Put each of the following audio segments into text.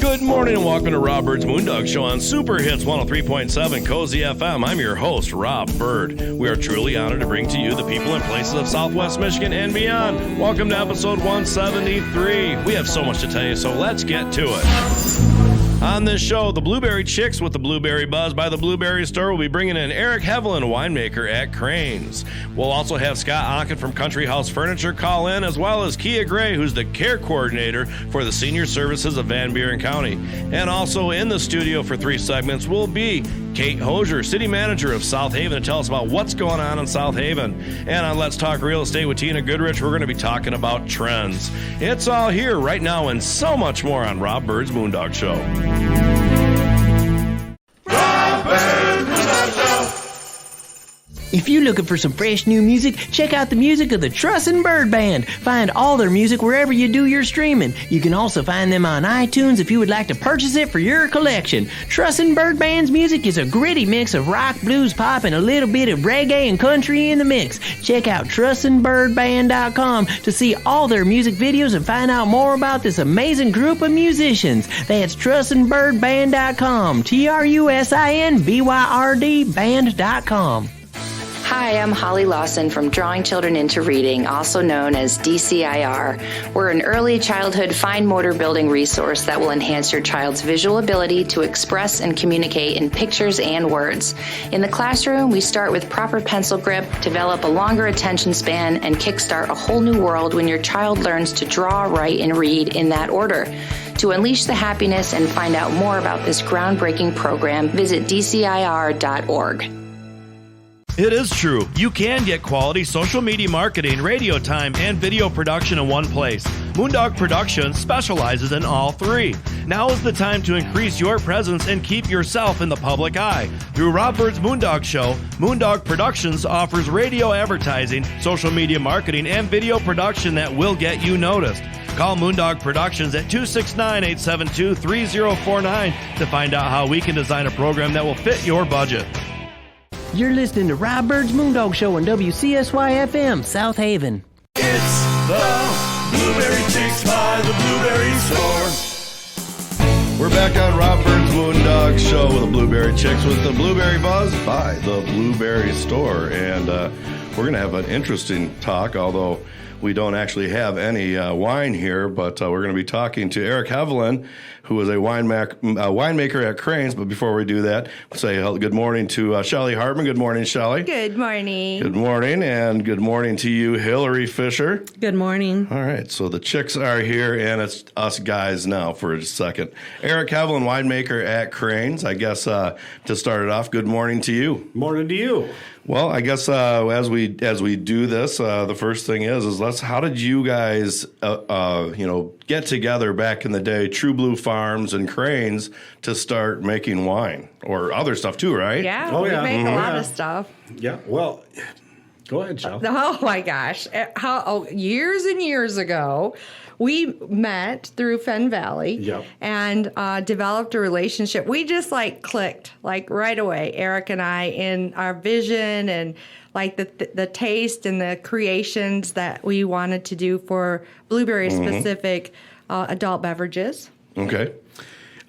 Good morning and welcome to Rob Byrd's Moondog Show on Super Hits 103.7 Cozy FM. I'm your host, Rob Byrd. We are truly honored to bring to you the people and places of Southwest Michigan and beyond. Welcome to episode 173. We have so much to tell you, so let's get to it. On this show, the Blueberry Chicks with the Blueberry Buzz by the Blueberry Store will be bringing in Eric Heavlin, winemaker at Cranes. We'll also have Scott Onken from Country House Furniture call in, as well as Kia Gray, who's the care coordinator for the senior services of Van Buren County. And also in the studio for 3 segments will be Kate Hosier, city manager of South Haven, to tell us about what's going on in South Haven. And on Let's Talk Real Estate with Tina Goodrich, we're going to be talking about trends. It's all here right now and so much more on Rob Byrd's Moondog Show. If you're looking for some fresh new music, check out the music of the Truss and Byrd Band. Find all their music wherever you do your streaming. You can also find them on iTunes if you would like to purchase it for your collection. Truss and Byrd Band's music is a gritty mix of rock, blues, pop, and a little bit of reggae and country in the mix. Check out trussandbyrdband.com to see all their music videos and find out more about this amazing group of musicians. That's trussandbyrdband.com, TRUSINBYRD band.com. Hi, I'm Holly Lawson from Drawing Children into Reading, also known as DCIR. We're an early childhood fine motor building resource that will enhance your child's visual ability to express and communicate in pictures and words. In the classroom, we start with proper pencil grip, develop a longer attention span, and kickstart a whole new world when your child learns to draw, write, and read in that order. To unleash the happiness and find out more about this groundbreaking program, visit DCIR.org. It is true. You can get quality social media marketing, radio time, and video production in one place. Moondog Productions specializes in all 3. Now is the time to increase your presence and keep yourself in the public eye. Through Rob Byrd's Moondog Show, Moondog Productions offers radio advertising, social media marketing, and video production that will get you noticed. Call Moondog Productions at 269-872-3049 to find out how we can design a program that will fit your budget. You're listening to Rob Byrd's Moondog Show on WCSY-FM, South Haven. It's the Blueberry Chicks by the Blueberry Store. We're back on Rob Byrd's Moondog Show with the Blueberry Chicks with the Blueberry Buzz by the Blueberry Store. And we're going to have an interesting talk, although we don't actually have any wine here, but we're going to be talking to Eric Heavlin, who is a winemaker at Cranes. But before we do that, we'll say good morning to Shelley Hartman. Good morning, Shelley. Good morning. Good morning, and good morning to you, Hillary Fisher. Good morning. All right, so the chicks are here, and it's us guys now for a second. Eric Heavlin, winemaker at Cranes. I guess to start it off, good morning to you. Morning to you. Well, I guess as we do this, the first thing is how did you guys get together back in the day, True Blue Farms and Cranes, to start making wine or other stuff too, right? Yeah, we make a lot of stuff. Yeah, well, go ahead, Shel. Oh my gosh. Years and years ago, we met through Fenn Valley and developed a relationship. We just clicked right away, Eric and I, in our vision and the taste and the creations that we wanted to do for blueberry specific adult beverages. Okay.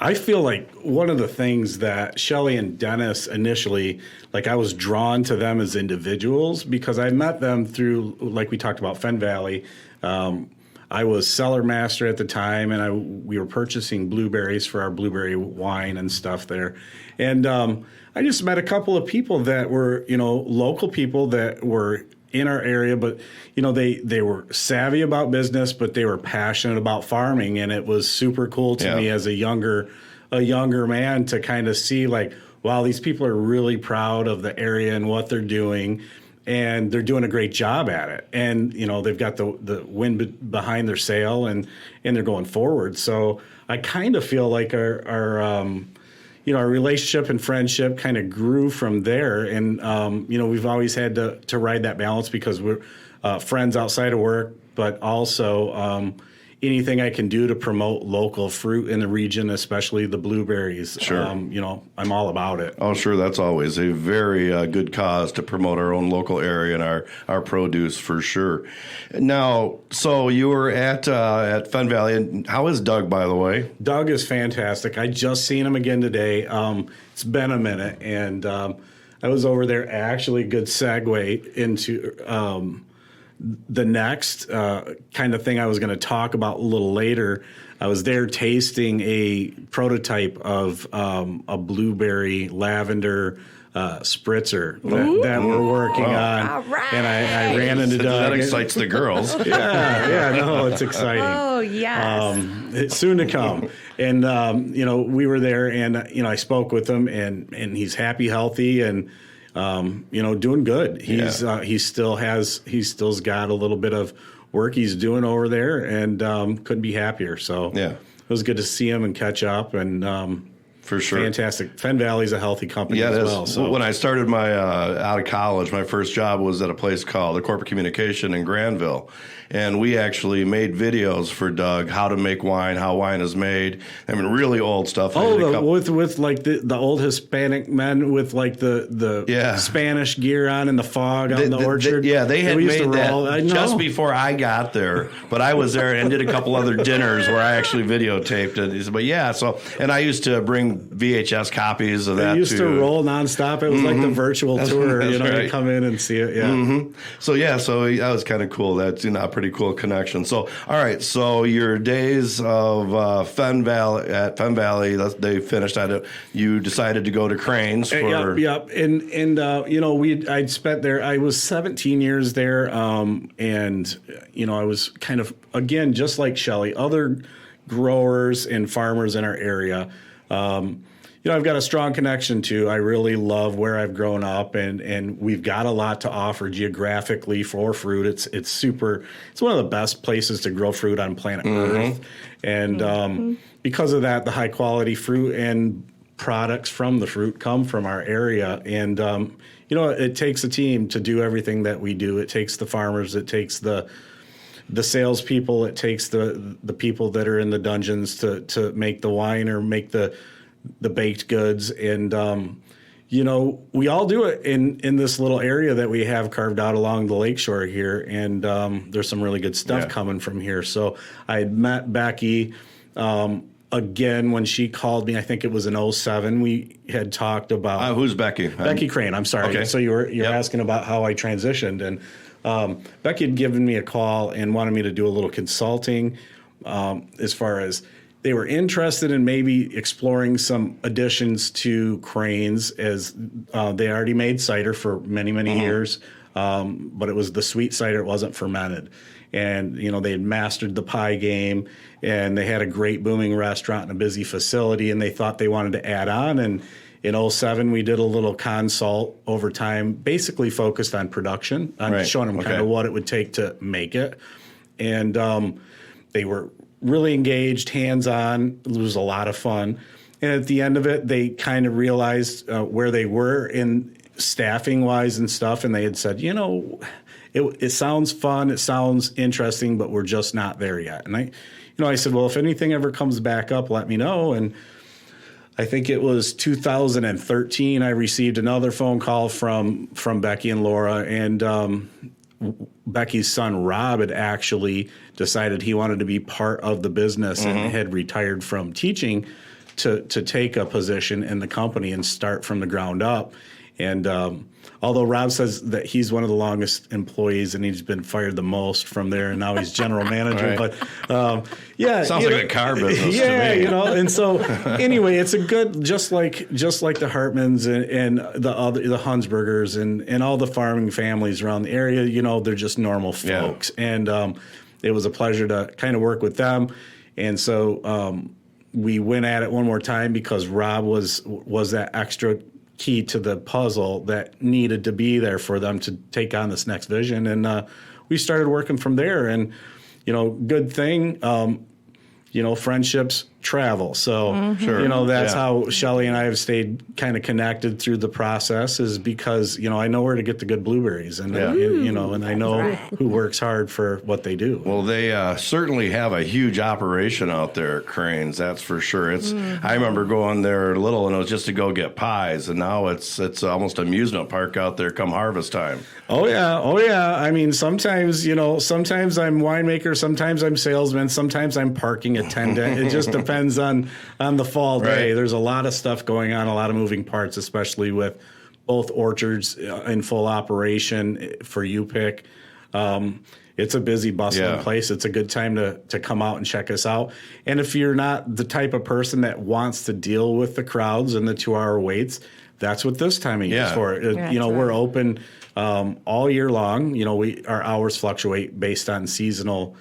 I feel like one of the things that Shelley and Dennis initially, I was drawn to them as individuals because I met them through, like we talked about, Fenn Valley. I was cellar master at the time, and we were purchasing blueberries for our blueberry wine and stuff there. And I just met a couple of people that were, local people that were in our area, but, they were savvy about business, but they were passionate about farming. And it was super cool to me as a younger man to kind of see wow, these people are really proud of the area and what they're doing. And they're doing a great job at it. And, they've got the wind behind their sail and they're going forward. So I kind of feel like our relationship and friendship kind of grew from there. And, we've always had to ride that balance because we're friends outside of work, but also, anything I can do to promote local fruit in the region, especially the blueberries, sure. I'm all about it. Oh, sure. That's always a very good cause to promote our own local area and our produce for sure. Now, so you were at Fen Valley, and how is Doug, by the way? Doug is fantastic. I just seen him again today. It's been a minute, and I was over there. Actually, good segue into the next kind of thing I was going to talk about a little later. I was there tasting a prototype of a blueberry lavender spritzer that we're working on. All right. And I ran into Doug. That excites the girls. No, it's exciting. Oh, yes. It's soon to come. And, we were there, and, I spoke with him, and he's happy, healthy, and doing good. He's still's got a little bit of work he's doing over there, and couldn't be happier. So yeah, it was good to see him and catch up, and for sure, fantastic. Fen Valley's a healthy company as well. So when I started my out of college, my first job was at a place called the Corporate Communication in Granville. And we actually made videos for Doug, how to make wine, how wine is made. I mean, really old stuff. With like the old Hispanic men with like the Spanish gear on and the fog on the orchard. They had made that just before I got there. But I was there and did a couple other dinners where I actually videotaped it. But and I used to bring VHS copies of that. It used to roll nonstop. It was like the virtual tour. That's right. You come in and see it. Yeah. Mm-hmm. So that was kind of cool. That's a pretty cool connection. So all right. So your days of Fen Valley, they finished at it. You decided to go to Cranes for Yep. And I'd spent there. I was 17 years there. And I was kind of, again, just like Shelley, other growers and farmers in our area. I've got a strong connection to. I really love where I've grown up, and we've got a lot to offer geographically for fruit. It's super. It's one of the best places to grow fruit on planet Earth, and because of that, the high quality fruit and products from the fruit come from our area. And it takes a team to do everything that we do. It takes the farmers. It takes the salespeople. It takes the people that are in the dungeons to make the wine or make the baked goods. And, we all do it in this little area that we have carved out along the lakeshore here. And there's some really good stuff coming from here. So I had met Becky again when she called me. I think it was in 2007. We had talked about... who's Becky? Becky Crane, I'm sorry. Okay. So you're asking about how I transitioned. And Becky had given me a call and wanted me to do a little consulting as far as... They were interested in maybe exploring some additions to Cranes, as they already made cider for many, many years, but it was the sweet cider. It wasn't fermented. And, they had mastered the pie game, and they had a great booming restaurant and a busy facility, and they thought they wanted to add on. And in 2007, we did a little consult over time, basically focused on production, on showing them kind of what it would take to make it. And they were really engaged, hands-on. It was a lot of fun. And at the end of it, they kind of realized where they were in staffing-wise and stuff, and they had said, it sounds fun, it sounds interesting, but we're just not there yet. And I said, well, if anything ever comes back up, let me know. And I think it was 2013, I received another phone call from Becky and Laura, and Becky's son, Rob, had actually decided he wanted to be part of the business and had retired from teaching to take a position in the company and start from the ground up. And although Rob says that he's one of the longest employees and he's been fired the most from there, and now he's general manager. But sounds like a car business to me. And so anyway, it's a good, just like the Hartmans and the Hunsbergers and all the farming families around the area. They're just normal folks, and it was a pleasure to kind of work with them. And so we went at it one more time because Rob was that extra key to the puzzle that needed to be there for them to take on this next vision. And we started working from there. And, good thing, friendships travel. So, that's how Shelly and I have stayed kind of connected through the process, is because, I know where to get the good blueberries, and, and I know who works hard for what they do. Well, they certainly have a huge operation out there at Cranes, that's for sure. I remember going there little, and it was just to go get pies, and now it's almost amusement park out there come harvest time. Oh yeah. I mean, sometimes I'm winemaker, sometimes I'm salesman, sometimes I'm parking attendant. It just depends on the fall day. There's a lot of stuff going on, a lot of moving parts, especially with both orchards in full operation for UPIC. It's a busy, bustling place. It's a good time to come out and check us out. And if you're not the type of person that wants to deal with the crowds and the 2-hour waits, that's what this time of year is for. We're open all year long. Our hours fluctuate based on seasonal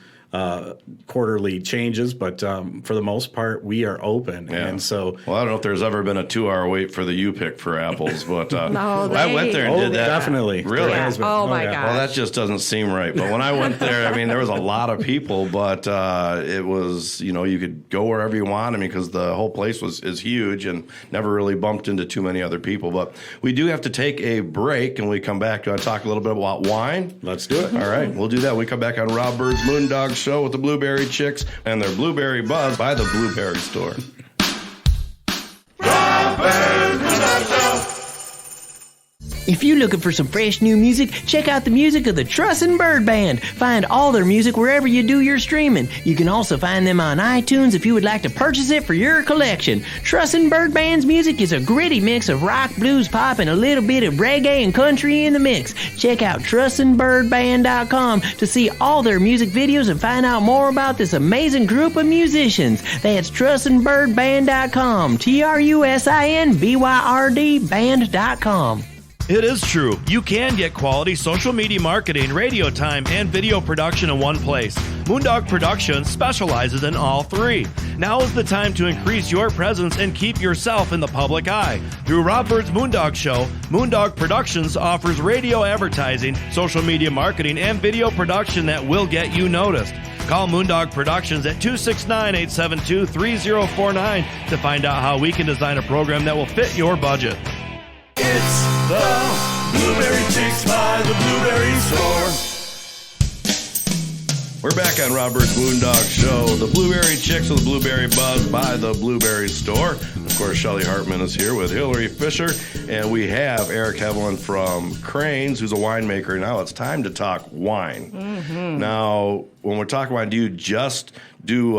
quarterly changes, but for the most part, we are open. Yeah. And so, I don't know if there's ever been a 2-hour wait for the UPIC for apples, but No, I went there and did that. Definitely. Really? Yeah. Oh my gosh. Well, that just doesn't seem right. But when I went there, there was a lot of people, but it was, you could go wherever you want. Because the whole place is huge and never really bumped into too many other people. But we do have to take a break, and we come back to talk a little bit about wine. Let's do it. All right, we'll do that. We come back on Rob Byrd's Moondog Show with the Blueberry Chicks and their Blueberry Buzz by the Blueberry Store. If you're looking for some fresh new music, check out the music of the Trussin' Byrd Band. Find all their music wherever you do your streaming. You can also find them on iTunes if you would like to purchase it for your collection. Trussin' Byrd Band's music is a gritty mix of rock, blues, pop, and a little bit of reggae and country in the mix. Check out Trussin'ByrdBand.com to see all their music videos and find out more about this amazing group of musicians. That's Trussin'ByrdBand.com. TRUSINBYRD band.com. It is true. You can get quality social media marketing, radio time, and video production in one place. Moondog Productions specializes in all three. Now is the time to increase your presence and keep yourself in the public eye. Through Rob Byrd's Moondog Show, Moondog Productions offers radio advertising, social media marketing, and video production that will get you noticed. Call Moondog Productions at 269-872-3049 to find out how we can design a program that will fit your budget. It's the Blueberry Chicks by the Blueberry Store. We're back on Rob Byrd's Moondog Show. The Blueberry Chicks with the Blueberry Buzz by the Blueberry Store. Of course, Shelly Hartman is here with Hillary Fisher, and we have Eric Heavlin from Cranes, who's a winemaker. Now it's time to talk wine. Mm-hmm. Now, when we're talking wine, do you just do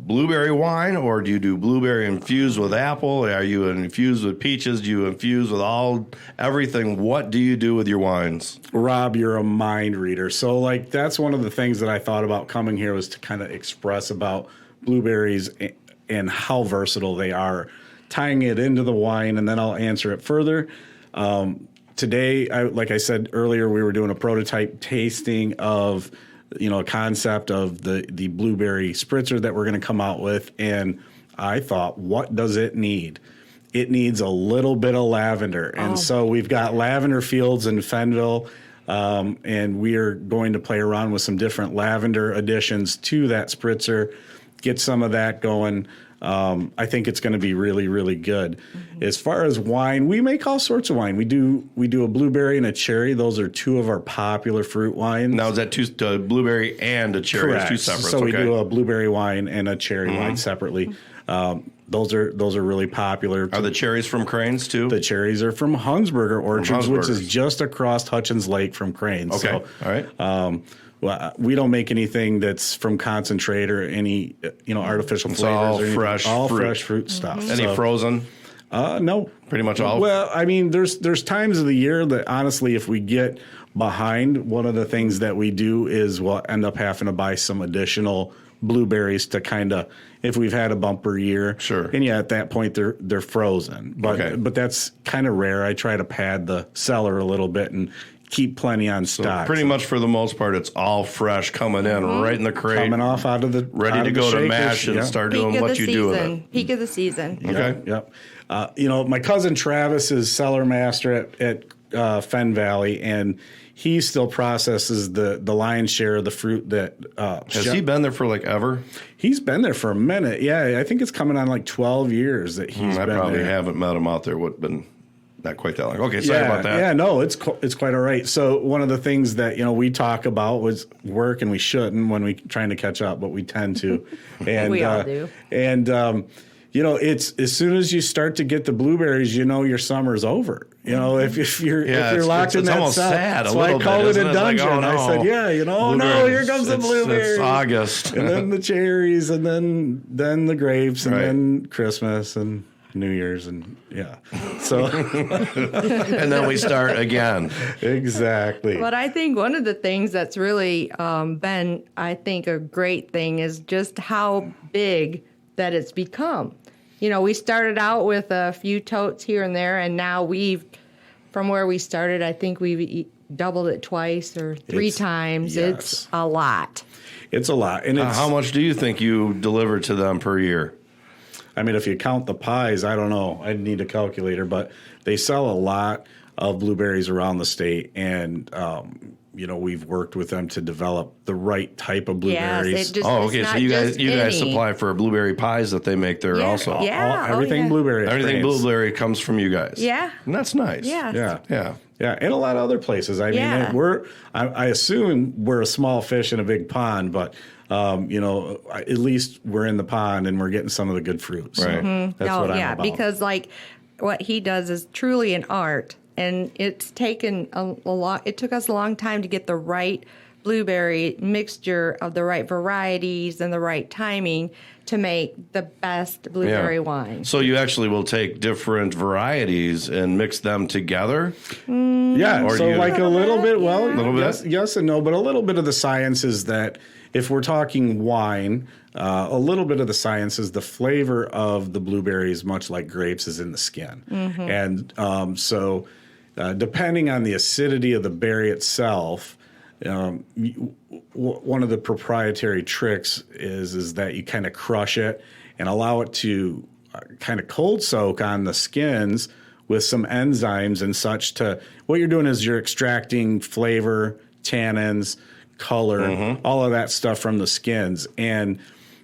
blueberry wine, or do you do blueberry infused with apple? Are you infused with peaches? Do you infuse with everything? What do you do with your wines? Rob, you're a mind reader. So, that's one of the things that I thought about coming here, was to kind of express about blueberries and how versatile they are, tying it into the wine, and then I'll answer it further. Today, like I said earlier, we were doing a prototype tasting of a concept of the blueberry spritzer that we're going to come out with. And I thought, what does it need? It needs a little bit of lavender. And so we've got lavender fields in Fenville, and we are going to play around with some different lavender additions to that spritzer, get some of that going. I think it's going to be really, really good. Mm-hmm. As far as wine, we make all sorts of wine. We do a blueberry and a cherry. Those are two of our popular fruit wines. Now, is that two blueberry and a cherry? Correct. It's two separate. So we do a blueberry wine and a cherry wine separately. Those are really popular. Are the cherries from Cranes too? The cherries are from Hunsberger Orchards, which is just across Hutchins Lake from Cranes. Okay, so, all right. Well, we don't make anything that's from concentrate or any artificial flavors. All or fresh all fruit. Fresh fruit stuff. Any frozen? No. Pretty much all? Well, there's times of the year that, honestly, if we get behind, one of the things that we do is we'll end up having to buy some additional blueberries to kind of, if we've had a bumper year. Sure. And at that point, they're frozen. But that's kind of rare. I try to pad the cellar a little bit and keep plenty on stock. Pretty much for the most part, it's all fresh coming in right in the crate. Coming off out of the ready to go to mash and start doing what you do with it. Peak of the season. Okay. Yep. My cousin Travis is cellar master at Fen Valley, and he still processes the lion's share of the fruit that. Has he been there for like ever? He's been there for a minute. Yeah, I think it's coming on like 12 years that he's been there. I probably haven't met him out there. Been not quite that long. Okay, sorry about that. Yeah, no, it's quite all right. So one of the things that we talk about was work, and we shouldn't when we trying to catch up, but we tend to. And we all do. And it's as soon as you start to get the blueberries, your summer's over. If you're locked in that almost cell, sad. that's why I called it a dungeon. Like, I said, here comes the blueberries. It's August, and then the cherries, and then the grapes, and then Christmas and New Year's, and so and then we start again. Exactly. But I think one of the things that's really been, I think, a great thing is just how big that it's become. We started out with a few totes here and there, and now from where we started, I think we've doubled it twice or three times. Yes. It's a lot. It's a lot. And how much do you think you deliver to them per year? I mean, if you count the pies, I don't know. I'd need a calculator, but they sell a lot of blueberries around the state, and we've worked with them to develop the right type of blueberries. Yes, okay. So you guys supply for blueberry pies that they make there also. Yeah, everything blueberry. Everything blueberry comes from you guys. Yeah, and that's nice. Yeah, and a lot of other places. I mean, I assume we're a small fish in a big pond, but at least we're in the pond and we're getting some of the good fruit. So right. That's what I'm about. Because what he does is truly an art. And it's taken a lot. It took us a long time to get the right blueberry mixture of the right varieties and the right timing to make the best blueberry wine. So you actually will take different varieties and mix them together? Yeah. Or so a little bit. Well, a little bit? Yes and no. But a little bit of the science is that if we're talking wine, a little bit of the science is the flavor of the blueberries, much like grapes, is in the skin. Mm-hmm. And so depending on the acidity of the berry itself, one of the proprietary tricks is that you kind of crush it and allow it to kind of cold soak on the skins with some enzymes and such. What you're doing is you're extracting flavor, tannins, color, all of that stuff from the skins. And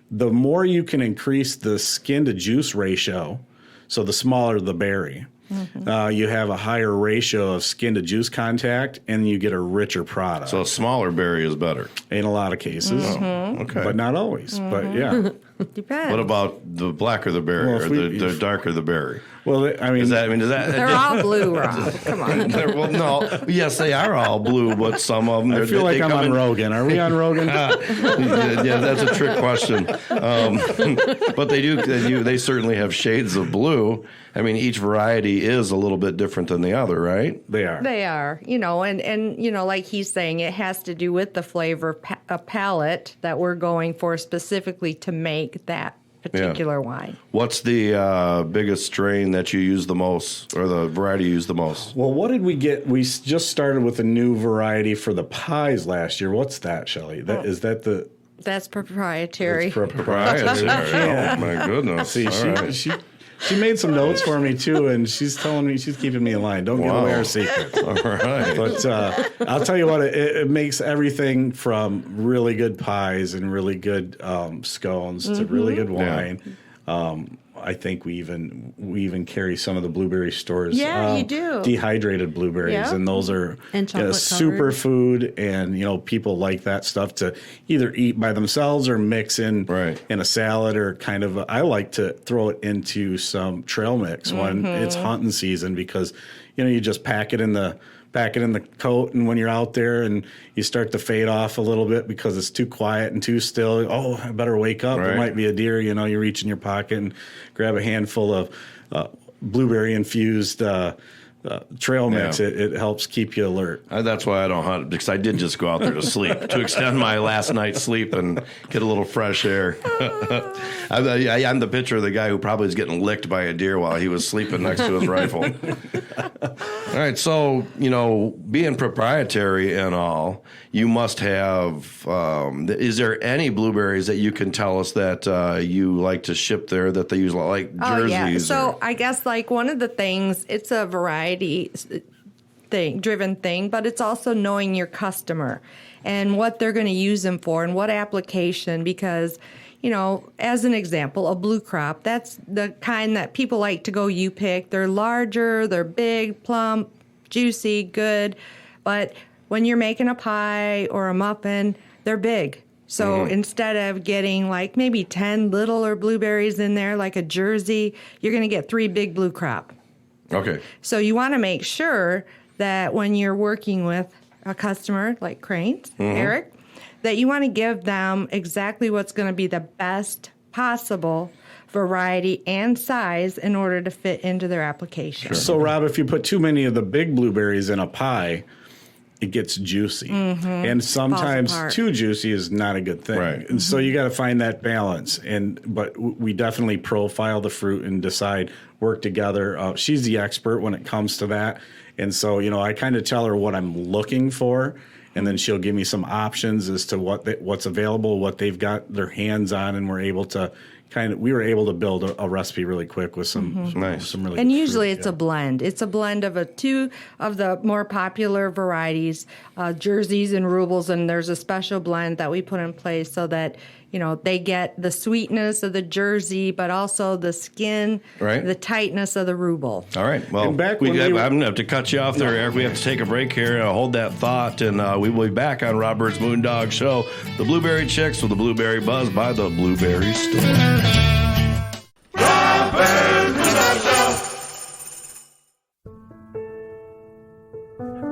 the more you can increase the skin to juice ratio, so the smaller the berry, you have a higher ratio of skin to juice contact, and you get a richer product. So a smaller berry is better in a lot of cases. Okay, but not always. But yeah, depends. What about the blacker the berry, or the darker the berry? Well, I mean, does that? They're all blue, Rob. Come on. Well, no, yes, they are all blue, but some of them. I feel like I'm on Rogan. Are we on Rogan? Yeah, that's a trick question. But they certainly have shades of blue. I mean, each variety is a little bit different than the other, right? They are. They are. And like he's saying, it has to do with the flavor palette that we're going for specifically to make that particular wine. What's the biggest strain that you use the most, or the variety you use the most? Well, what did we get? We just started with a new variety for the pies last year. What's that, Shelley? That's proprietary. It's proprietary. Oh, my goodness. See, she made some notes for me, too, and she's telling me, she's keeping me in line. Don't give away her secrets. All right. But I'll tell you what, it makes everything from really good pies and really good scones to really good wine. I think we even carry some of the blueberry stores. Yeah, you do. Dehydrated blueberries, and those are superfood, and people like that stuff to either eat by themselves or mix in in a salad, or kind of. I like to throw it into some trail mix when it's hunting season, because you just pack it in the coat, and when you're out there and you start to fade off a little bit because it's too quiet and too still, I better wake up. There might be a deer. You reach in your pocket and grab a handful of blueberry-infused trail mix. It helps keep you alert. That's why I don't hunt, because I did just go out there to sleep, to extend my last night's sleep and get a little fresh air. I'm the picture of the guy who probably is getting licked by a deer while he was sleeping next to his rifle. All right, so, being proprietary and all, you must have, is there any blueberries that you can tell us that you like to ship there that they use, like jerseys? Oh, yeah. So I guess one of the things, it's a variety driven thing, but it's also knowing your customer and what they're going to use them for and what application, because, you know, as an example, a blue crop, that's the kind that people like to go pick. They're larger, they're big, plump, juicy, good, but when you're making a pie or a muffin, they're big. So instead of getting like maybe 10 littler blueberries in there, like a Jersey, you're going to get 3 big blue crop. Okay. So you want to make sure that when you're working with a customer like Cranes, Eric, that you want to give them exactly what's going to be the best possible variety and size in order to fit into their application. Sure. So, Rob, if you put too many of the big blueberries in a pie, it gets juicy. And sometimes too juicy is not a good thing. Right. And so you got to find that balance. But we definitely profile the fruit and decide, work together. She's the expert when it comes to that. And so, you know, I kind of tell her what I'm looking for, and then she'll give me some options as to what's available, what they've got their hands on, and we were able to build a recipe really quick with some really and good usually fruit. it's a blend. It's a blend of two of the more popular varieties, Jerseys and Rubles, and there's a special blend that we put in place so that, you know, they get the sweetness of the Jersey, but also the skin, the tightness of the Ruble. All right. Well, I'm going to have to cut you off there, Eric. We have to take a break here. Hold that thought, and we will be back on Rob Byrd's Moondog Show. The Blueberry Chicks with the Blueberry Buzz by the Blueberry Store. Rob Byrd Moondog Show.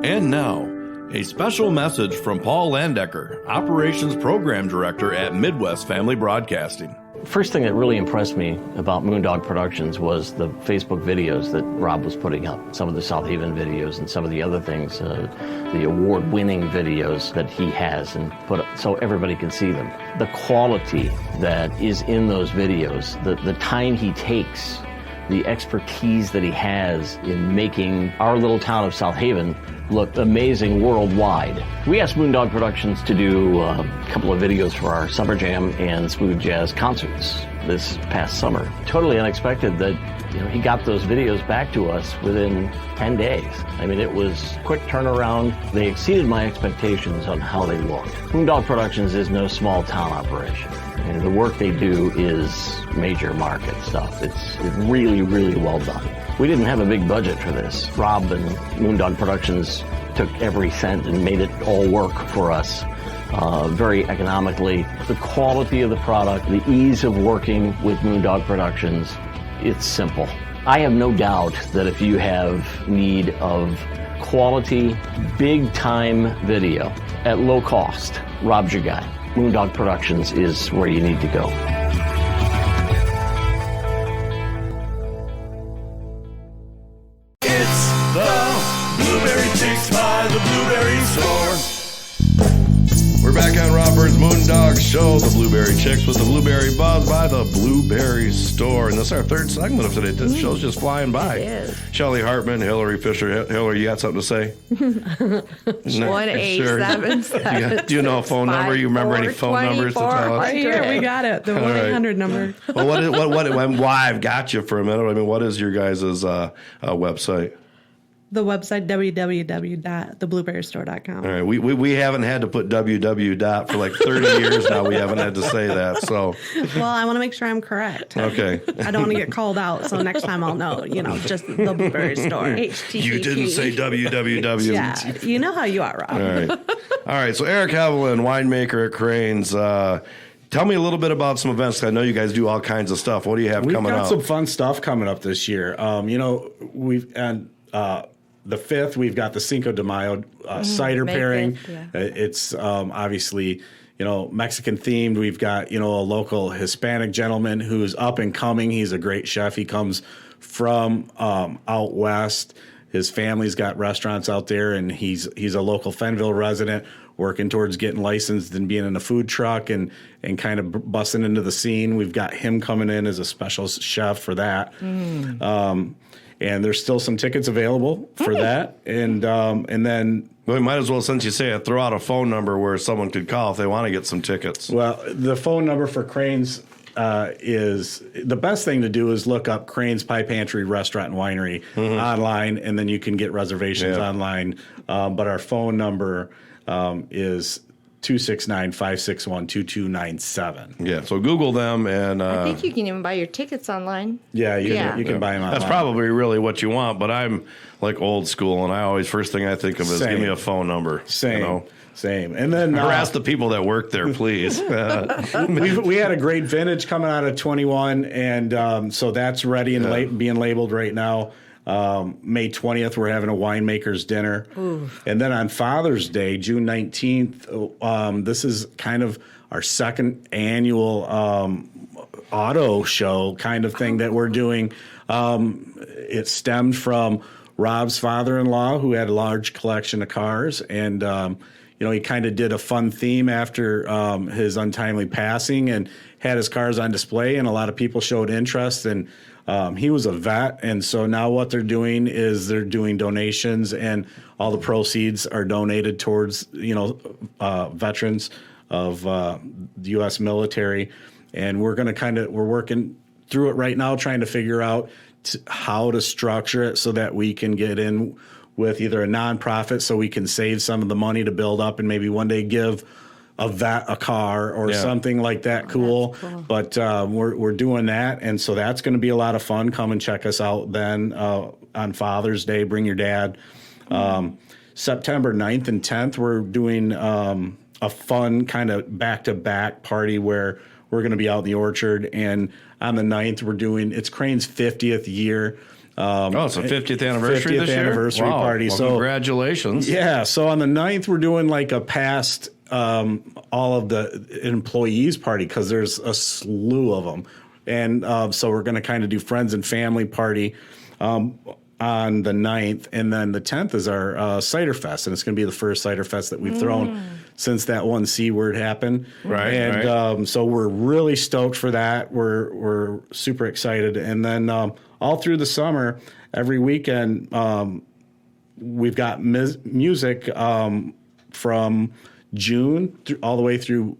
And now, a special message from Paul Landecker, Operations Program Director at Midwest Family Broadcasting. First thing that really impressed me about Moondog Productions was the Facebook videos that Rob was putting up. Some of the South Haven videos and some of the other things, the award-winning videos that he has and put up so everybody can see them. The quality that is in those videos, the time he takes, the expertise that he has in making our little town of South Haven look amazing worldwide. We asked Moondog Productions to do a couple of videos for our Summer Jam and Smooth Jazz concerts this past summer. Totally unexpected that, you know, he got those videos back to us within 10 days. I mean, it was quick turnaround. They exceeded my expectations on how they looked. Moondog Productions is no small town operation. And the work they do is major market stuff. It's really, really well done. We didn't have a big budget for this. Rob and Moondog Productions took every cent and made it all work for us very economically. The quality of the product, the ease of working with Moondog Productions, it's simple. I have no doubt that if you have need of quality, big-time video at low cost, Rob's your guy. Moondog Productions is where you need to go. It's the Blueberry Chicks by the Blueberry Store. We're back on Rob Byrd's Moondog Show, the Blueberry Chicks with the Blueberry Buzz by the Blueberry Store. And this is our third segment of today. This show's just flying by. It is. Shelley Hartman, Hillary Fisher. Hillary, you got something to say? 1-877. Do you know a phone number? You remember any phone numbers to tell us? Right here, we got it. The 1-800 number. Well, why I've got you for a minute. I mean, what is your guys' website? The website, www.theblueberrystore.com. All right, we haven't had to put www. for like 30 years now. We haven't had to say that. So, well, I want to make sure I'm correct. Okay. I don't want to get called out, so next time I'll know. You know, just the Blueberry Store. You didn't say www. Yeah, you know how you are, Rob. All right. So Eric Heavlin, winemaker at Cranes. Tell me a little bit about some events. I know you guys do all kinds of stuff. What do you have coming up? We've got some fun stuff coming up this year. You know, the 5th, we've got the Cinco de Mayo cider pairing. It's obviously, you know, Mexican themed. We've got, you know, a local Hispanic gentleman who's up and coming. He's a great chef. He comes from out west. His family's got restaurants out there, and he's a local Fenville resident working towards getting licensed and being in a food truck and kind of busting into the scene. We've got him coming in as a special chef for that. And there's still some tickets available for that. And then... Well, we might as well, since you say it, throw out a phone number where someone could call if they want to get some tickets. Well, the phone number for Cranes is the best thing to do is look up Crane's Pie Pantry Restaurant and Winery online, and then you can get reservations online. But our phone number is 269-561-2297. Yeah, so Google them, and I think you can even buy your tickets online. Yeah, you can buy them online. That's probably really what you want, but I'm like old school, and I always, first thing I think of is give me a phone number. Same. You know? Same. And then harass the people that work there, please. we had a great vintage coming out of 21, and so that's ready and being labeled right now. May 20th, we're having a winemaker's dinner. Ooh. And then on Father's Day, June 19th, this is kind of our second annual auto show kind of thing that we're doing. It stemmed from Rob's father-in-law, who had a large collection of cars, and he kind of did a fun theme after his untimely passing and had his cars on display, and a lot of people showed interest. And he was a vet, and so now what they're doing is they're doing donations, and all the proceeds are donated towards veterans of the U.S. military. And we're working through it right now, trying to figure out how to structure it so that we can get in with either a nonprofit so we can save some of the money to build up and maybe one day give a vet a car or something like that. Cool. But we're doing that, and so that's going to be a lot of fun. Come and check us out then on Father's Day. Bring your dad. September 9th and 10th, we're doing a fun kind of back-to-back party where we're going to be out in the orchard, and on the 9th we're doing, it's Crane's 50th year. It's a 50th anniversary 50th this year? anniversary party. Well, so congratulations. Yeah, so on the 9th we're doing like a past all of the employees party, because there's a slew of them. And so we're going to kind of do friends and family party on the 9th. And then the 10th is our Cider Fest, and it's going to be the first Cider Fest that we've thrown since that one C word happened. Right. And so we're really stoked for that. We're super excited. And then all through the summer, every weekend, we've got music from June all the way through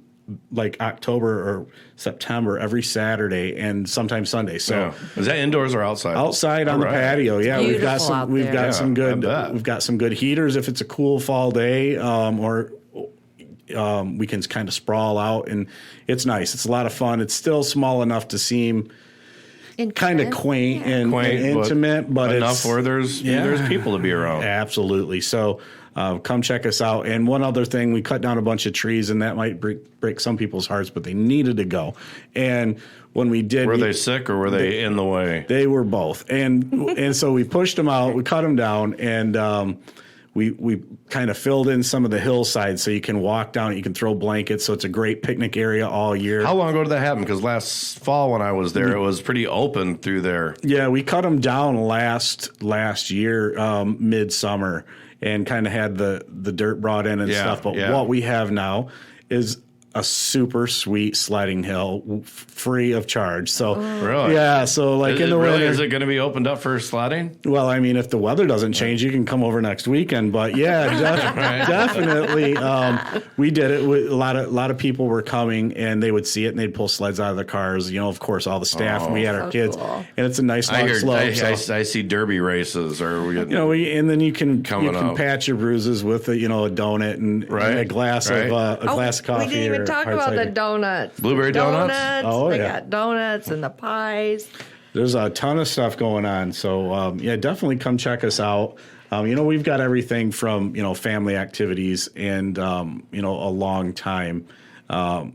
like October or September, every Saturday and sometimes Sunday. So is that indoors or outside? Outside on the patio. Yeah, we've got some good heaters if it's a cool fall day, or we can kind of sprawl out, and it's nice. It's a lot of fun. It's still small enough to seem kind of quaint and intimate, but enough it's where there's people to be around. Absolutely. So come check us out. And one other thing, we cut down a bunch of trees, and that might break some people's hearts, but they needed to go. And when we did, were they sick or were they in the way? They were both. And so we pushed them out. We cut them down, and we kind of filled in some of the hillsides so you can walk down. You can throw blankets, so it's a great picnic area all year. How long ago did that happen? Because last fall when I was there, it was pretty open through there. Yeah, we cut them down last year, midsummer, and kind of had the dirt brought in and stuff. But what we have now is a super sweet sledding hill, free of charge. So really, yeah. So like in the winter, is it going to be opened up for sledding? Well, I mean, if the weather doesn't change, you can come over next weekend. But yeah, definitely, we did it. A lot of people were coming, and they would see it, and they'd pull sleds out of their cars. You know, of course, all the staff. And we had our kids, and it's a nice long slope. I see derby races, or and then you can patch your bruises with a donut and a glass of coffee. We didn't even talk about the donuts. Blueberry donuts? Oh, they got donuts and the pies. There's a ton of stuff going on. So, definitely come check us out. We've got everything from, family activities and, a long time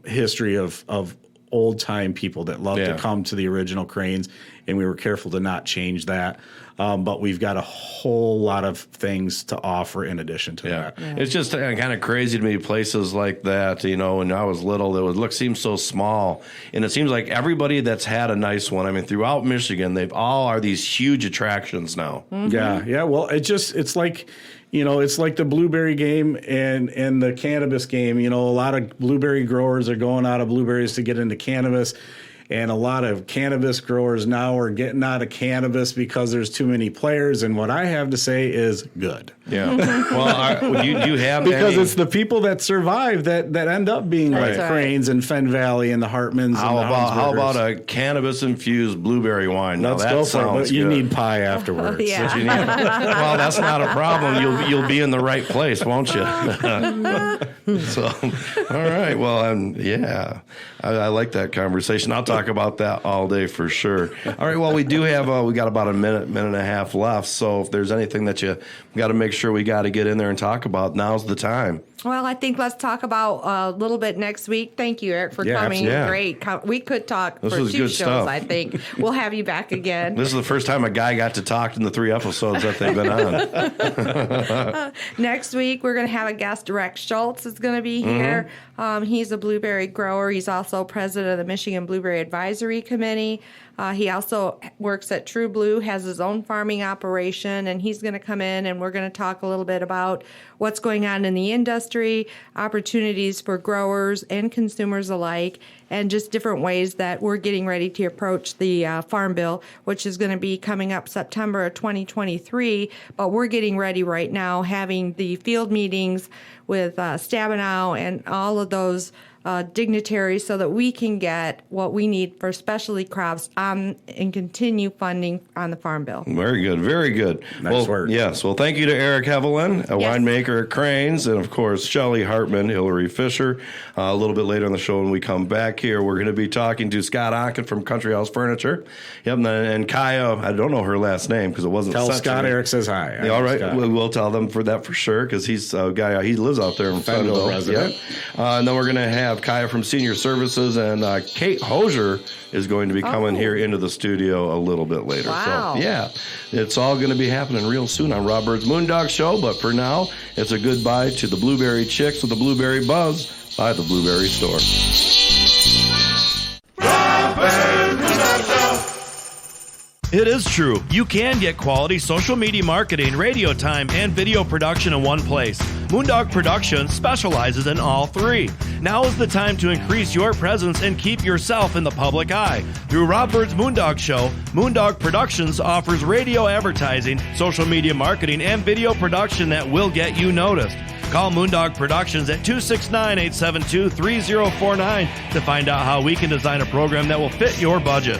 history of old time people that love to come to the original Cranes. And we were careful to not change that. But we've got a whole lot of things to offer in addition to that. Yeah. It's just kind of crazy to me, places like that, when I was little, it would seem so small. And it seems like everybody that's had a nice one, I mean, throughout Michigan, they've all are these huge attractions now. Mm-hmm. Yeah. Well, it's like, it's like the blueberry game and the cannabis game. A lot of blueberry growers are going out of blueberries to get into cannabis. And a lot of cannabis growers now are getting out of cannabis because there's too many players. And what I have to say is good. Yeah. Well, do you have because any? it's the people that survive that end up being like Cranes and Fen Valley and the Hartmans. How about a cannabis infused blueberry wine? Let's go for it. But you need pie afterwards. Yeah. Well, that's not a problem. You'll be in the right place, won't you? So, all right. Well, I like that conversation. I'll talk about that all day for sure. All right. Well, we do have we got about a minute and a half left. So if there's anything that you got to make sure we got to get in there and talk about, now's the time. Well, I think let's talk about a little bit next week. Thank you, Eric, for coming. Yeah. Great. We could talk for 2 shows, stuff. I think. We'll have you back again. This is the first time a guy got to talk in the 3 episodes that they've been on. Next week, we're going to have a guest. Rex Schultz is going to be here. He's a blueberry grower. He's also president of the Michigan Blueberry Advisory Committee. He also works at True Blue, has his own farming operation, and he's going to come in and we're going to talk a little bit about what's going on in the industry, opportunities for growers and consumers alike, and just different ways that we're getting ready to approach the Farm Bill, which is going to be coming up September of 2023. But we're getting ready right now, having the field meetings with Stabenow and all of those dignitaries so that we can get what we need for specialty crops and continue funding on the Farm Bill. Very good. Very good. Nice work. Yes. Well, thank you to Eric Heavlin, a winemaker at Cranes, and, of course, Shelley Hartman, Hillary Fisher. A little bit later in the show when we come back here, we're going to be talking to Scott Onken from Country House Furniture. Yep, and Kaya, I don't know her last name because it wasn't Tell sent Scott to me. Eric says hi. Yeah, all right. We'll tell them for that for sure because he's a guy, he lives out there in Fenville. Resident. Yep. And then we're going to have Kaya from Senior Services, and Kate Hosier is going to be coming here into the studio a little bit later. Wow. So, yeah, it's all going to be happening real soon on Rob Byrd's Moondog Show. But for now, it's a goodbye to the Blueberry Chicks with the Blueberry Buzz by the Blueberry Store. It is true. You can get quality social media marketing, radio time, and video production in one place. Moondog Productions specializes in all 3. Now is the time to increase your presence and keep yourself in the public eye. Through Rob Byrd's Moondog Show, Moondog Productions offers radio advertising, social media marketing, and video production that will get you noticed. Call Moondog Productions at 269-872-3049 to find out how we can design a program that will fit your budget.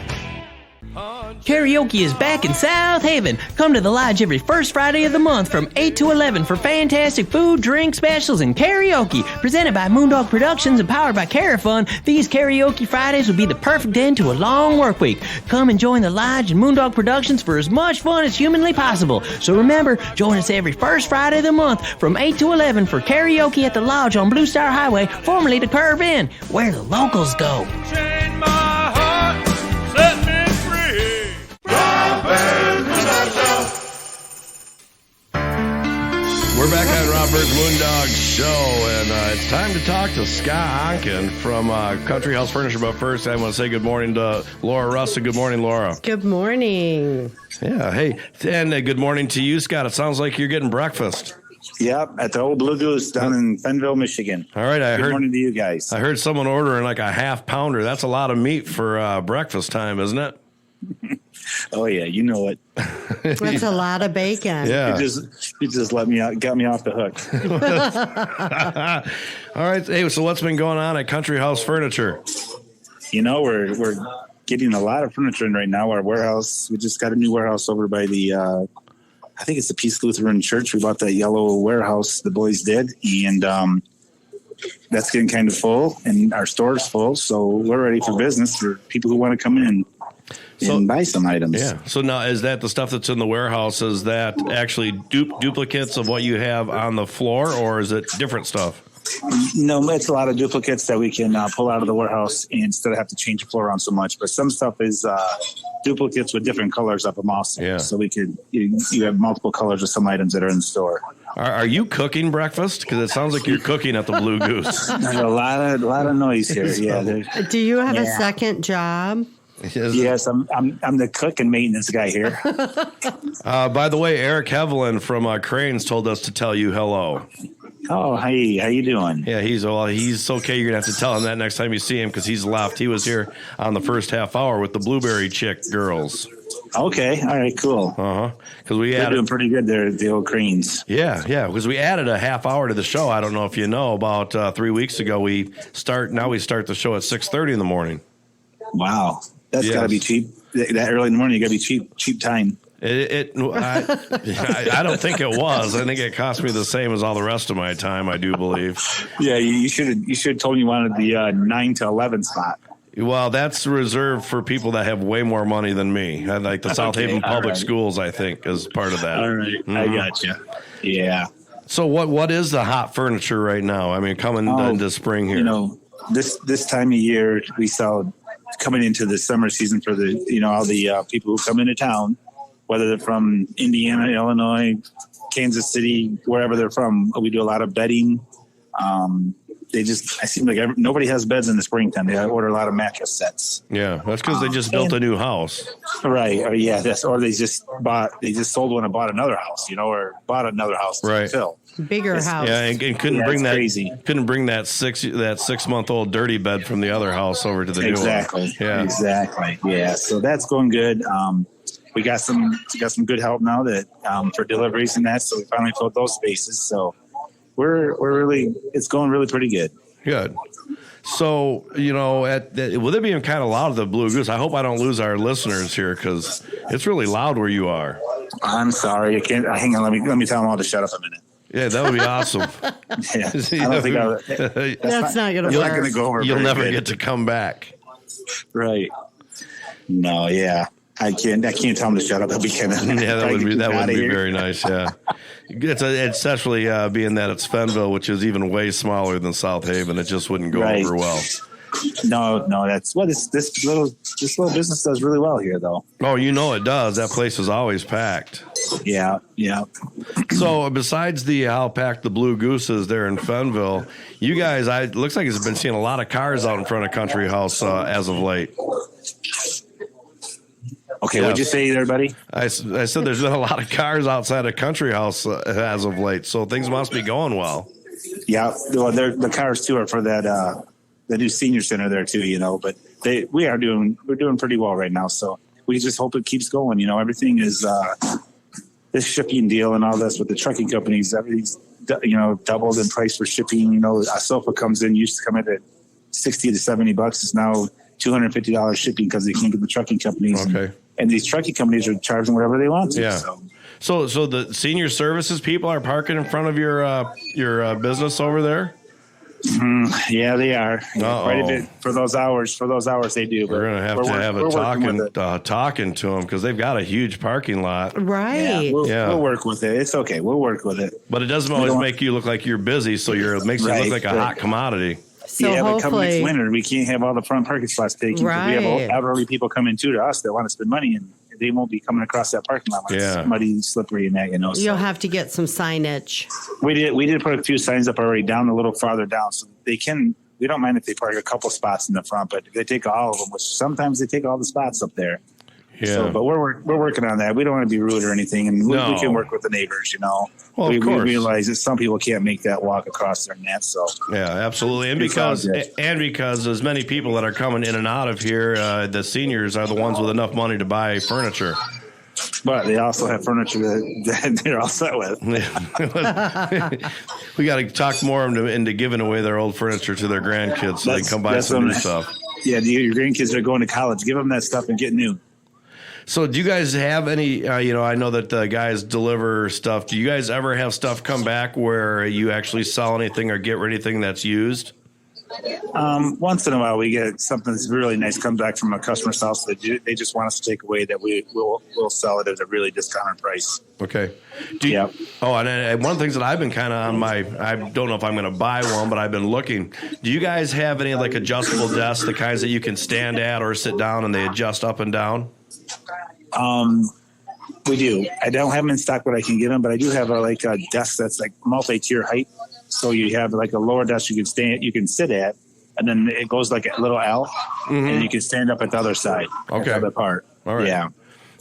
Karaoke is back in South Haven. Come to the Lodge every first Friday of the month from 8 to 11 for fantastic food, drink specials, and karaoke. Presented by Moondog Productions and powered by Carafun, these Karaoke Fridays will be the perfect end to a long work week. Come and join the Lodge and Moondog Productions for as much fun as humanly possible. So remember, join us every first Friday of the month from 8 to 11 for karaoke at the Lodge on Blue Star Highway, formerly the Curve Inn, where the locals go. Chain my heart, set me free. We're back on Rob Byrd's Moondog Show, and it's time to talk to Scott Onken from Country House Furniture. But first, I want to say good morning to Laura Russell. Good morning, Laura. Good morning. Yeah, hey, and good morning to you, Scott. It sounds like you're getting breakfast. Yep, at the old Blue Goose down in Fenville, Michigan. All right, Good morning to you guys. I heard someone ordering like a half pounder. That's a lot of meat for breakfast time, isn't it? Oh yeah, you know it. That's a lot of bacon. Yeah. You just let me out, got me off the hook. All right. Hey, so what's been going on at Country House Furniture? You know, we're getting a lot of furniture in right now. Our warehouse, we just got a new warehouse over by the I think it's the Peace Lutheran Church. We bought that yellow warehouse, the boys did, and that's getting kind of full, and our store's full. So we're ready for business for people who want to come in and buy some items. Yeah. So now, is that the stuff that's in the warehouse? Is that actually duplicates of what you have on the floor, or is it different stuff? No, it's a lot of duplicates that we can pull out of the warehouse instead of have to change the floor around so much. But some stuff is duplicates with different colors up them also. Yeah. So we could you have multiple colors of some items that are in the store. Are you cooking breakfast? Because it sounds like you're cooking at the Blue Goose. There's a lot of noise here. Yeah. Do you have a second job? Yes, I'm the cook and maintenance guy here. By the way, Eric Heavlin from Cranes told us to tell you hello. Oh, hey, how you doing? Yeah, he's okay. You're going to have to tell him that next time you see him because he's left. He was here on the first half hour with the Blueberry Chick girls. Okay. All right. Cool. Because they're doing pretty good there, the old cranes. Yeah. Because we added a half hour to the show. I don't know if you know. About 3 weeks ago, we start the show at 6:30 in the morning. Wow, that's got to be cheap. That early in the morning, you got to be cheap time. I don't think it was. I think it cost me the same as all the rest of my time, I do believe. Yeah, you should have told me you wanted the 9 to 11 spot. Well, that's reserved for people that have way more money than me. Like the South Haven Public Schools, I think, is part of that. All right, I gotcha. Yeah. So what is the hot furniture right now? I mean, coming into spring here. You know, this time of year, we sell coming into the summer season for the all the people who come into town, whether they're from Indiana, Illinois, Kansas City, wherever they're from. We do a lot of bedding. I seem like nobody has beds in the springtime. They order a lot of mattress sets. Yeah, that's because they just built a new house. Right. Or they just sold one and bought another house, or bought another house to fill. Bigger house. Yeah, and couldn't bring that crazy. Couldn't bring that 6-month-old dirty bed from the other house over to the new one. Yeah. Exactly. Yeah. So that's going good. We got some good help now that for deliveries and that. So we finally filled those spaces. So it's going really pretty good. Good. So, with it being kind of loud, the Blue Goose, I hope I don't lose our listeners here because it's really loud where you are. I'm sorry. I can't. Hang on. Let me tell them all to shut up a minute. Yeah, that would be awesome. Yeah, I don't think that's not going to work. Not going to go over. You'll never get to come back. Right. No. Yeah. I can't tell them to shut up. That'd be kind of that would be very nice. Yeah, it's especially being that it's Fenville, which is even way smaller than South Haven. It just wouldn't go over well. No, that's what this little business does really well here, though. Oh, it does. That place is always packed. Yeah. So besides how packed the Blue Goose is there in Fenville, you guys, it looks like it's been seeing a lot of cars out in front of Country House as of late. Okay, what'd you say there, buddy? I said there's been a lot of cars outside of Country House as of late, so things must be going well. Yeah, well, the cars too are for that the new senior center there too, but we're doing pretty well right now. So we just hope it keeps going. Everything is this shipping deal and all this with the trucking companies. Everything's doubled in price for shipping. A sofa comes in, used to come in at $60 to $70. It's now $250 shipping because they can't get the trucking companies. Okay. And these trucking companies are charging whatever they want to. Yeah. So the senior services people are parking in front of your business over there? Yeah, they are. Quite a bit for those hours. They do. We're going to have a talking to them because they've got a huge parking lot. Right. Yeah, we'll work with it. It's okay. We'll work with it. But it doesn't always make you look like you're busy, so it makes you look like a hot commodity. So but come next winter, we can't have all the front parking spots taken. Right. We have elderly people coming to us that want to spend money, and they won't be coming across that parking lot when it's muddy, slippery, and that. You'll have to get some signage. We did put a few signs up already down a little farther down, so they can. We don't mind if they park a couple spots in the front, but if they take all of them, which sometimes they take all the spots up there. Yeah. So, but we're working on that. We don't want to be rude or anything, and we can work with the neighbors. Well, we realize that some people can't make that walk across their net. So yeah, absolutely, and because as many people that are coming in and out of here, the seniors are the ones with enough money to buy furniture. But they also have furniture that they're all set with. We got to talk more into giving away their old furniture to their grandkids so they can come buy some new stuff. Yeah, your grandkids are going to college. Give them that stuff and get new. So do you guys have any, I know that the guys deliver stuff. Do you guys ever have stuff come back where you actually sell anything or get rid of anything that's used? Once in a while, we get something that's really nice come back from a customer's house that they just want us to take away that we'll sell it at a really discounted price. Okay. Yeah. Oh, and one of the things that I've been kind of on I don't know if I'm going to buy one, but I've been looking. Do you guys have any like adjustable desks, the kinds that you can stand at or sit down and they adjust up and down? We do. I don't have them in stock, but I can get them. But I do have a desk that's like multi-tier height. So you have like a lower desk you can sit at, and then it goes like a little L, and you can stand up at the other side. Okay. The other part. All right. Yeah.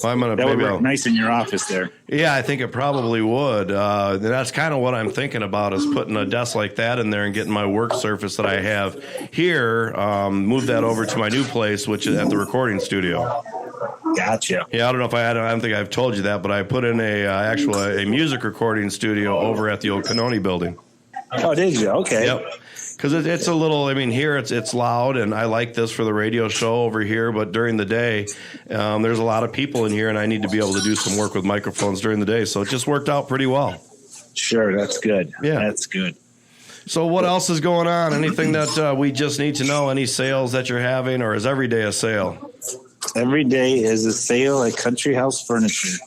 Well, I'm gonna that would maybe work nice in your office there. Yeah, I think it probably would. That's kind of what I'm thinking about, is putting a desk like that in there and getting my work surface that I have here, move that over to my new place, which is at the recording studio. Gotcha. Yeah, I don't think I've told you that, but I put in a music recording studio over at the old Canoni building. Oh, did you? Okay. Yep. Because it's a little, I mean, here it's loud, and I like this for the radio show over here, but during the day, there's a lot of people in here, and I need to be able to do some work with microphones during the day, so it just worked out pretty well. Sure, that's good. Yeah. That's good. So what else is going on? Anything that we just need to know? Any sales that you're having, or is every day a sale? Every day is a sale at Country House Furniture.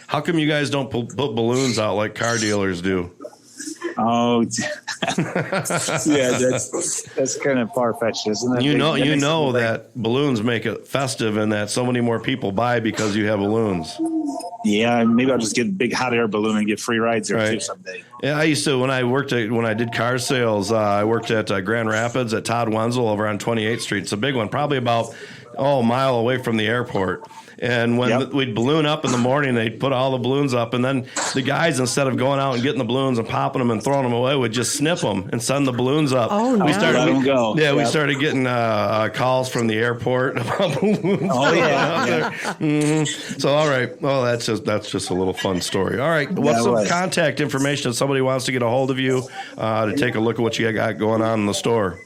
How come you guys don't put balloons out like car dealers do? Oh, yeah, that's kind of far-fetched, isn't it? You know that balloons make it festive, and that so many more people buy because you have balloons. Yeah, maybe I'll just get a big hot air balloon and get free rides there too someday. Yeah, I used to when I did car sales. I worked at Grand Rapids at Todd Wenzel over on 28th Street. It's a big one, probably about a mile away from the airport. And when we'd balloon up in the morning, they'd put all the balloons up. And then the guys, instead of going out and getting the balloons and popping them and throwing them away, would just snip them and send the balloons up. Oh, no. We started, Let them go. Yeah, we started getting calls from the airport about balloons. Oh, yeah. Mm-hmm. So, all right. Well, that's just a little fun story. All right. What's some contact information if somebody wants to get a hold of you to take a look at what you got going on in the store?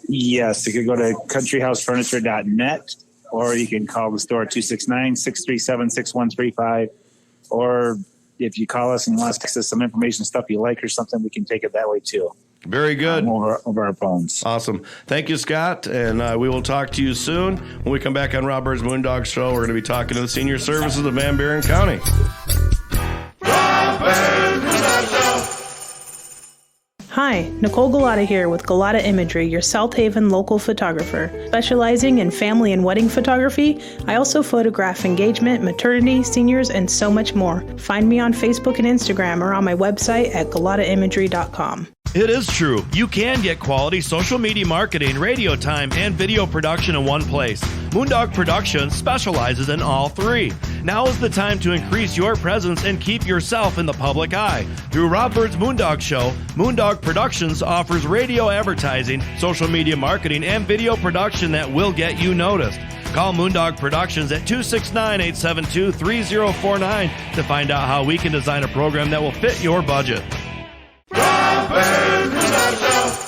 Yes, you can go to countryhousefurniture.net. Or you can call the store 269-637-6135. Or if you call us and want to us some information, stuff you like or something, we can take it that way too. Very good. Over our phones. Awesome. Thank you, Scott. And we will talk to you soon. When we come back on Rob Byrd's Moondog Show, we're going to be talking to the senior services of Buren County. Rob Byrd Moondog Show. Hi, Nicole Galata here with Galata Imagery, your South Haven local photographer. Specializing in family and wedding photography, I also photograph engagement, maternity, seniors, and so much more. Find me on Facebook and Instagram or on my website at galataimagery.com. It is true. You can get quality social media marketing, radio time, and video production in one place. Moondog Productions specializes in all three. Now is the time to increase your presence and keep yourself in the public eye. Through Rob Byrd's Moondog Show, Moondog Productions offers radio advertising, social media marketing, and video production that will get you noticed. Call Moondog Productions at 269-872-3049 to find out how we can design a program that will fit your budget. Rob Byrd Moondog Show.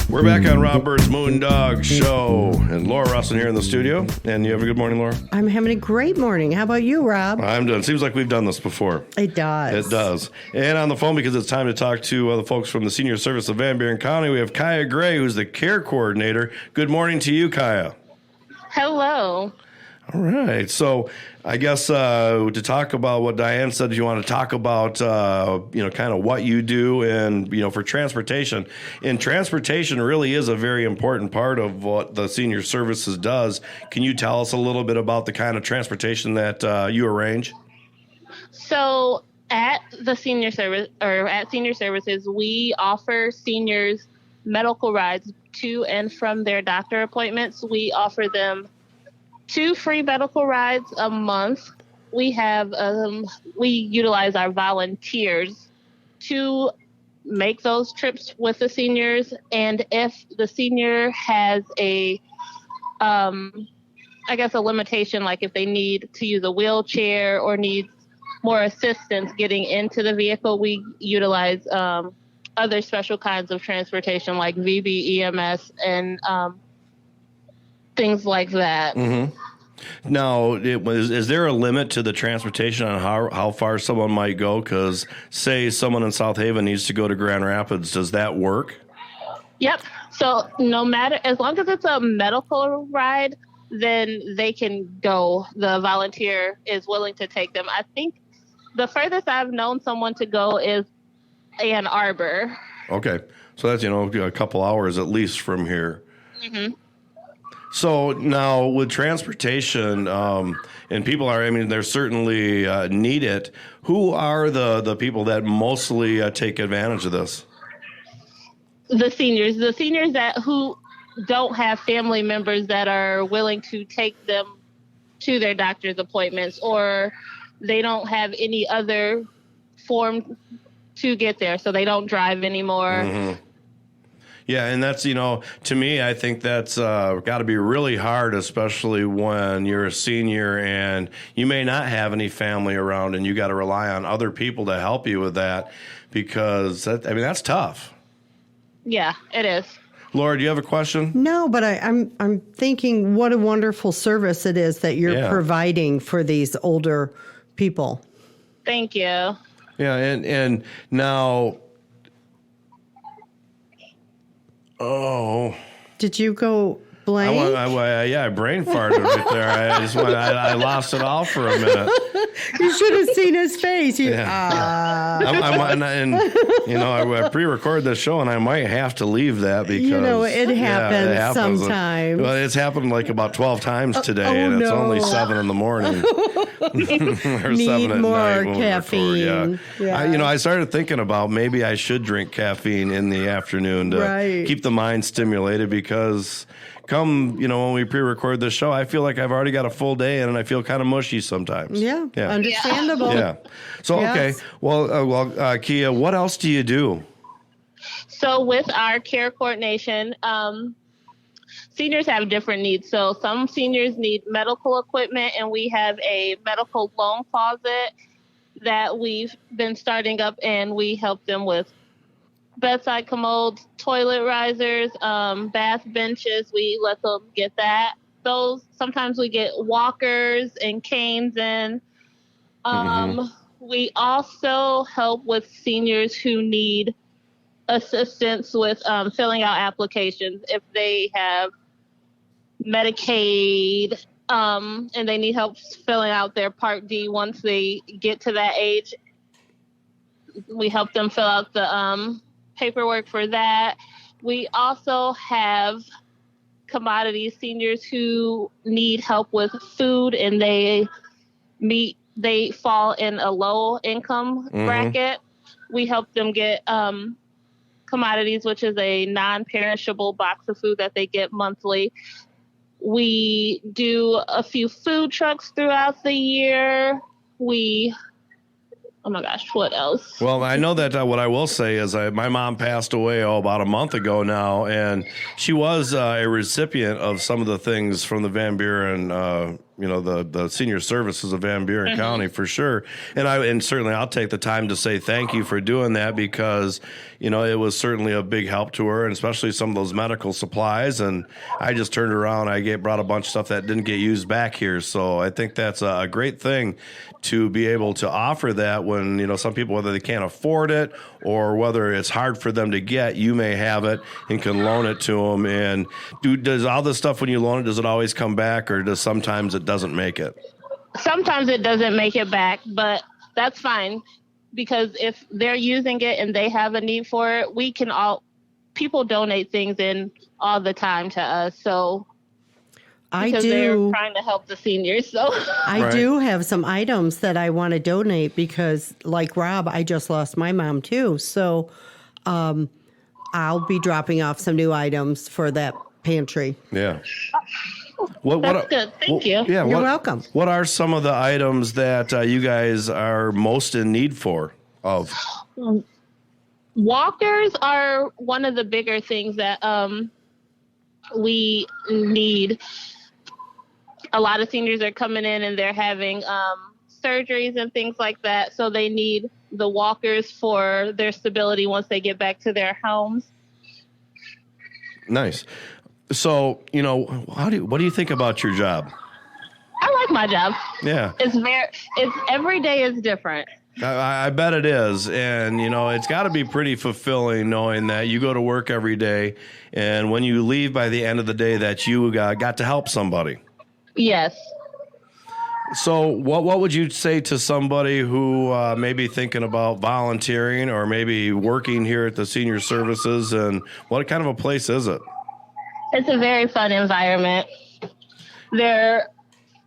We're back on Rob Byrd's Moondog Show, and Laura Russell here in the studio. And you have a good morning, Laura? I'm having a great morning. How about you, Rob? I'm doing. Seems like we've done this before. It does. It does. And on the phone, because it's time to talk to the folks from the Senior Service of Buren County, we have Kaya Gray, who's the care coordinator. Good morning to you, Kaya. Hello. All right. So I guess to talk about what Diane said, you want to talk about, kind of what you do and, for transportation. And transportation really is a very important part of what the Senior Services does. Can you tell us a little bit about the kind of transportation that you arrange? So at the Senior Service or at Senior Services, we offer seniors medical rides to and from their doctor appointments. We offer them 2 free medical rides a month. We have we utilize our volunteers to make those trips with the seniors. And if the senior has a limitation, like if they need to use a wheelchair or need more assistance getting into the vehicle, we utilize other special kinds of transportation like VB, EMS, and things like that. Mm-hmm. Now, is there a limit to the transportation on how far someone might go? Because, say, someone in South Haven needs to go to Grand Rapids. Does that work? Yep. So no matter, as long as it's a medical ride, then they can go. The volunteer is willing to take them. I think the furthest I've known someone to go is Ann Arbor. Okay. So that's, a couple hours at least from here. Mm-hmm. So now with transportation, and people they're certainly need it. Who are the people that mostly take advantage of this? The seniors who don't have family members that are willing to take them to their doctor's appointments, or they don't have any other form to get there, so they don't drive anymore. Mm-hmm. Yeah, and that's, to me, I think that's got to be really hard, especially when you're a senior and you may not have any family around and you got to rely on other people to help you with that, because, that's tough. Yeah, it is. Laura, do you have a question? No, but I'm thinking what a wonderful service it is that you're providing for these older people. Thank you. Yeah, and now... Oh. Did you go blank? I brain farted right there. I lost it all for a minute. You should have seen his face. I pre-record this show, and I might have to leave that because it happens sometimes. Well, it's happened like about 12 times today, and it's only 7 in the morning. Or Need 7 at more night when caffeine. we record. Yeah. I started thinking about maybe I should drink caffeine in the afternoon to keep the mind stimulated, because come, when we pre-record this show, I feel like I've already got a full day and I feel kind of mushy sometimes. Yeah. Understandable. Yeah. So, okay. Well, Kia, what else do you do? So with our care coordination, seniors have different needs. So some seniors need medical equipment, and we have a medical loan closet that we've been starting up, and we help them with bedside commodes, toilet risers, bath benches. We let them get that. Those, sometimes we get walkers and canes in. We also help with seniors who need assistance with filling out applications. If they have Medicaid and they need help filling out their Part D once they get to that age, we help them fill out the paperwork for that. We also have commodities, seniors who need help with food and they fall in a low income bracket. We help them get commodities, which is a non-perishable box of food that they get monthly. We do a few food trucks throughout the year. Oh my gosh, what else? Well, I know that what I will say is my mom passed away about a month ago now, and she was a recipient of some of the things from the Van Buren, the senior services of Van Buren County for sure. And certainly I'll take the time to say thank you for doing that, because, it was certainly a big help to her, and especially some of those medical supplies. And I just turned around, brought a bunch of stuff that didn't get used back here. So I think that's a great thing to be able to offer that when, some people, whether they can't afford it or whether it's hard for them to get, you may have it and can loan it to them. And does all this stuff, when you loan it, does it always come back, or does sometimes it doesn't make it? Sometimes it doesn't make it back, but that's fine, because if they're using it and they have a need for it, people donate things in all the time to us. So because they're trying to help the seniors. So I do have some items that I want to donate, because like Rob, I just lost my mom too. So I'll be dropping off some new items for that pantry. Yeah. That's good. Thank you. Yeah, You're welcome. What are some of the items that you guys are most in need of? Walkers are one of the bigger things that we need. A lot of seniors are coming in and they're having surgeries and things like that, so they need the walkers for their stability once they get back to their homes. Nice. So, what do you think about your job? I like my job. Yeah. It's every day is different. I bet it is. And, it's got to be pretty fulfilling knowing that you go to work every day, and when you leave by the end of the day that you got to help somebody. Yes. So what would you say to somebody who may be thinking about volunteering or maybe working here at the senior services, and what kind of a place is it? It's a very fun environment. There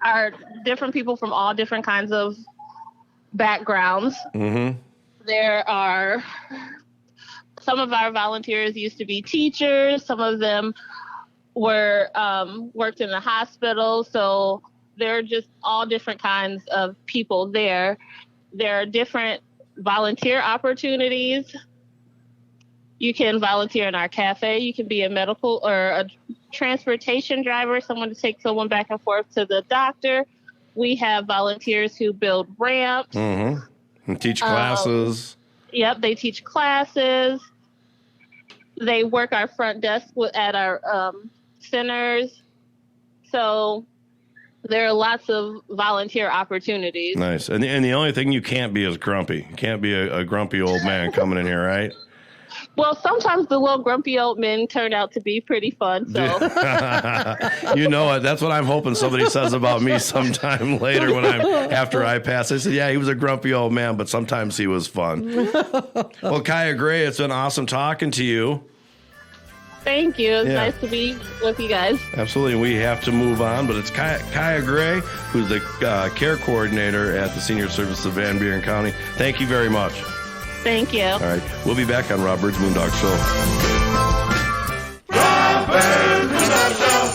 are different people from all different kinds of backgrounds. There are some of our volunteers used to be teachers. Some of them were worked in the hospital. So there are just all different kinds of people there. There are different volunteer opportunities. You can volunteer in our cafe. You can be a medical or a transportation driver, someone to take someone back and forth to the doctor. We have volunteers who build ramps. Mm-hmm. And teach classes. Yep, they teach classes. They work our front desk at our centers. So there are lots of volunteer opportunities. Nice. And the only thing you can't be is grumpy. You can't be a grumpy old man coming in here, right? Well, sometimes the little grumpy old men turn out to be pretty fun. So you know what? That's what I'm hoping somebody says about me sometime later after I pass. I said, yeah, he was a grumpy old man, but sometimes he was fun. Well, Kaya Gray, it's been awesome talking to you. Thank you. It's nice to be with you guys. Absolutely. We have to move on, but it's Kaya Gray, who's the care coordinator at the Senior Services of Buren County. Thank you very much. Thank you. All right. We'll be back on Rob Byrd's Moondog Show. Rob Byrd's Moondog Show.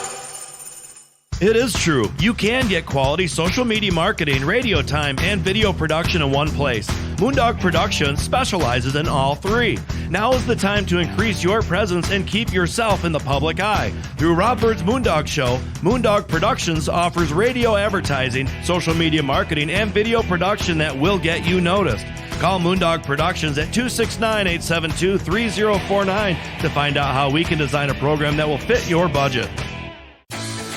It is true. You can get quality social media marketing, radio time, and video production in one place. Moondog Productions specializes in all three. Now is the time to increase your presence and keep yourself in the public eye. Through Rob Byrd's Moondog Show, Moondog Productions offers radio advertising, social media marketing, and video production that will get you noticed. Call Moondog Productions at 269-872-3049 to find out how we can design a program that will fit your budget.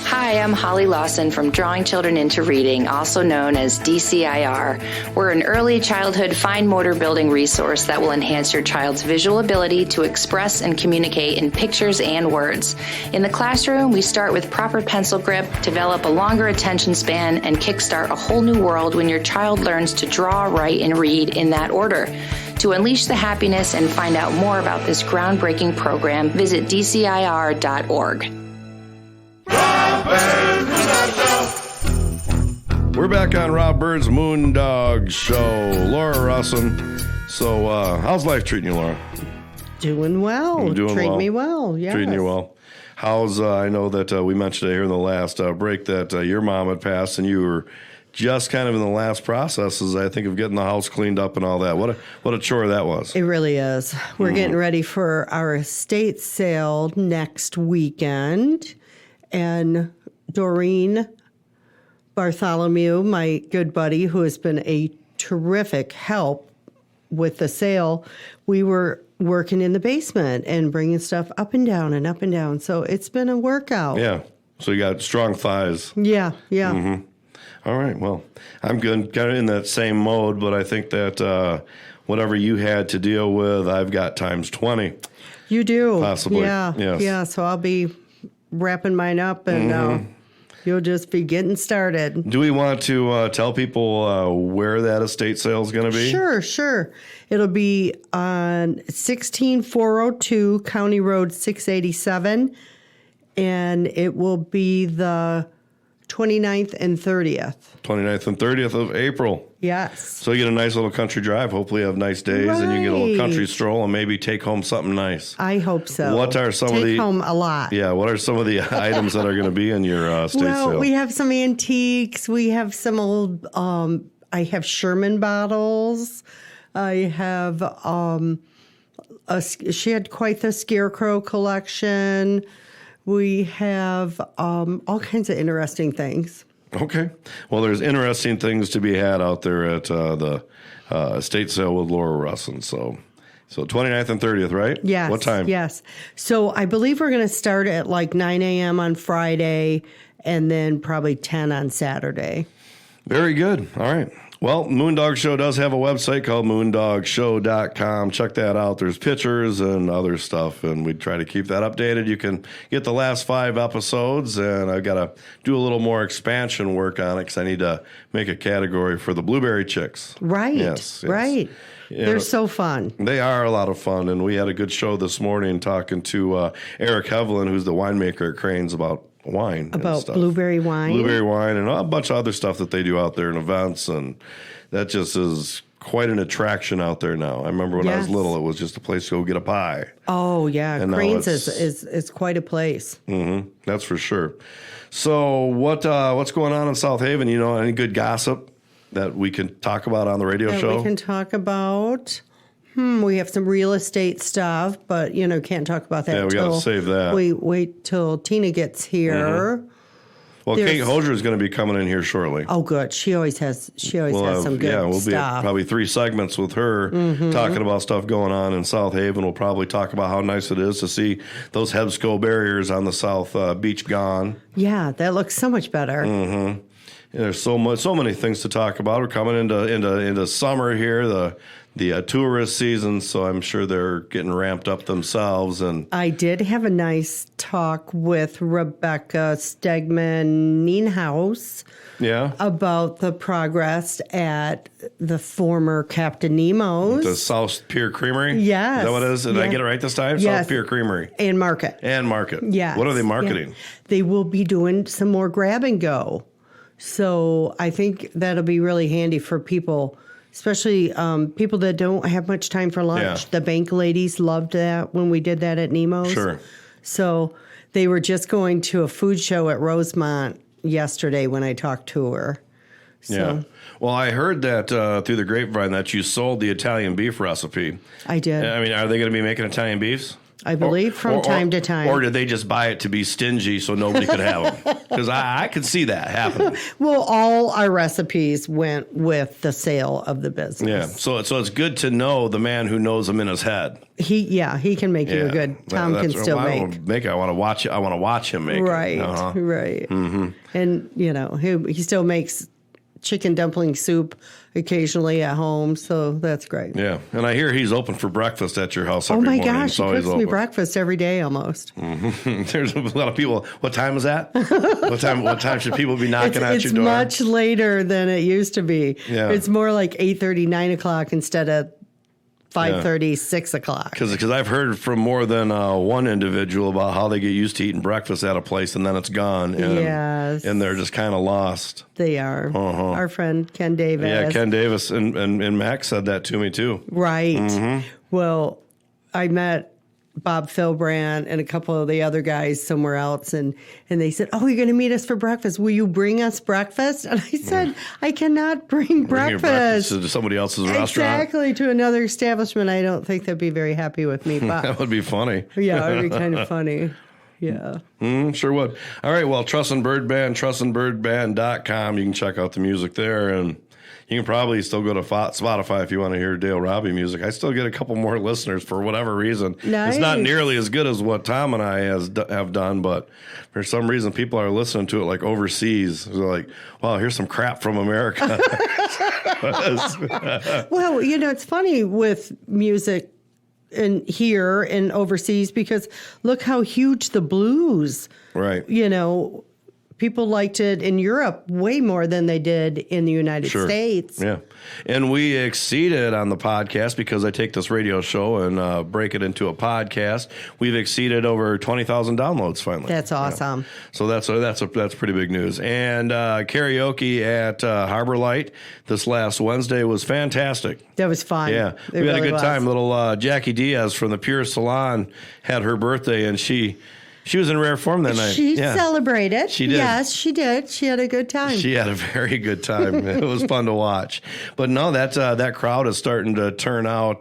Hi, I'm Holly Lawson from Drawing Children into Reading, also known as DCIR. We're an early childhood fine motor building resource that will enhance your child's visual ability to express and communicate in pictures and words. In the classroom, we start with proper pencil grip, develop a longer attention span, and kickstart a whole new world when your child learns to draw, write, and read in that order. To unleash the happiness and find out more about this groundbreaking program, visit DCIR.org. We're back on Rob Byrd's Moondog Show. Laura Russin. So, how's life treating you, Laura? Doing well. Treat me well, yes. Treating you well. How's, I know that we mentioned it here in the last break that your mom had passed and you were just kind of in the last processes, I think, of getting the house cleaned up and all that. What a chore that was. It really is. We're getting ready for our estate sale next weekend. And Doreen Bartholomew, my good buddy, who has been a terrific help with the sale, we were working in the basement and bringing stuff up and down and up and down. So it's been a workout. Yeah. So you got strong thighs. Yeah. Mm-hmm. All right. Well, I'm good. Kind of in that same mode, but I think that whatever you had to deal with, I've got times 20. You do. Possibly. Yeah. Yes. Yeah. So I'll be wrapping mine up and you'll just be getting started. Do we want to tell people where that estate sale is going to be? Sure. It'll be on 16402 County Road 687, and it will be the 29th and 30th. 29th and 30th of April. Yes. So you get a nice little country drive. Hopefully you have nice days and you can get a little country stroll and maybe take home something nice. I hope so. What are some of the... Take home a lot. Yeah, what are some of the items that are going to be in your estate sale? Well, we have some antiques. We have some old... I have Sherman bottles. I have... she had quite the scarecrow collection. We have all kinds of interesting things. Okay. Well, there's interesting things to be had out there at the estate sale with Laura Russin. So 29th and 30th, right? Yes. What time? Yes. So I believe we're going to start at like 9 a.m. on Friday and then probably 10 on Saturday. Very good. All right. Well, Moondog Show does have a website called moondogshow.com. Check that out. There's pictures and other stuff, and we try to keep that updated. You can get the last 5 episodes, and I've got to do a little more expansion work on it because I need to make a category for the Blueberry Chicks. Right. Yes. Right. Yeah, they're so fun. They are a lot of fun, and we had a good show this morning talking to Eric Heavlin, who's the winemaker at Cranes, about wine. About blueberry wine. Blueberry wine and a bunch of other stuff that they do out there in events, and that just is quite an attraction out there now. I remember when I was little, it was just a place to go get a pie. Oh, yeah. And Cranes is quite a place. Mm-hmm. That's for sure. So what's going on in South Haven? You know, any good gossip that we can talk about on the radio show? We can talk about... we have some real estate stuff, but, can't talk about that. Yeah, we got to save that. We wait till Tina gets here. Mm-hmm. Well, Kate Hosier is going to be coming in here shortly. Oh, good. She always has some good we'll stuff. be at probably 3 segments with her talking about stuff going on in South Haven. We'll probably talk about how nice it is to see those Hebsco barriers on the South Beach gone. Yeah, that looks so much better. Mm-hmm. There's so many things to talk about. We're coming into summer here, the tourist season, so I'm sure they're getting ramped up themselves. And I did have a nice talk with Rebecca Stegman-Nienhaus about the progress at the former Captain Nemo's. The South Pier Creamery? Yes. Is that what it is? Did I get it right this time? Yes. South Pier Creamery. And Market. Yes. What are they marketing? Yeah. They will be doing some more grab and go. So I think that'll be really handy for people, especially people that don't have much time for lunch. Yeah. The bank ladies loved that when we did that at Nemo's. Sure. So they were just going to a food show at Rosemont yesterday when I talked to her. So. Yeah. Well, I heard that through the grapevine that you sold the Italian beef recipe. I did. I mean, are they going to be making Italian beefs? I believe from time to time. Or did they just buy it to be stingy so nobody could have them? Because I could see that happening. Well, all our recipes went with the sale of the business. Yeah, so it's good to know the man who knows them in his head. He can make you a good. Tom can still make. I want to watch it. I want to watch him make right, it. Right. Mm-hmm. And he still makes chicken dumpling soup occasionally at home, so that's great. Yeah, and I hear he's open for breakfast at your house every morning. Oh my gosh, he cooks me breakfast every day almost. Mm-hmm. There's a lot of people. What time is that? What time should people be knocking at your door? It's much later than it used to be. Yeah. It's more like 8:30, 9 o'clock instead of 5:30, 6 o'clock. Because I've heard from more than one individual about how they get used to eating breakfast at a place and then it's gone. And, yes. And they're just kind of lost. They are. Our friend Ken Davis. Yeah, Ken Davis and Max said that to me too. Right. Mm-hmm. Well, I met Bob Philbrand and a couple of the other guys somewhere else, and they said, "Oh, you're going to meet us for breakfast. Will you bring us breakfast?" And I said, "I cannot bring breakfast to somebody else's restaurant." Exactly, to another establishment. I don't think they'd be very happy with me. But that would be funny. Yeah, it would be kind of funny. Yeah. Sure would. All right, well, Truss and Byrd Band, trussandbyrdband.com. You can check out the music there, and you can probably still go to Spotify if you want to hear Dale Robbie music. I still get a couple more listeners for whatever reason. Nice. It's not nearly as good as what Tom and I have done, but for some reason people are listening to it like overseas. They're like, wow, here's some crap from America. Well, it's funny with music in here and overseas because look how huge the blues. Right. People liked it in Europe way more than they did in the United States. Yeah. And we exceeded on the podcast because I take this radio show and break it into a podcast. We've exceeded over 20,000 downloads finally. That's awesome. So that's pretty big news. And karaoke at Harbor Light this last Wednesday was fantastic. That was fun. Yeah. We had a good time. Little Jackie Diaz from the Pure Salon had her birthday, and she was in rare form that night. She celebrated. She did. Yes, she did. She had a good time. She had a very good time. It was fun to watch. But no, that crowd is starting to turn out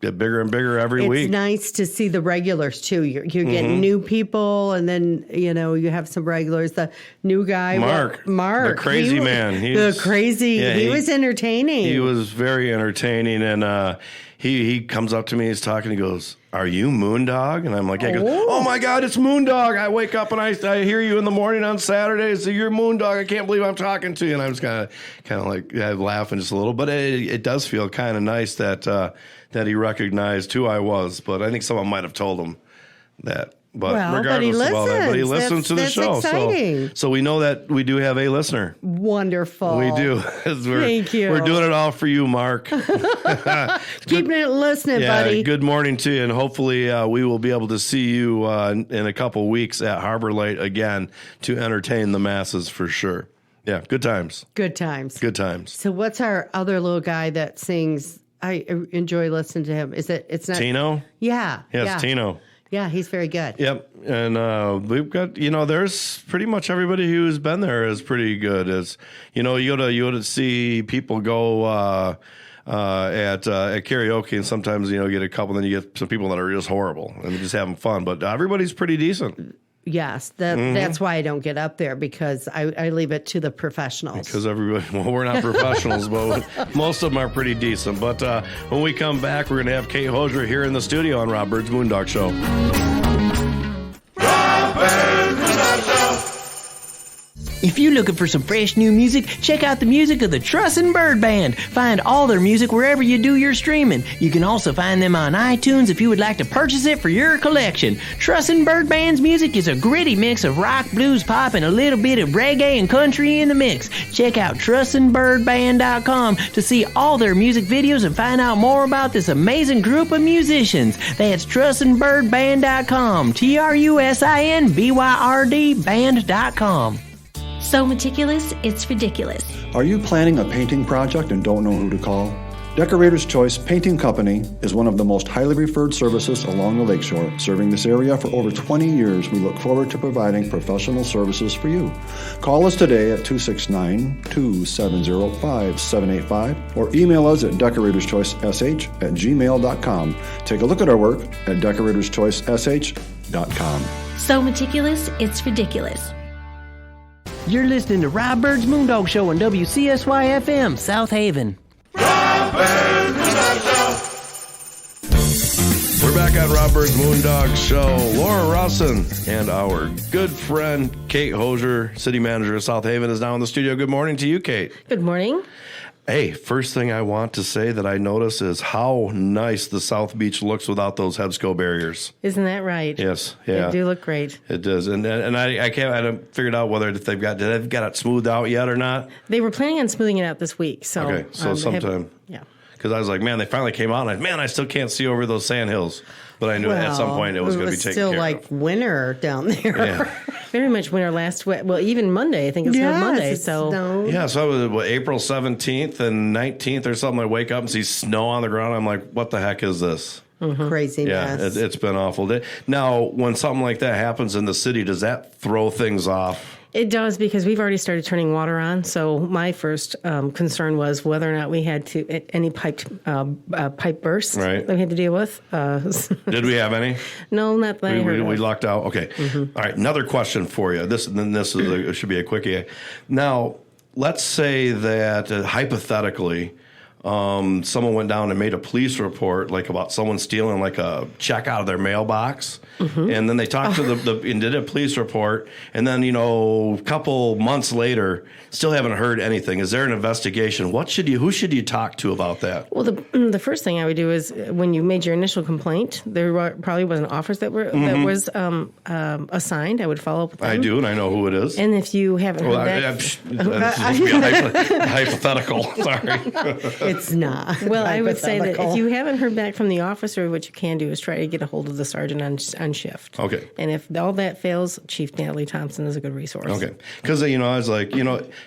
get bigger and bigger every week. It's nice to see the regulars too. You're getting new people, and then you have some regulars. The new guy, Mark, the crazy man. He was entertaining. He was very entertaining, and he comes up to me. He's talking. He goes, "Are you Moondog?" And I'm like, yeah. He goes, "Oh my God, it's Moondog! I wake up and I hear you in the morning on Saturdays. So you're Moondog. I can't believe I'm talking to you." And I'm just kind of like laughing just a little, but it does feel kind of nice that he recognized who I was. But I think someone might have told him that. But regardless of all that, but he listens to the show. Exciting. So we know that we do have a listener. Wonderful. We do. Thank you. We're doing it all for you, Mark. Keeping it listening, buddy. Good morning to you, and hopefully we will be able to see you in a couple weeks at Harbor Light again to entertain the masses for sure. Yeah, good times. Good times. Good times. So what's our other little guy that sings? I enjoy listening to him. It's not Tino? Yeah. Yes, yeah. Tino. Yeah, he's very good. Yep. And we've got, there's pretty much everybody who's been there is pretty good. It's, you go to see people go at karaoke, and sometimes, get a couple, then you get some people that are just horrible and just having fun. But everybody's pretty decent. Yes, that's why I don't get up there, because I leave it to the professionals. Because we're not professionals, but most of them are pretty decent. But when we come back, we're going to have Kate Hosier here in the studio on Rob Byrd's Moondog Show. If you're looking for some fresh new music, check out the music of the Trussin' Byrd Band. Find all their music wherever you do your streaming. You can also find them on iTunes if you would like to purchase it for your collection. Trussin' Byrd Band's music is a gritty mix of rock, blues, pop, and a little bit of reggae and country in the mix. Check out Trussin'ByrdBand.com to see all their music videos and find out more about this amazing group of musicians. That's Trussin'ByrdBand.com. TRUSINBYRD band.com. So meticulous, it's ridiculous. Are you planning a painting project and don't know who to call? Decorator's Choice Painting Company is one of the most highly referred services along the lakeshore. Serving this area for over 20 years, we look forward to providing professional services for you. Call us today at 269-270-5785 or email us at decoratorschoicesh@gmail.com. Take a look at our work at decoratorschoicesh.com. So meticulous, it's ridiculous. You're listening to Rob Byrd's Moondog Show on WCSY-FM, South Haven. We're back on Rob Byrd's Moondog Show. Laura Russin and our good friend Kate Hosier, City Manager of South Haven, is now in the studio. Good morning to you, Kate. Good morning. Hey, first thing I want to say that I notice is how nice the South Beach looks without those Hebsco barriers. Isn't that right? Yes, yeah. They do look great. It does, and I haven't figured out whether they've got it smoothed out yet or not. They were planning on smoothing it out this week. So okay, so sometime. Yeah. Because I was like, man, they finally came out, and I still can't see over those sand hills. But I knew at some point it was going to be taken care of. It was still like winter down there. Yeah. Very much winter even Monday. I think it's Monday. So yeah, so it was April 17th and 19th or something. I wake up and see snow on the ground. I'm like, what the heck is this? Mm-hmm. Crazy mess. Yeah, it's been awful. Now, when something like that happens in the city, does that throw things off? It does, because we've already started turning water on. So my first concern was whether or not we had any pipe bursts that we had to deal with. Did we have any? No, not that I heard of. We lucked out. Okay. Mm-hmm. All right. Another question for you. This should be a quickie. Now, let's say that hypothetically, someone went down and made a police report, like about someone stealing like a check out of their mailbox. Mm-hmm. And then they talked to and did a police report. And then, a couple months later, still haven't heard anything. Is there an investigation? Who should you talk to about that? Well, the first thing I would do is when you made your initial complaint, there probably wasn't offers that was assigned. I would follow up with them. I do, and I know who it is. And if you haven't heard that's supposed to be a hypothetical. Sorry. It's not. Well, I would say that if you haven't heard back from the officer, what you can do is try to get a hold of the sergeant on shift. Okay. And if all that fails, Chief Natalie Thompson is a good resource. Okay. Because, I was like,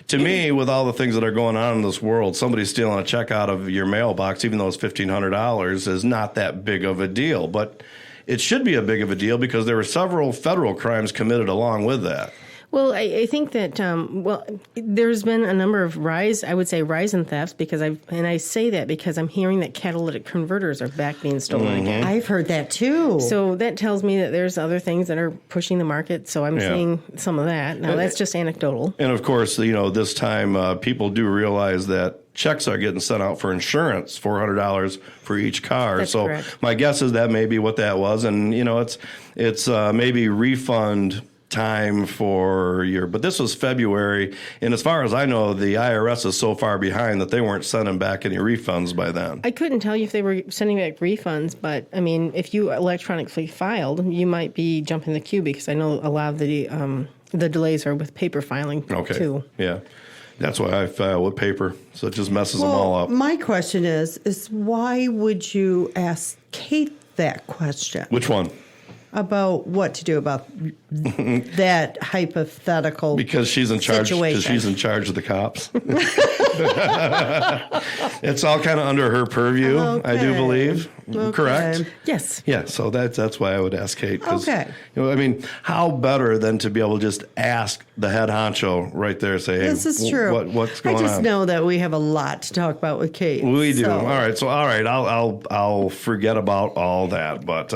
to me, with all the things that are going on in this world, somebody stealing a check out of your mailbox, even though it's $1,500, is not that big of a deal. But it should be a big of a deal because there were several federal crimes committed along with that. Well, I think that there's been a number of rise in thefts because I say that because I'm hearing that catalytic converters are back being stolen again. I've heard that too. So that tells me that there's other things that are pushing the market. So I'm seeing some of that. Now that's just anecdotal. And of course, this time people do realize that checks are getting sent out for insurance, $400 for each car. That's so correct. My guess is that may be what that was, and it's maybe refund time for but this was February, and as far as I know, the IRS is so far behind that they weren't sending back any refunds by then. I couldn't tell you if they were sending back refunds, but I mean, if you electronically filed, you might be jumping the queue because I know a lot of the delays are with paper filing too. Yeah. That's why I file with paper, so it just messes them all up. My question is why would you ask Kate that question? Which one? About what to do about that hypothetical because she's in charge. situation. Because she's in charge of the cops. It's all kind of under her purview, I do believe. Okay. Correct? Yes. Yeah. So that's why I would ask Kate. Okay. I mean, how better than to be able to just ask the head honcho right there? Say, hey, This is true. What's going on? I just know that we have a lot to talk about with Kate. We do. so- All right. I'll forget about all that, but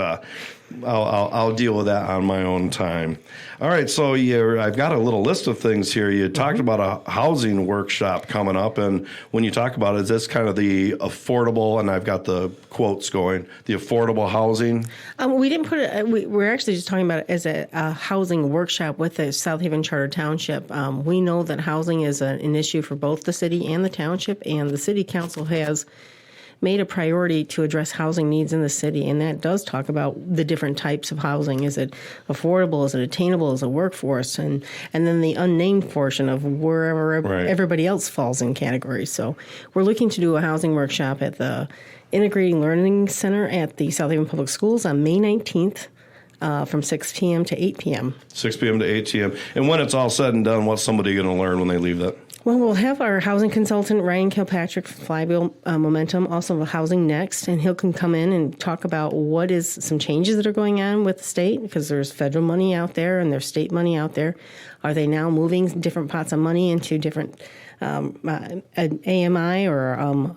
I'll deal with that on my own time. All right. So I've got a little list of things here. You talked about a housing workshop coming up, and when you talk about it, is this kind of the affordable? And I've got the quotes going. The affordable housing. We didn't put it. We're actually just talking about it as a housing workshop with the South Haven Charter Township. We know that housing is an issue for both the city and the township, and the city council has made a priority to address housing needs in the city, and that does talk about the different types of housing. Is it affordable? Is it attainable? Is it workforce? And then the unnamed portion of wherever everybody else falls in categories. So we're looking to do a housing workshop at the Integrating Learning Center at the South Haven Public Schools on May 19th. From 6 p.m. to 8 p.m. 6 p.m. to 8 p.m. And when it's all said and done, what's somebody going to learn when they leave that? Well, we'll have our housing consultant, Ryan Kilpatrick, Flywheel Momentum, also Housing Next, and he'll can come in and talk about what is some changes that are going on with the state, because there's federal money out there and there's state money out there. Are they now moving different pots of money into different AMI or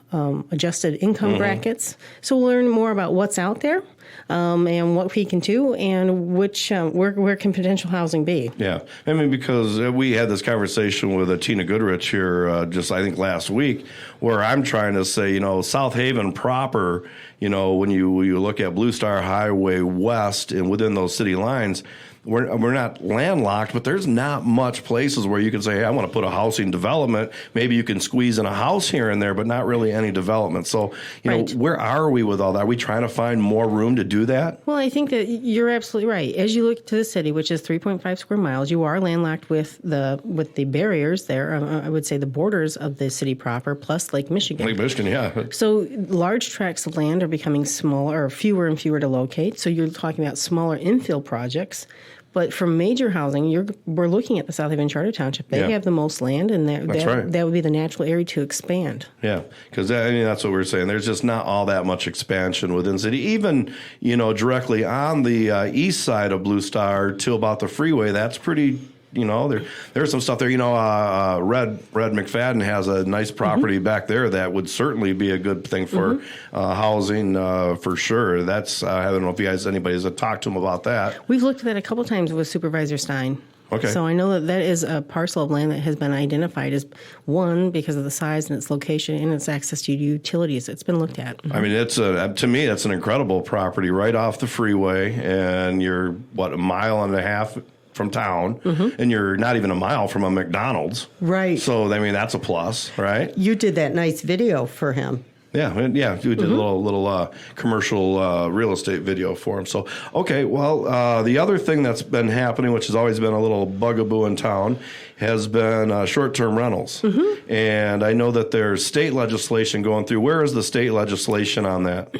adjusted income brackets? So we'll learn more about what's out there. And what we can do, and which where can potential housing be? Yeah, I mean, because we had this conversation with Tina Goodrich here just I think last week, where I'm trying to say, South Haven proper, when you look at Blue Star Highway West and within those city lines. We're not landlocked, but there's not much places where you can say, hey, I want to put a housing development. Maybe you can squeeze in a house here and there, but not really any development. So, where are we with all that? Are we trying to find more room to do that? Well, I think that you're absolutely right. As you look to the city, which is 3.5 square miles, you are landlocked with the barriers there. I would say the borders of the city proper, plus Lake Michigan. Lake Michigan, yeah. So large tracts of land are becoming smaller, or fewer and fewer to locate. So you're talking about smaller infill projects. But for major housing, we're looking at the South Haven Charter Township. They have the most land, and that would be the natural area to expand. Yeah, because that's what we're saying. There's just not all that much expansion within the city. Even, directly on the east side of Blue Star to about the freeway, that's pretty... there's some stuff there. Red McFadden has a nice property back there that would certainly be a good thing for housing for sure. That's I don't know if anybody's talked to him about that. We've looked at that a couple times with Supervisor Stein. Okay. So I know that is a parcel of land that has been identified as one because of the size and its location and its access to utilities. It's been looked at. I mean, to me, that's an incredible property right off the freeway, and you're a mile and a half from town, and you're not even a mile from a McDonald's. Right. So, I mean, that's a plus, right? You did that nice video for him. Yeah, we did a little commercial real estate video for him. So, okay, well, the other thing that's been happening, which has always been a little bugaboo in town, has been short-term rentals. And I know that there's state legislation going through. Where is the state legislation on that?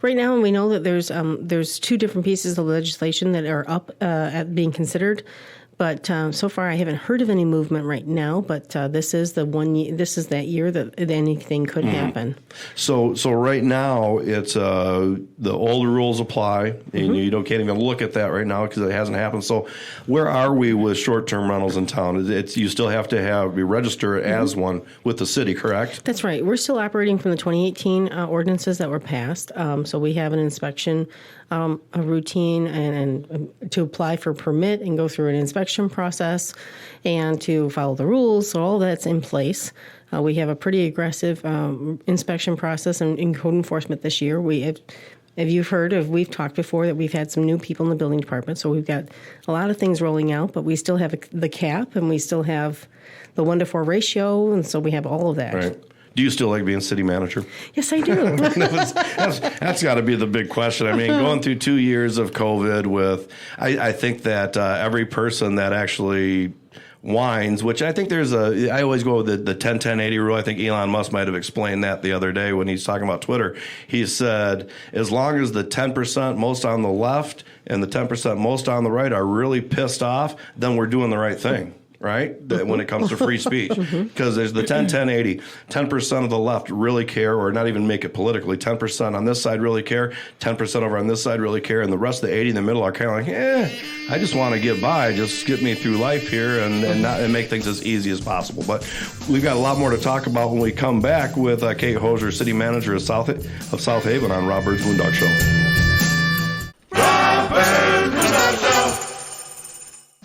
Right now, we know that there's two different pieces of legislation that are up at being considered. But so far, I haven't heard of any movement right now. But this is this is that year that anything could happen. So right now, it's the older rules apply, and you can't even look at that right now because it hasn't happened. So where are we with short-term rentals in town? You still have to be registered as one with the city, correct? That's right. We're still operating from the 2018 ordinances that were passed. So we have an inspection. A routine and to apply for a permit and go through an inspection process and to follow the rules. So all that's in place. We have a pretty aggressive inspection process and in code enforcement this year. If you've heard we've talked before that we've had some new people in the building department. So we've got a lot of things rolling out, but we still have the cap and we still have the 1-to-4 ratio. And so we have all of that. Right. Do you still like being city manager? Yes, I do. That's got to be the big question. I mean, going through 2 years of COVID I think that every person that actually wines, which I think I always go with the 10-10-80 rule. I think Elon Musk might have explained that the other day when he's talking about Twitter. He said, as long as the 10% most on the left and the 10% most on the right are really pissed off, then we're doing the right thing. Right? When it comes to free speech. Because there's the 10-10-80. 10% of the left really care, or not even make it politically. 10% on this side really care. 10% over on this side really care. And the rest of the 80 in the middle are kind of like, I just want to get by. Just get me through life here and make things as easy as possible. But we've got a lot more to talk about when we come back with Kate Hosier, City Manager of South Haven on Rob Byrd's Moondog Show. Rob Byrd's Moondog Show.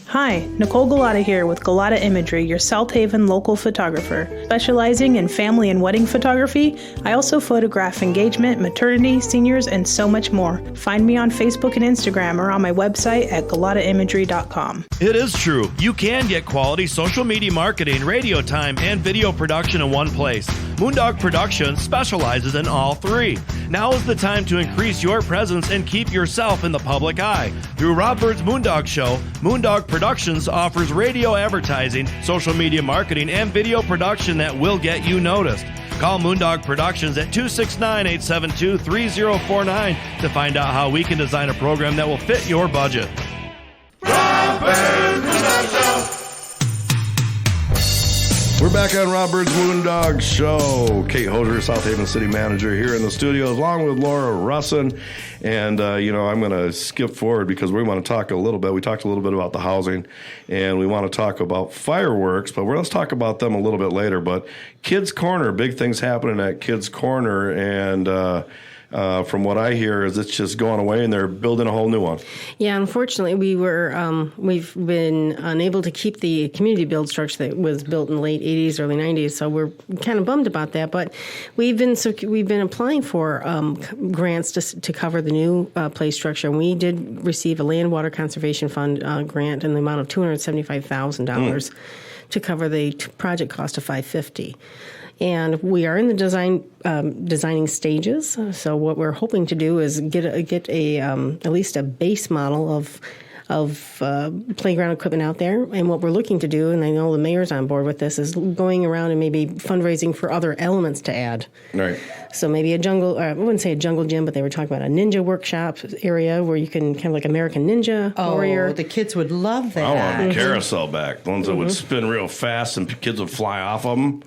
Hi, Nicole Galata here with Galata Imagery, your South Haven local photographer. Specializing in family and wedding photography, I also photograph engagement, maternity, seniors, and so much more. Find me on Facebook and Instagram or on my website at galataimagery.com. It is true. You can get quality social media marketing, radio time, and video production in one place. Moondog Productions specializes in all three. Now is the time to increase your presence and keep yourself in the public eye. Through Rob Byrd's Moondog Show, Moondog Productions offers radio advertising, social media marketing, and video production that will get you noticed. Call Moondog Productions at 269-872-3049 to find out how we can design a program that will fit your budget. Rob Byrd's Moondog Show. We're back on Rob Byrd's Moondog Show. Kate Hosier, South Haven City Manager, here in the studio, along with Laura Russin. And, I'm going to skip forward because we want to talk a little bit. We talked a little bit about the housing, and we want to talk about fireworks, but let's talk about them a little bit later. But Kids Corner, big things happening at Kids Corner, and from what I hear is it's just going away and they're building a whole new one. Yeah, unfortunately, we've been unable to keep the community build structure that was built in the late 80s, early 90s. So we're kind of bummed about that. But we've been applying for grants to cover the new play structure. And we did receive a Land Water Conservation Fund grant in the amount of $275,000 to cover the project cost of $550,000. And we are in the designing stages. So what we're hoping to do is get at least a base model of playground equipment out there. And what we're looking to do, and I know the mayor's on board with this, is going around and maybe fundraising for other elements to add. Right. So maybe I wouldn't say a jungle gym, but they were talking about a ninja workshop area where you can kind of like American Ninja Warrior. Oh, the kids would love that. I want a carousel back. The ones that would spin real fast and kids would fly off of them.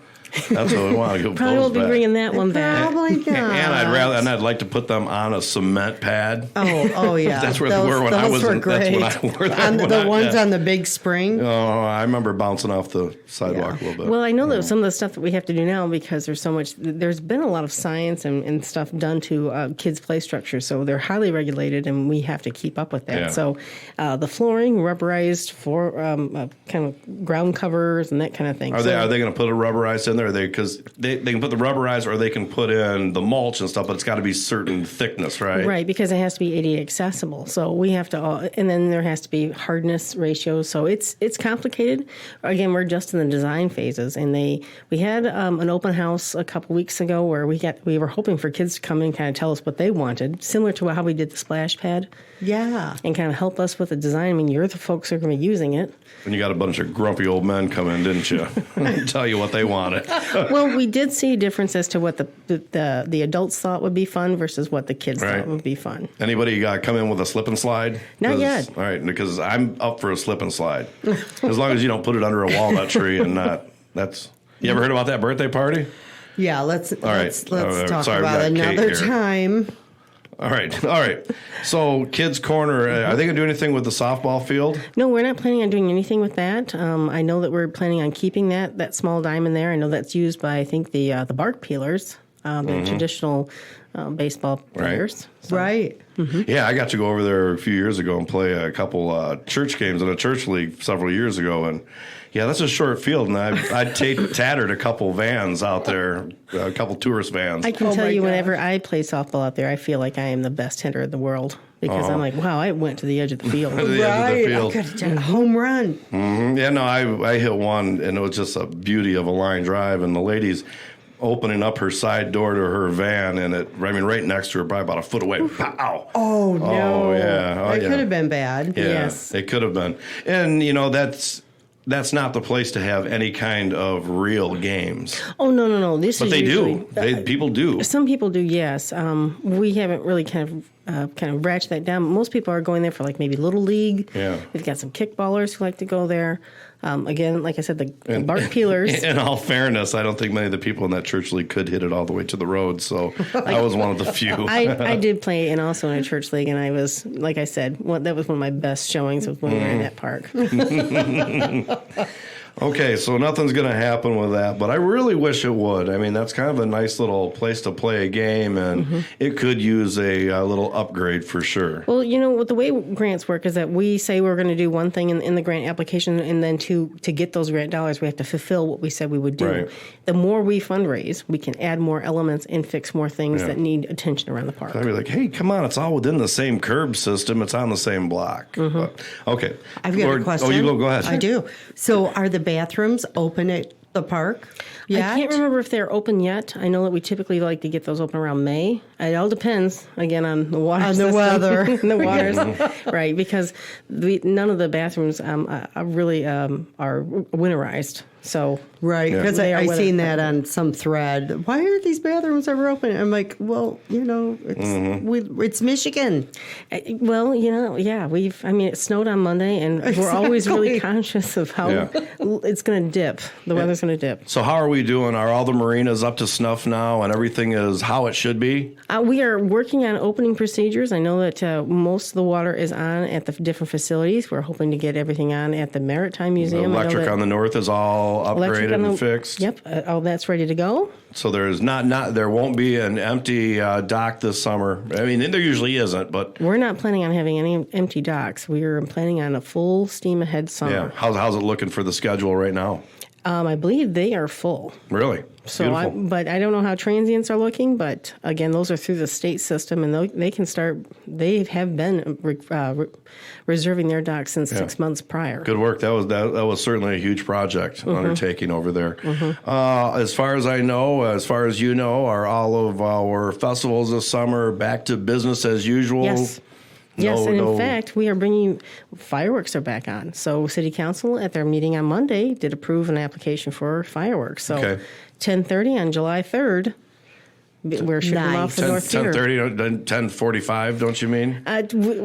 That's what we want to go. Probably won't be bringing that one back. Probably not. And I'd like to put them on a cement pad. Oh yeah. That's where they were when I was. That's what I wore. The ones on the big spring. Oh, I remember bouncing off the sidewalk a little bit. Well, I know that some of the stuff that we have to do now because there's so much. There's been a lot of science and stuff done to kids' play structures, so they're highly regulated, and we have to keep up with that. Yeah. So the flooring, rubberized floor, kind of ground covers, and that kind of thing. Are they going to put a rubberized in there? Because they can put the rubberized or they can put in the mulch and stuff, but it's got to be certain thickness, right? Right, because it has to be ADA accessible. So we have to, and then there has to be hardness ratios. So it's complicated. Again, we're just in the design phases, and we had an open house a couple weeks ago where we were hoping for kids to come in and kind of tell us what they wanted, similar to how we did the splash pad. Yeah, and kind of help us with the design. I mean, you're the folks who are going to be using it. And you got a bunch of grumpy old men come in, didn't you? Tell you what they wanted. Well, we did see a difference as to what the adults thought would be fun versus what the kids thought would be fun. Anybody come in with a slip and slide? Not yet. All right, because I'm up for a slip and slide. As long as you don't put it under a walnut tree and not. You ever heard about that birthday party? Yeah, let's talk Sorry, about another time. All right. So, Kids Corner, are they going to do anything with the softball field? No, we're not planning on doing anything with that. I know that we're planning on keeping that small diamond there. I know that's used by, I think, the bark peelers, the traditional baseball players. Right. Mm-hmm. Yeah, I got to go over there a few years ago and play a couple church games in a church league several years ago, and yeah, that's a short field, and I tattered a couple vans out there, a couple tourist vans. I can tell you, whenever I play softball out there, I feel like I am the best hitter in the world because I'm like, wow, I went to the edge of the field. I could have done a home run. Mm-hmm. Yeah, no, I hit one, and it was just a beauty of a line drive, and the lady's opening up her side door to her van, and right next to her, probably about a foot away. Pow! Oh, no. Oh, yeah. It could have been bad. Yeah, yes. It could have been. And, that's that's not the place to have any kind of real games. Oh, no. This but is they usually, do. People do. Some people do, yes. We haven't really kind of ratchet that down. Most people are going there for like maybe Little League. Yeah. We've got some kickballers who like to go there. Again, like I said, the bark peelers. In all fairness, I don't think many of the people in that church league could hit it all the way to the road. So I was one of the few. I did play and also in a church league, and I was, like I said, that was one of my best showings of when we were in that park. Okay, so nothing's going to happen with that, but I really wish it would. I mean, that's kind of a nice little place to play a game, and it could use a little upgrade for sure. Well, what the way grants work is that we say we're going to do one thing in the grant application, and then to get those grant dollars, we have to fulfill what we said we would do. Right. The more we fundraise, we can add more elements and fix more things that need attention around the park. I'd be like, hey, come on, it's all within the same curb system. It's on the same block. But, okay. I've got a question. Oh, you go ahead. I do. So are the bathrooms open at the park yet? I can't remember if they're open yet. I know that we typically like to get those open around May. It all depends, again, on the water system. Weather. And the waters. Right, because none of the bathrooms are really are winterized. So right, because I seen that on some thread. Why are these bathrooms ever open? I'm like, well, it's Michigan. Well, it snowed on Monday, and we're always really conscious of how it's going to dip. The weather's going to dip. So how are we doing? Are all the marinas up to snuff now, and everything is how it should be? We are working on opening procedures. I know that most of the water is on at the different facilities. We're hoping to get everything on at the Maritime Museum. The electric on the north is all upgraded and fixed. Yep, all that's ready to go. So there's there won't be an empty dock this summer. I mean, there usually isn't, but we're not planning on having any empty docks. We are planning on a full steam ahead summer. Yeah, how's it looking for the schedule right now? I believe they are full. Really? So, but I don't know how transients are looking. But again, those are through the state system, and they can start. They have been reserving their docks since 6 months prior. Good work. That was certainly a huge project undertaking over there. As far as I know, as far as you know, are all of our festivals this summer back to business as usual? Yes. Yes, and in fact, we are bringing fireworks are back on. So City Council at their meeting on Monday did approve an application for fireworks. So 10:30 on July 3rd, we're shooting them off the North Pier. 10:30, 10:45, don't you mean?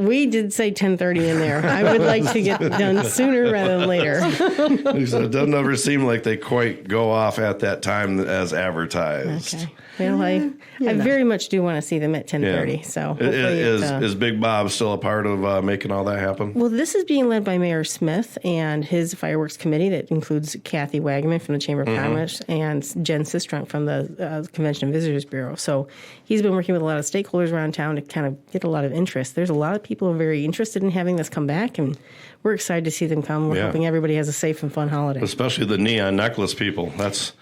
We did say 10:30 in there. I would like to get done sooner rather than later. It doesn't ever seem like they quite go off at that time as advertised. Okay. Well, I very much do want to see them at 10:30. Yeah. So is Big Bob still a part of making all that happen? Well, this is being led by Mayor Smith and his fireworks committee that includes Kathy Wagaman from the Chamber of Commerce and Jen Sistrunk from the Convention and Visitors Bureau. So he's been working with a lot of stakeholders around town to kind of get a lot of interest. There's a lot of people who are very interested in having this come back, and we're excited to see them come. We're hoping everybody has a safe and fun holiday. Especially the neon necklace people. That's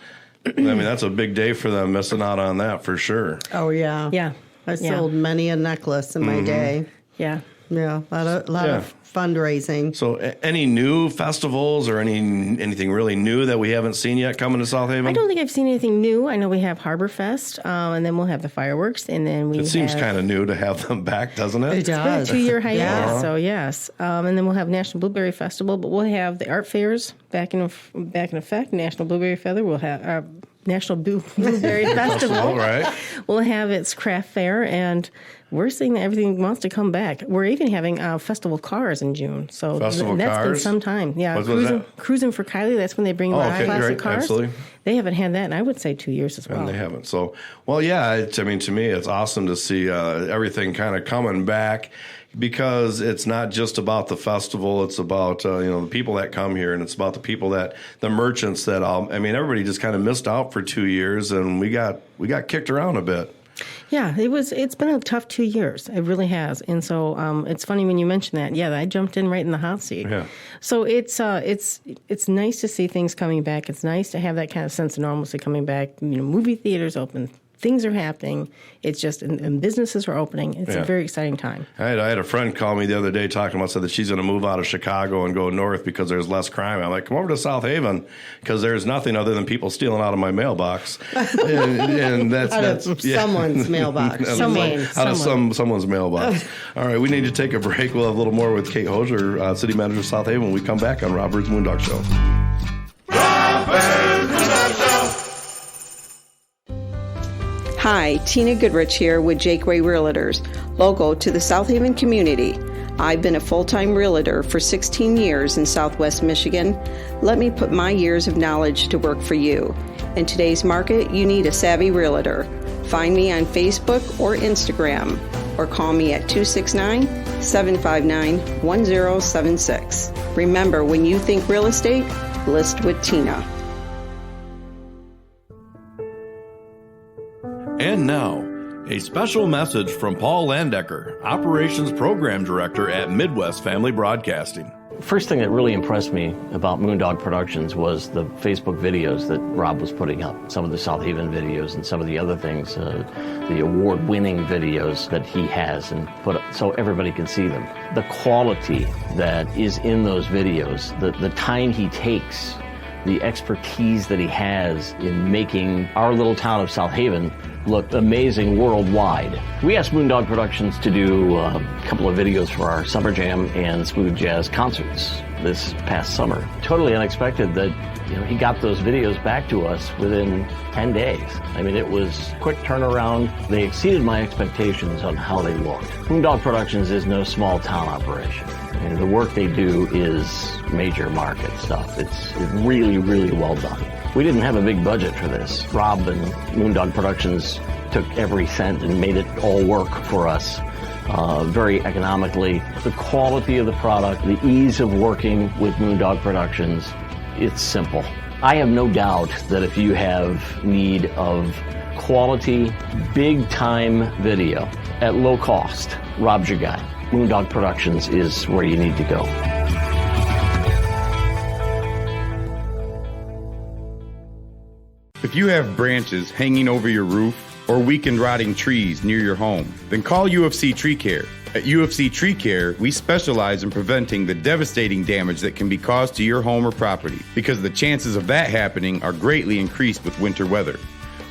a big day for them, missing out on that for sure. Oh, yeah. Yeah. I sold many a necklace in my day. Yeah. Yeah, a lot of fundraising. So any new festivals or anything really new that we haven't seen yet coming to South Haven? I don't think I've seen anything new. I know we have Harbor Fest, and then we'll have the fireworks, and then It seems kind of new to have them back, doesn't it? It does. It's been a 2-year hiatus, so yes. And then we'll have National Blueberry Festival, but we'll have the art fairs back in effect. National Blueberry Feather. We'll have National Blueberry Festival. Right. We'll have its craft fair, and we're seeing that everything wants to come back. We're even having festival cars in June. So that's been some time. Yeah, cruising for Kylie. That's when they bring classic cars. Absolutely. They haven't had that, and I would say 2 years as well. And they haven't. So, well, yeah. To me, it's awesome to see everything kind of coming back. Because it's not just about the festival, it's about the people that come here, and it's about the merchants that everybody just kind of missed out for 2 years, and we got kicked around a bit. Yeah, it's been a tough 2 years. It really has, and so it's funny when you mention that. Yeah, I jumped in right in the hot seat. Yeah. So it's nice to see things coming back. It's nice to have that kind of sense of normalcy coming back. Movie theaters open. things are happening. It's just, and businesses are opening. It's a very exciting time. I had a friend call me the other day talking about, said that she's going to move out of Chicago and go north because there's less crime. I'm like, come over to South Haven because there's nothing other than people stealing out of my mailbox. and that's someone's mailbox. Out of someone's mailbox. All right, we need to take a break. We'll have a little more with Kate Hosier, City Manager of South Haven, when we come back on Rob Byrd's Moondog Show. Hi, Tina Goodrich here with Jakeway Realtors, local to the South Haven community. I've been a full-time realtor for 16 years in Southwest Michigan. Let me put my years of knowledge to work for you. In today's market, you need a savvy realtor. Find me on Facebook or Instagram, or call me at 269-759-1076. Remember, when you think real estate, list with Tina. And now, a special message from Paul Landecker, Operations Program Director at Midwest Family Broadcasting. First thing that really impressed me about Moondog Productions was the Facebook videos that Rob was putting up. Some of the South Haven videos and some of the other things, the award-winning videos that he has and put up so everybody can see them. The quality that is in those videos, the time he takes, the expertise that he has in making our little town of South Haven look amazing worldwide. We asked Moondog Productions to do a couple of videos for our Summer Jam and Smooth Jazz concerts this past summer. Totally unexpected that he got those videos back to us within 10 days. I mean, it was quick turnaround. They exceeded my expectations on how they looked. Moondog Productions is no small town operation. And the work they do is major market stuff. It's really, really well done. We didn't have a big budget for this. Rob and Moondog Productions took every cent and made it all work for us very economically. The quality of the product, the ease of working with Moondog Productions, it's simple. I have no doubt that if you have need of quality, big-time video at low cost, Rob's your guy. Moondog Productions is where you need to go. If you have branches hanging over your roof or weakened rotting trees near your home, then call Ufc Tree Care. At Ufc Tree Care, we specialize in preventing the devastating damage that can be caused to your home or property, because the chances of that happening are greatly increased with winter weather.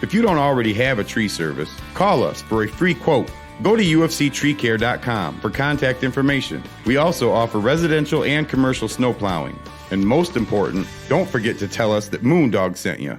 If you don't already have a tree service, call us for a free quote. Go to ufctreecare.com for contact information. We also offer residential and commercial snow plowing. And most important, don't forget to tell us that Moondog sent you.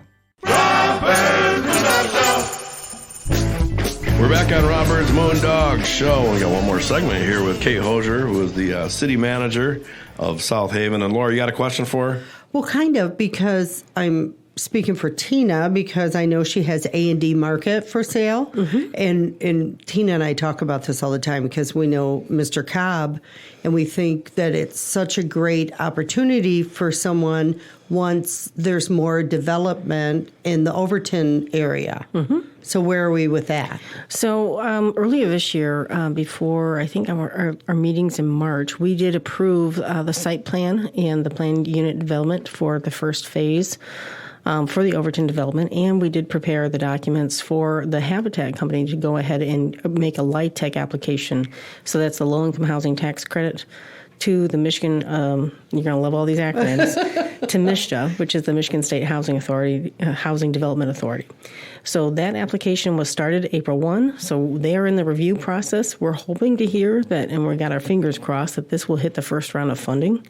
We're back on Rob Byrd's Moondog Show. We got one more segment here with Kate Hosier, who is the city manager of South Haven. And Laura, you got a question for her? Well, kind of, because I'm speaking for Tina, because I know she has A&D Market for sale. Mm-hmm. And Tina and I talk about this all the time because we know Mr. Cobb, and we think that it's such a great opportunity for someone once there's more development in the Overton area. Mm-hmm. So where are we with that? So earlier this year, before I think our meetings in March, we did approve the site plan and the planned unit development for the first phase. For the Overton development, and we did prepare the documents for the Habitat Company to go ahead and make a light tech application. So that's the low-income housing tax credit to the Michigan, you're going to love all these acronyms, to MISTA, which is the Michigan State Housing Authority, Housing Development Authority. So that application was started April 1, so they're in the review process. We're hoping to hear that, and we got our fingers crossed, that this will hit the first round of funding.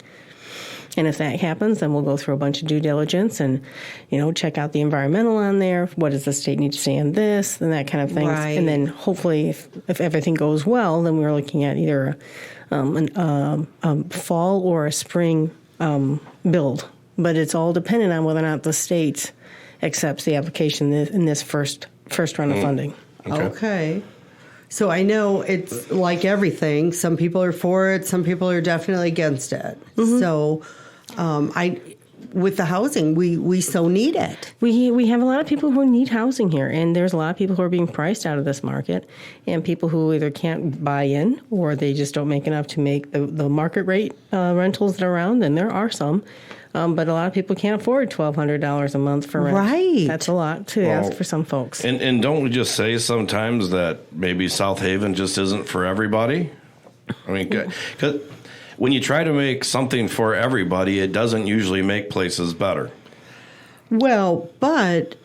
And if that happens, then we'll go through a bunch of due diligence and, check out the environmental on there. What does the state need to say on this and that kind of thing. Right. And then hopefully, if everything goes well, then we're looking at either a fall or a spring build. But it's all dependent on whether or not the state accepts the application in this first round of funding. Okay. So I know it's like everything. Some people are for it. Some people are definitely against it. Mm-hmm. So with the housing. We so need it. We have a lot of people who need housing here, and there's a lot of people who are being priced out of this market, and people who either can't buy in or they just don't make enough to make the market rate rentals that are around, and there are some. But a lot of people can't afford $1,200 a month for rent. Right. That's a lot to ask for some folks. And don't we just say sometimes that maybe South Haven just isn't for everybody? I mean, because when you try to make something for everybody, it doesn't usually make places better. Well, but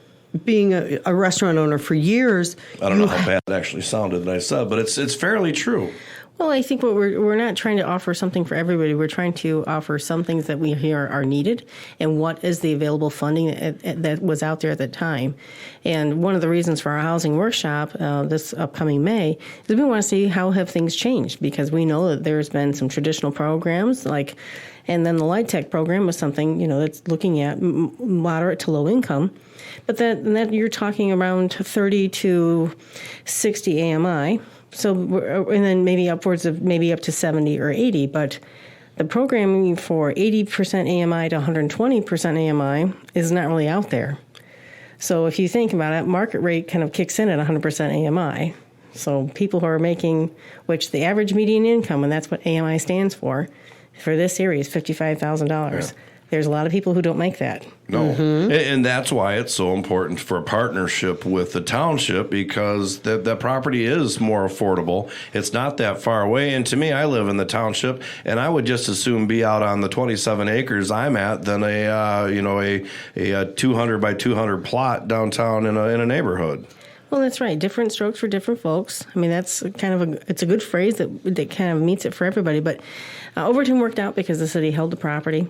being a restaurant owner for years, I don't know how bad it actually sounded that I said, but it's fairly true. Well, I think what we're not trying to offer something for everybody. We're trying to offer some things that we hear are needed, and what is the available funding that was out there at the time. And one of the reasons for our housing workshop this upcoming May is we want to see how have things changed, because we know that there's been some traditional programs and then the Light Tech program was something that's looking at moderate to low income, but that you're talking around 30 to 60 AMI. So, and then maybe upwards of up to 70 or 80, but the programming for 80% AMI to 120% AMI is not really out there. So if you think about it, market rate kind of kicks in at 100% AMI. So people who are making, which the average median income, and that's what AMI stands for this area is $55,000. Yeah. There's a lot of people who don't make that. No. Mm-hmm. And that's why it's so important for a partnership with the township, because that property is more affordable. It's not that far away. And to me, I live in the township, and I would just as soon be out on the 27 acres I'm at than a 200 by 200 plot downtown in a neighborhood. Well, that's right. Different strokes for different folks. I mean, that's kind of it's a good phrase that kind of meets it for everybody. But Overton worked out because the city held the property,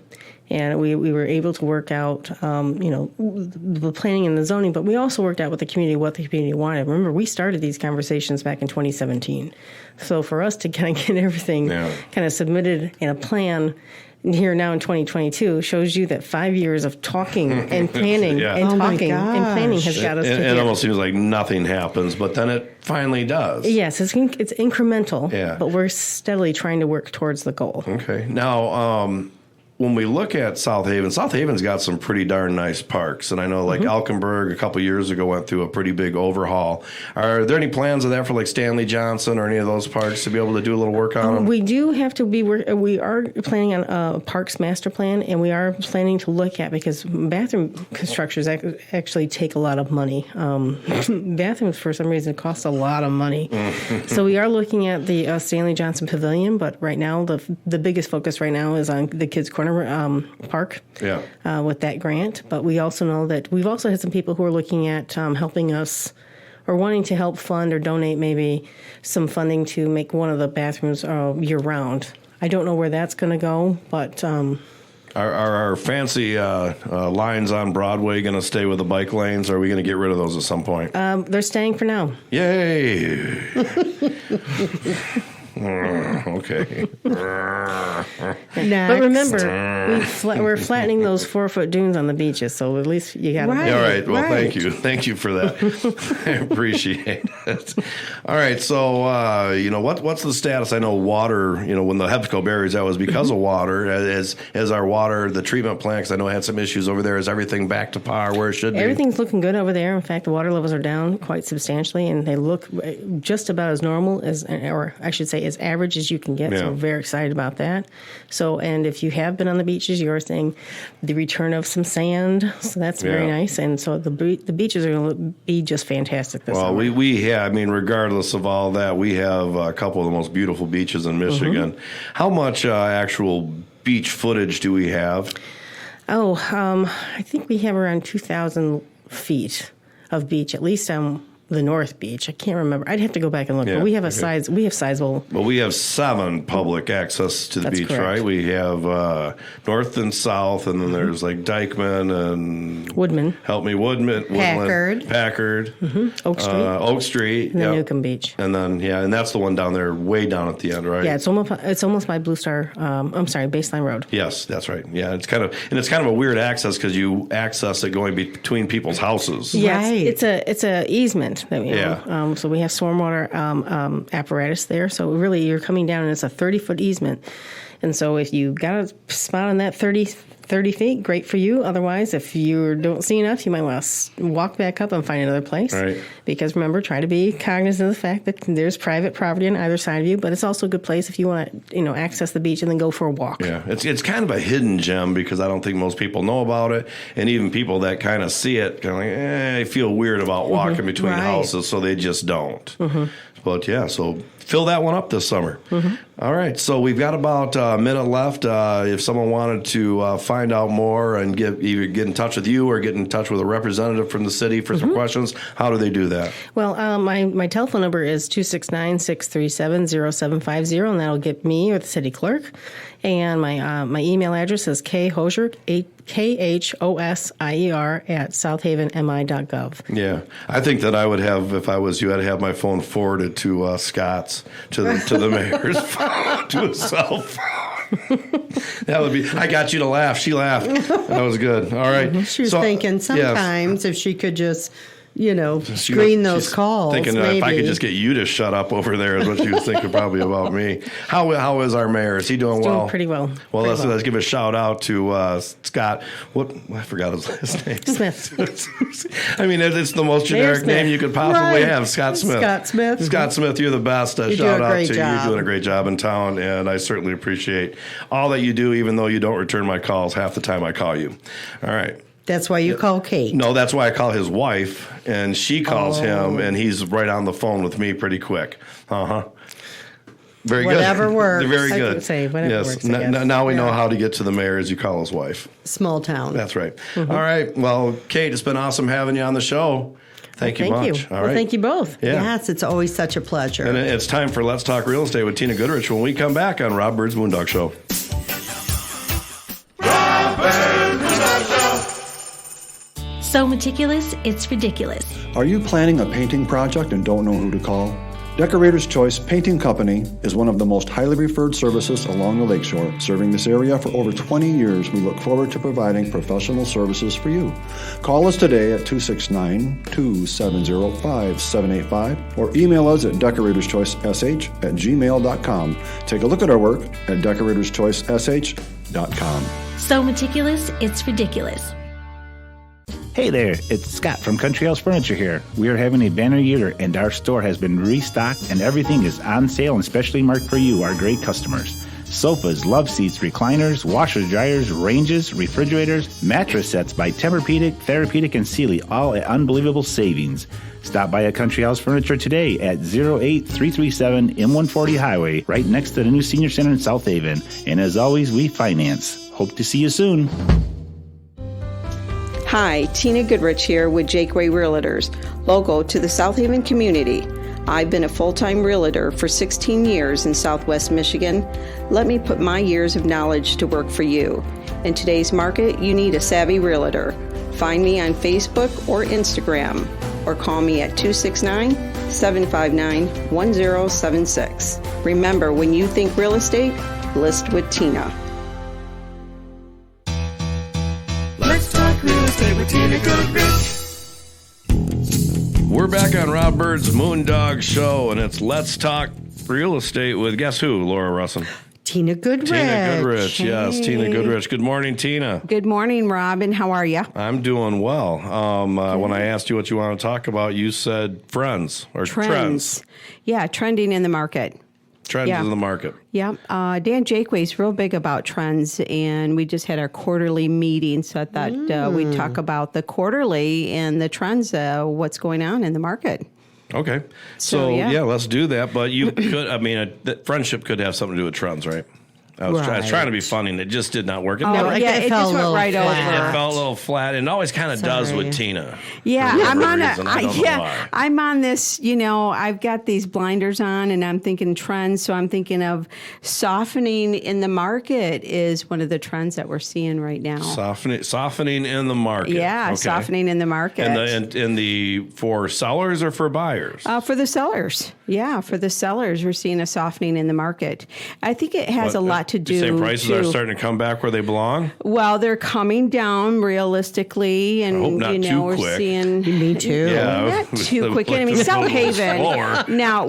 and we were able to work out, the planning and the zoning. But we also worked out with the community what the community wanted. Remember, we started these conversations back in 2017. So for us to kind of get everything kind of submitted in a plan here now in 2022 shows you that 5 years of talking and planning and talking and planning has got us to It almost seems like nothing happens, but then it finally does. Yes, it's incremental, but we're steadily trying to work towards the goal. Okay. Now, when we look at South Haven's got some pretty darn nice parks. And I know Alkenburg a couple years ago went through a pretty big overhaul. Are there any plans of that for Stanley Johnson or any of those parks to be able to do a little work on them? We do have to we are planning on a parks master plan, and we are planning to look at, because bathroom constructions actually take a lot of money. Bathrooms, for some reason, cost a lot of money. So we are looking at the Stanley Johnson Pavilion, but right now, the biggest focus right now is on the Kids Corner Park with that grant. But we also know that we've also had some people who are looking at helping us or wanting to help fund or donate maybe some funding to make one of the bathrooms year-round. I don't know where that's going to go, but... Are our fancy lines on Broadway going to stay with the bike lanes, or are we going to get rid of those at some point? They're staying for now. Yay! Okay. But remember, we're flattening those 4-foot dunes on the beaches, so at least you got to... All right. Well, thank you for that. I appreciate it. All right. So, what's the status? I know water. When the HEPCO berries, that was because of water. As our water, the treatment plant, because I know I had some issues over there. Is everything back to par where it should be? Everything's looking good over there. In fact, the water levels are down quite substantially, and they look just about as normal or I should say, as average as you can get. So we're very excited about that. So, and if you have been on the beaches, you are seeing the return of some sand. So that's very nice. And so the beaches are going to be just fantastic this summer. Well, we have, regardless of all that, we have a couple of the most beautiful beaches in Michigan. Mm-hmm. How much actual beach footage do we have? I think we have around 2,000 feet of beach, at least on the North Beach. I can't remember. I'd have to go back and look. But we have sizable. Well, we have 7 public access to the beach, correct. Right? We have north and south, and then there's Dykeman and Woodman. Help me, Woodman, Packard, Oak Street, and then Newcomb Beach, and then and that's the one down there, way down at the end, right? Yeah, it's almost by Blue Star. Baseline Road. Yes, that's right. Yeah, it's kind of a weird access because you access it going between people's houses. Yes, it's a easement. So we have stormwater apparatus there. So really, you're coming down, and it's a 30-foot easement. And so if you got a spot on that 30 30 feet, great for you. Otherwise, if you don't see enough, you might want to walk back up and find another place. Right. Because remember, try to be cognizant of the fact that there's private property on either side of you, but it's also a good place if you want to, access the beach and then go for a walk. Yeah, it's kind of a hidden gem because I don't think most people know about it, and even people that kind of see it, kind of like, they feel weird about walking between houses, so they just don't. But yeah, so fill that one up this summer. All right, so we've got about a minute left. If someone wanted to find out more and either get in touch with you or get in touch with a representative from the city for some questions, how do they do that? Well, my telephone number is 269-637-0750, and that'll get me or the city clerk. And my email address is khosier, KHOSIER @southavenmi.gov. Yeah, I think that I would have, if I was you, I'd have my phone forwarded to Scott's, to the mayor's phone, to his cell phone. That would be, I got you to laugh. She laughed. That was good. All right. She was thinking sometimes if she could just, screen those calls. Thinking maybe. if I could just get you to shut up over there is what she was thinking probably about me. How is our mayor? Is he doing well? Doing pretty well. Well, let's give a shout out to Scott. I forgot his last name. Smith. I mean, it's the most generic name you could possibly have. Scott Smith. Scott Smith. Scott Smith, you're the best. You Shout do a out great to you. job. You're doing a great job in town, and I certainly appreciate all that you do, even though you don't return my calls half the time I call you. All right. That's why you call Kate. No, that's why I call his wife, and she calls him, and he's right on the phone with me pretty quick. Very good. Whatever works. Very I good. could say whatever works, I guess. Now we know how to get to the mayor as you call his wife. Small town. That's right. All right. Well, Kate, it's been awesome having you on the show. Thank you much. All right. Thank you both. Yeah. Yes, it's always such a pleasure. And it's time for Let's Talk Real Estate with Tina Goodrich when we come back on Rob Byrd's Moondog Show. So meticulous, it's ridiculous. Are you planning a painting project and don't know who to call? Decorator's Choice Painting Company is one of the most highly referred services along the lakeshore. Serving this area for over 20 years, we look forward to providing professional services for you. Call us today at 269-270-5785 or email us at decoratorschoicesh@gmail.com. Take a look at our work at decoratorschoicesh.com. So meticulous, it's ridiculous. Hey there, it's Scott from Country House Furniture here. We are having a banner year and our store has been restocked and everything is on sale and specially marked for you, our great customers. Sofas, love seats, recliners, washers, dryers, ranges, refrigerators, mattress sets by Tempur-Pedic, Therapeutic, and Sealy, all at unbelievable savings. Stop by a Country House Furniture today at 08337 M140 Highway, right next to the new Senior Center in South Haven. And as always, we finance. Hope to see you soon. Hi, Tina Goodrich here with Jakeway Realtors, local to the South Haven community. I've been a full-time realtor for 16 years in Southwest Michigan. Let me put my years of knowledge to work for you. In today's market, you need a savvy realtor. Find me on Facebook or Instagram, or call me at 269-759-1076. Remember, when you think real estate, list with Tina. Tina Goodrich. We're back on Rob Byrd's Moondog Show, and it's Let's Talk Real Estate with guess who? Laura Russin. Tina Goodrich. Tina Goodrich, hey. yes, Tina Goodrich. Good morning, Tina. Good morning, Robin. How are you? I'm doing well. When I asked you what you want to talk about, you said friends or trends. Yeah, trending in the market. Trends in the market. Yeah. Dan Jakeway's real big about trends, and we just had our quarterly meeting, so I thought we'd talk about the quarterly and the trends, what's going on in the market. Okay. So yeah, let's do that. But you could, friendship could have something to do with trends, right? I was trying to be funny, and it just did not work. It just went right over. It felt a little flat, and it always kind of does with Tina. Yeah, I'm on this, I've got these blinders on, and I'm thinking trends, so I'm thinking of softening in the market is one of the trends that we're seeing right now. Softening in the market. Yeah, okay. Softening in the market. And for sellers or for buyers? For the sellers. Yeah, for the sellers, we're seeing a softening in the market. I think it has a lot to do. You say prices are starting to come back where they belong? Well, they're coming down realistically, and I hope not too we're quick. seeing. Me too. Yeah, not too quick. South Haven. Now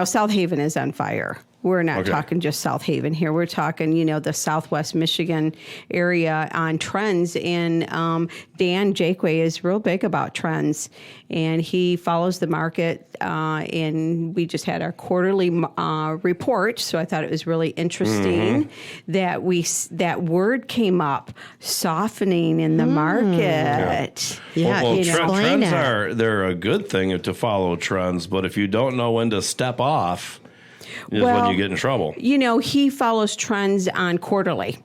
South Haven is on fire. We're not talking just South Haven here. We're talking, the Southwest Michigan area on trends. And Dan Jakeway is real big about trends, and he follows the market. And we just had our quarterly report, so I thought it was really interesting that that word came up, softening in the market. Trends they're a good thing to follow trends, but if you don't know when to step off, is when you get in trouble. He follows trends on quarterly.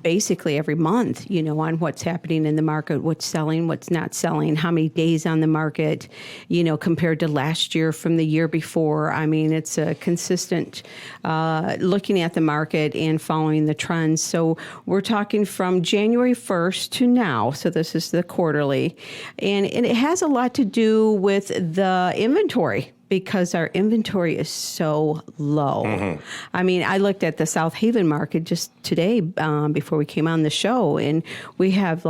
Basically every month, on what's happening in the market, what's selling, what's not selling, how many days on the market, compared to last year from the year before. It's a consistent looking at the market and following the trends. So we're talking from January 1st to now. So this is the quarterly. And it has a lot to do with the inventory, because our inventory is so low. I looked at the South Haven market just today before we came on the show, and we have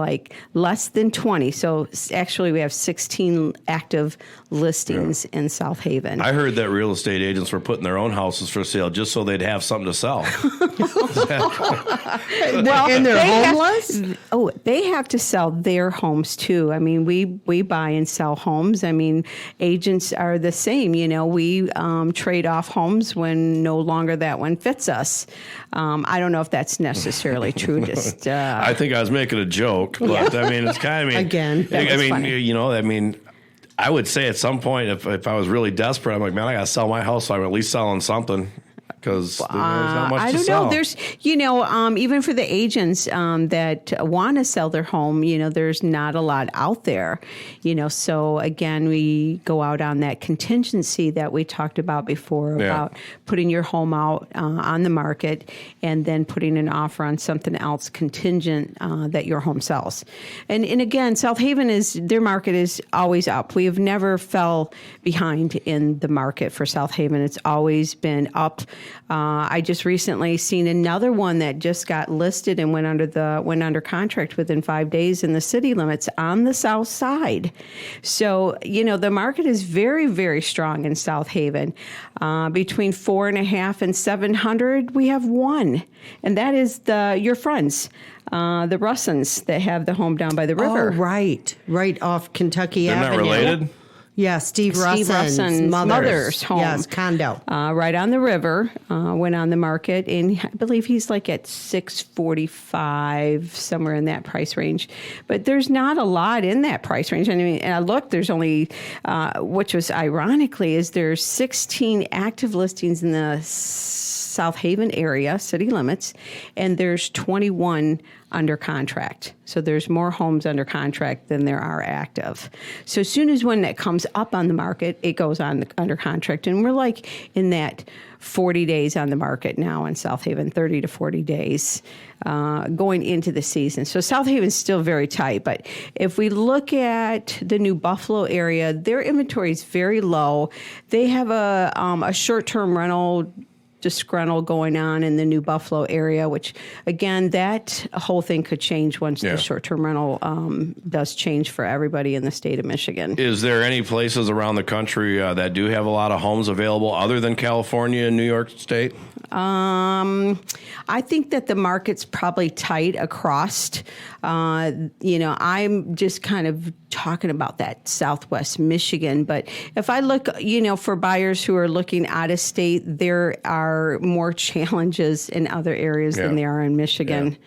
less than 20. So actually we have 16 active listings in South Haven. I heard that real estate agents were putting their own houses for sale just so they'd have something to sell. And they're homeless? They have to sell their homes too. We buy and sell homes. Agents are the same. We trade off homes when no longer that one fits us. I don't know if that's necessarily true. I think I was making a joke, but it's kind of again. Funny. I would say at some point, if I was really desperate, I'm like, man, I got to sell my house, so I'm at least selling something. Because there's not much to sell. I don't know. There's, even for the agents that want to sell their home, there's not a lot out there. So again, we go out on that contingency that we talked about before about putting your home out on the market and then putting an offer on something else contingent that your home sells. And again, South Haven their market is always up. We have never fell behind in the market for South Haven. It's always been up. I just recently seen another one that just got listed and went under contract within 5 days in the city limits on the south side. So, the market is very, very strong in South Haven. Between 4.5 and 700, we have one. And that is your friends, the Russins that have the home down by the river. Oh, right. Right off Kentucky Avenue. They're not related? Yeah, Steve Russon's mother's home. Yes, condo. Right on the river, went on the market, and I believe he's at $645, somewhere in that price range. But there's not a lot in that price range. And I looked, there's only, which was ironically, is there's 16 active listings in the South Haven area, city limits, and there's 21 under contract. So there's more homes under contract than there are active. So as soon as one that comes up on the market, it goes on under contract. And we're in that 40 days on the market now in South Haven, 30 to 40 days going into the season. So South Haven's still very tight. But if we look at the New Buffalo area, their inventory is very low. They have a short-term rental disgruntled going on in the New Buffalo area, which, again, that whole thing could change once the short-term rental does change for everybody in the state of Michigan. Is there any places around the country that do have a lot of homes available other than California and New York State? I think that the market's probably tight across. I'm just kind of talking about that Southwest Michigan. But if I look, for buyers who are looking out of state, there are more challenges in other areas than there are in Michigan.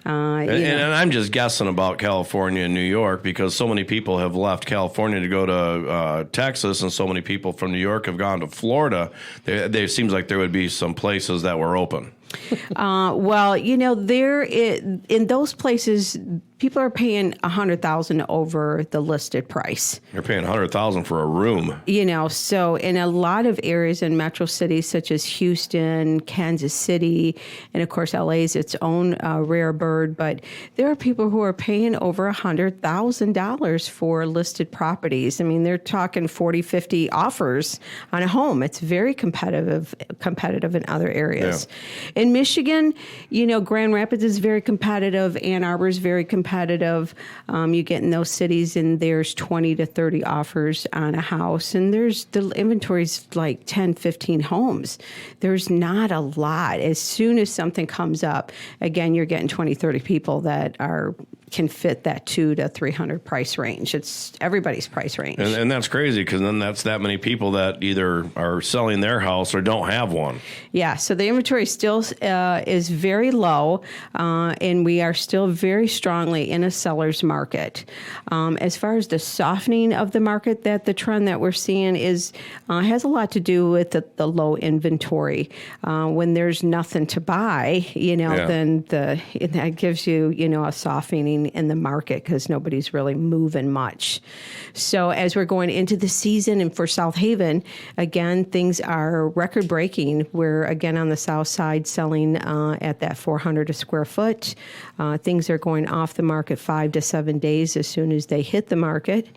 And I'm just guessing about California and New York because so many people have left California to go to Texas, and so many people from New York have gone to Florida. There seems like there would be some places that were open. There in those places, people are paying $100,000 over the listed price. You're paying $100,000 for a room. So in a lot of areas in metro cities such as Houston, Kansas City, and of course LA is its own rare bird, but there are people who are paying over $100,000 for listed properties. They're talking 40, 50 offers on a home. It's very competitive in other areas. In Michigan, Grand Rapids is very competitive. Ann Arbor is very competitive. competitive. You get in those cities and there's 20 to 30 offers on a house, and the inventory's like 10, 15 homes. There's not a lot. As soon as something comes up, again, you're getting 20, 30 people that can fit that $200 to $300 price range. It's everybody's price range. And that's crazy, because then that's that many people that either are selling their house or don't have one. Yeah, so the inventory still is very low, and we are still very strongly in a seller's market. As far as the softening of the market, the trend that we're seeing has a lot to do with the low inventory. When there's nothing to buy, then that gives you, a softening in the market because nobody's really moving much. So as we're going into the season, and for South Haven, again, things are record breaking. We're again on the south side selling at that $400 a square foot. Things are going off the market 5 to 7 days as soon as they hit the market.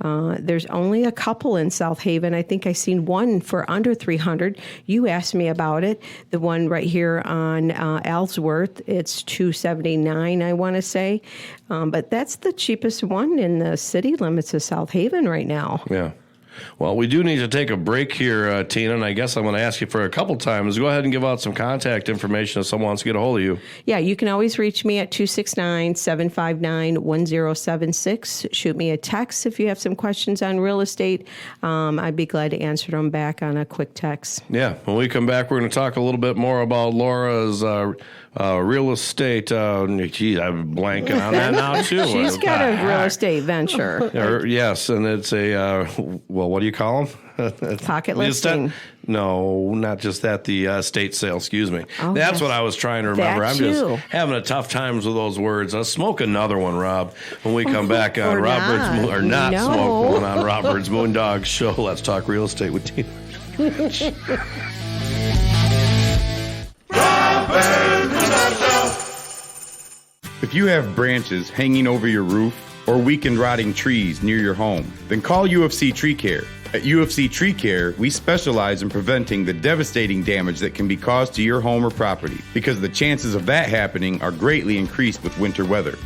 There's only a couple in South Haven. I think I seen one for under $300. You asked me about it. The one right here on Ellsworth, it's $279, I want to say. But that's the cheapest one in the city limits of South Haven right now. Yeah. Well, we do need to take a break here, Tina, and I guess I'm going to ask you for a couple times. Go ahead and give out some contact information if someone wants to get a hold of you. Yeah, you can always reach me at 269-759-1076. Shoot me a text if you have some questions on real estate. I'd be glad to answer them back on a quick text. Yeah, when we come back, we're going to talk a little bit more about Laura's real estate. Geez, I'm blanking on that now, too. She's got a real estate venture. Yes, and it's a, what do you call them? Pocket listing. No, not just that. The estate sale, excuse me. Oh, That's what I was trying to remember. I'm just having a tough time with those words. I'll smoke another one, Rob, when we come back on Robert's smoke one on Robert's Moondog Show. Let's talk real estate with Tina. If you have branches hanging over your roof or weakened rotting trees near your home, then call Ufc Tree Care. At Ufc Tree Care, we specialize in preventing the devastating damage that can be caused to your home or property, because the chances of that happening are greatly increased with winter weather.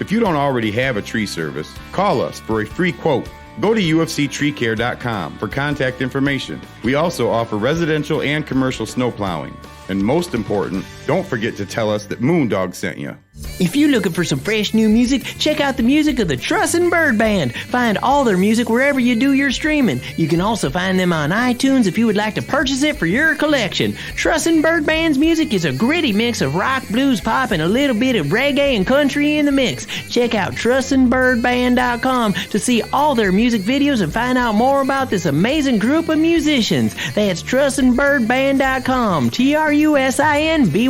If you don't already have a tree service, call us for a free quote. Go to ufctreecare.com for contact information. We also offer residential and commercial snow plowing. And most important, don't forget to tell us that Moondog sent you. If you're looking for some fresh new music, check out the music of the Trussin' Byrd Band. Find all their music wherever you do your streaming. You can also find them on iTunes if you would like to purchase it for your collection. Trussin' Byrd Band's music is a gritty mix of rock, blues, pop, and a little bit of reggae and country in the mix. Check out TrussinByrdBand.com to see all their music videos and find out more about this amazing group of musicians. That's TrussinByrdBand.com. TRUSINBYRD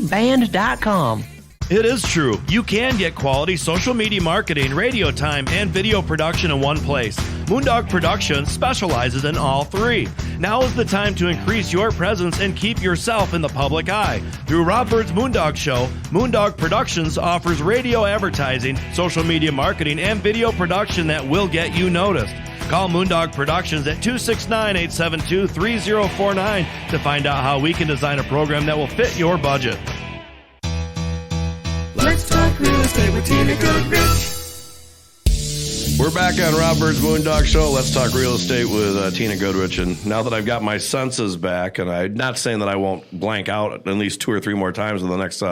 Band.com. It is true. You can get quality social media marketing, radio time, and video production in one place. Moondog Productions specializes in all three. Now is the time to increase your presence and keep yourself in the public eye. Through Rob Byrd's Moondog Show, Moondog Productions offers radio advertising, social media marketing, and video production that will get you noticed. Call Moondog Productions at 269-872-3049 to find out how we can design a program that will fit your budget. Let's talk real estate with Tina Goodrich. We're back on Rob Byrd's Moondog Show. Let's talk real estate with Tina Goodrich. And now that I've got my senses back, and I'm not saying that I won't blank out at least 2 or 3 more times in the next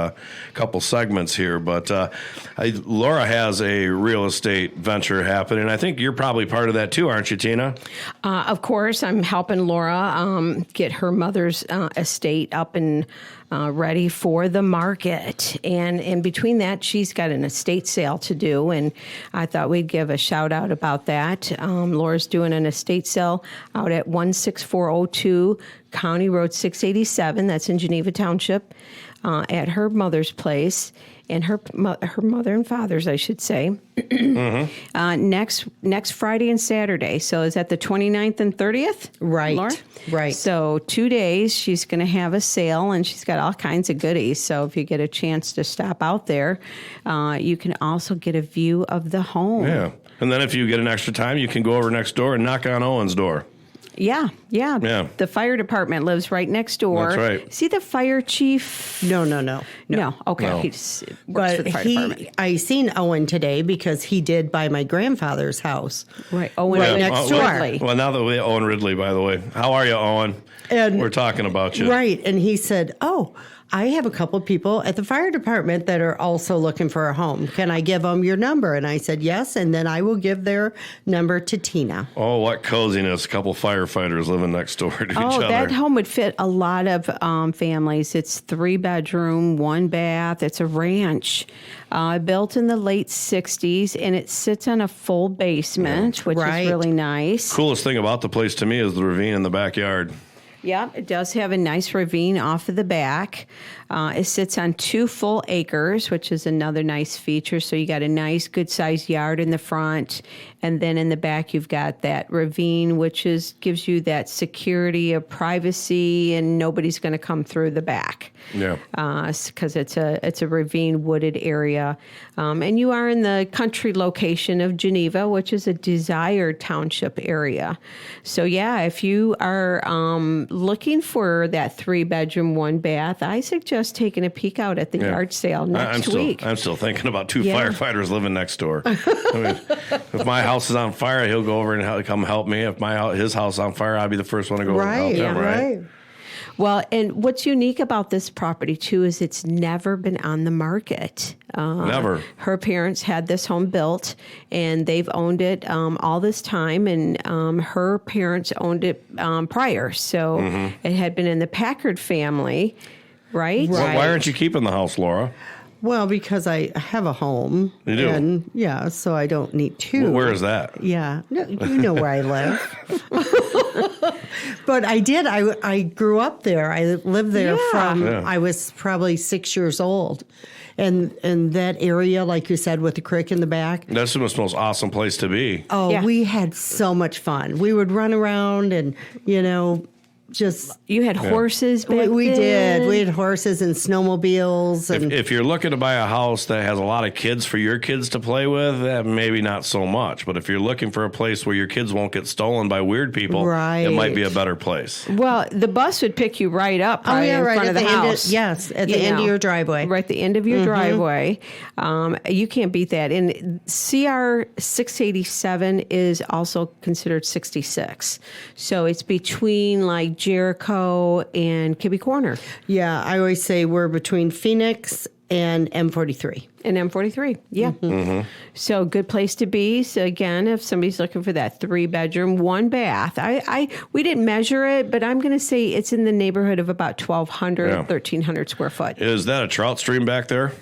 couple segments here, but Laura has a real estate venture happening. I think you're probably part of that too, aren't you, Tina? Of course, I'm helping Laura get her mother's estate up and ready for the market. And in between that, she's got an estate sale to do, and I thought we'd give a shout out about that. Laura's doing an estate sale out at 16402 County Road 687. That's in Geneva Township, at her mother's place. And her mother and father's, I should say, next Friday and Saturday. So is that the 29th and 30th? Right, Laura? right. So 2 days, she's going to have a sale, and she's got all kinds of goodies. So if you get a chance to stop out there, you can also get a view of the home. Yeah. And then if you get an extra time, you can go over next door and knock on Owen's door. Yeah. The fire department lives right next door. That's right. See the fire chief? No. Okay. No. He just works for the fire department. I seen Owen today because he did by my grandfather's house. Right. Owen next door. Well, now that we Owen Ridley, by the way. How are you, Owen? And we're talking about you. Right. And he said, I have a couple of people at the fire department that are also looking for a home. Can I give them your number? And I said, yes. And then I will give their number to Tina. Oh, what coziness. A couple firefighters living next door to each other. Oh, that home would fit a lot of families. It's 3-bedroom, 1 bath. It's a ranch built in the late 60s, and it sits on a full basement, which is really nice. Coolest thing about the place to me is the ravine in the backyard. Yeah, it does have a nice ravine off of the back. It sits on 2 full acres, which is another nice feature. So you got a nice, good-sized yard in the front, and then in the back you've got that ravine, which gives you that security of privacy, and nobody's going to come through the back. Yeah, because it's a ravine wooded area, and you are in the country location of Geneva, which is a desired township area. So yeah, if you are looking for that 3-bedroom, 1 bath, I suggest taking a peek out at the yard sale next week. I'm still thinking about 2 firefighters living next door. I mean, if my house is on fire, he'll go over and come help me. If his house is on fire, I'll be the first one to go over and help him, right? Well, and what's unique about this property, too, is it's never been on the market. Never. Her parents had this home built, and they've owned it all this time, and her parents owned it prior. So it had been in the Packard family, right? Well, why aren't you keeping the house, Laura? Well, because I have a home. You do? And, so I don't need 2. Where is that? Yeah. No, you know where I live. But I did. I grew up there. I lived there I was probably 6 years old. And that area, like you said, with the creek in the back. That's the most awesome place to be. Oh, we had so much fun. We would run around and, you had horses back we then? did. We had horses and snowmobiles. And if you're looking to buy a house that has a lot of kids for your kids to play with, maybe not so much. But if you're looking for a place where your kids won't get stolen by weird people, it might be a better place. Well, the bus would pick you right up in front of the house. At the end of your driveway. Right at the end of your driveway. You can't beat that. And CR 687 is also considered 66. So it's between like Jericho and Kibbe Corner. Yeah, I always say we're between Phoenix and M43. And M43, yeah. So good place to be. So again, if somebody's looking for that 3-bedroom, 1 bath, we didn't measure it, but I'm going to say it's in the neighborhood of about 1,200, 1,300 square foot. Is that a trout stream back there?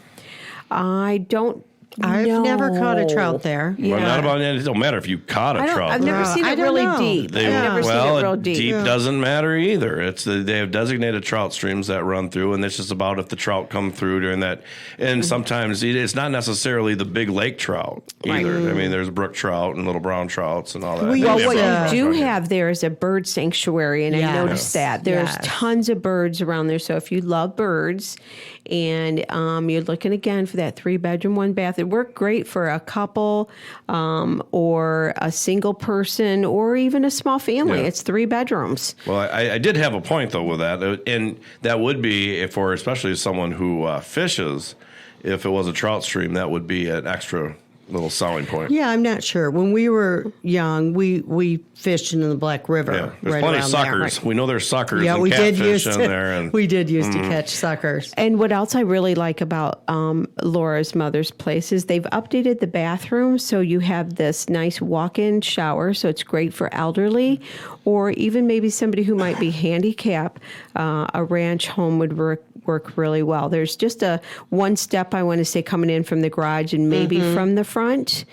I've never caught a trout there. Well, not about it. It don't matter if you caught a trout. I've never seen it really deep. I've never seen it real deep. Deep doesn't matter either. They have designated trout streams that run through, and it's just about if the trout come through during that. And sometimes it's not necessarily the big lake trout either. I mean, there's brook trout and little brown trouts and all that. What you do have there is a bird sanctuary, and I noticed that. There's tons of birds around there. So if you love birds and you're looking again for that 3-bedroom, 1 bath, it worked great for a couple or a single person or even a small family. It's 3 bedrooms. Well, I did have a point, though, with that. And that would be, for especially someone who fishes, if it was a trout stream, that would be an extra little selling point. Yeah, I'm not sure. When we were young, we fished in the Black River. Yeah, there's plenty of suckers. There. We know there's suckers and catfish in there. And we did used to catch suckers. And what else I really like about Laura's mother's place is they've updated the bathroom, so you have this nice walk-in shower, so it's great for elderly or even maybe somebody who might be handicapped. A ranch home would work really well. There's just a one step, I want to say, coming in from the garage and maybe from the front.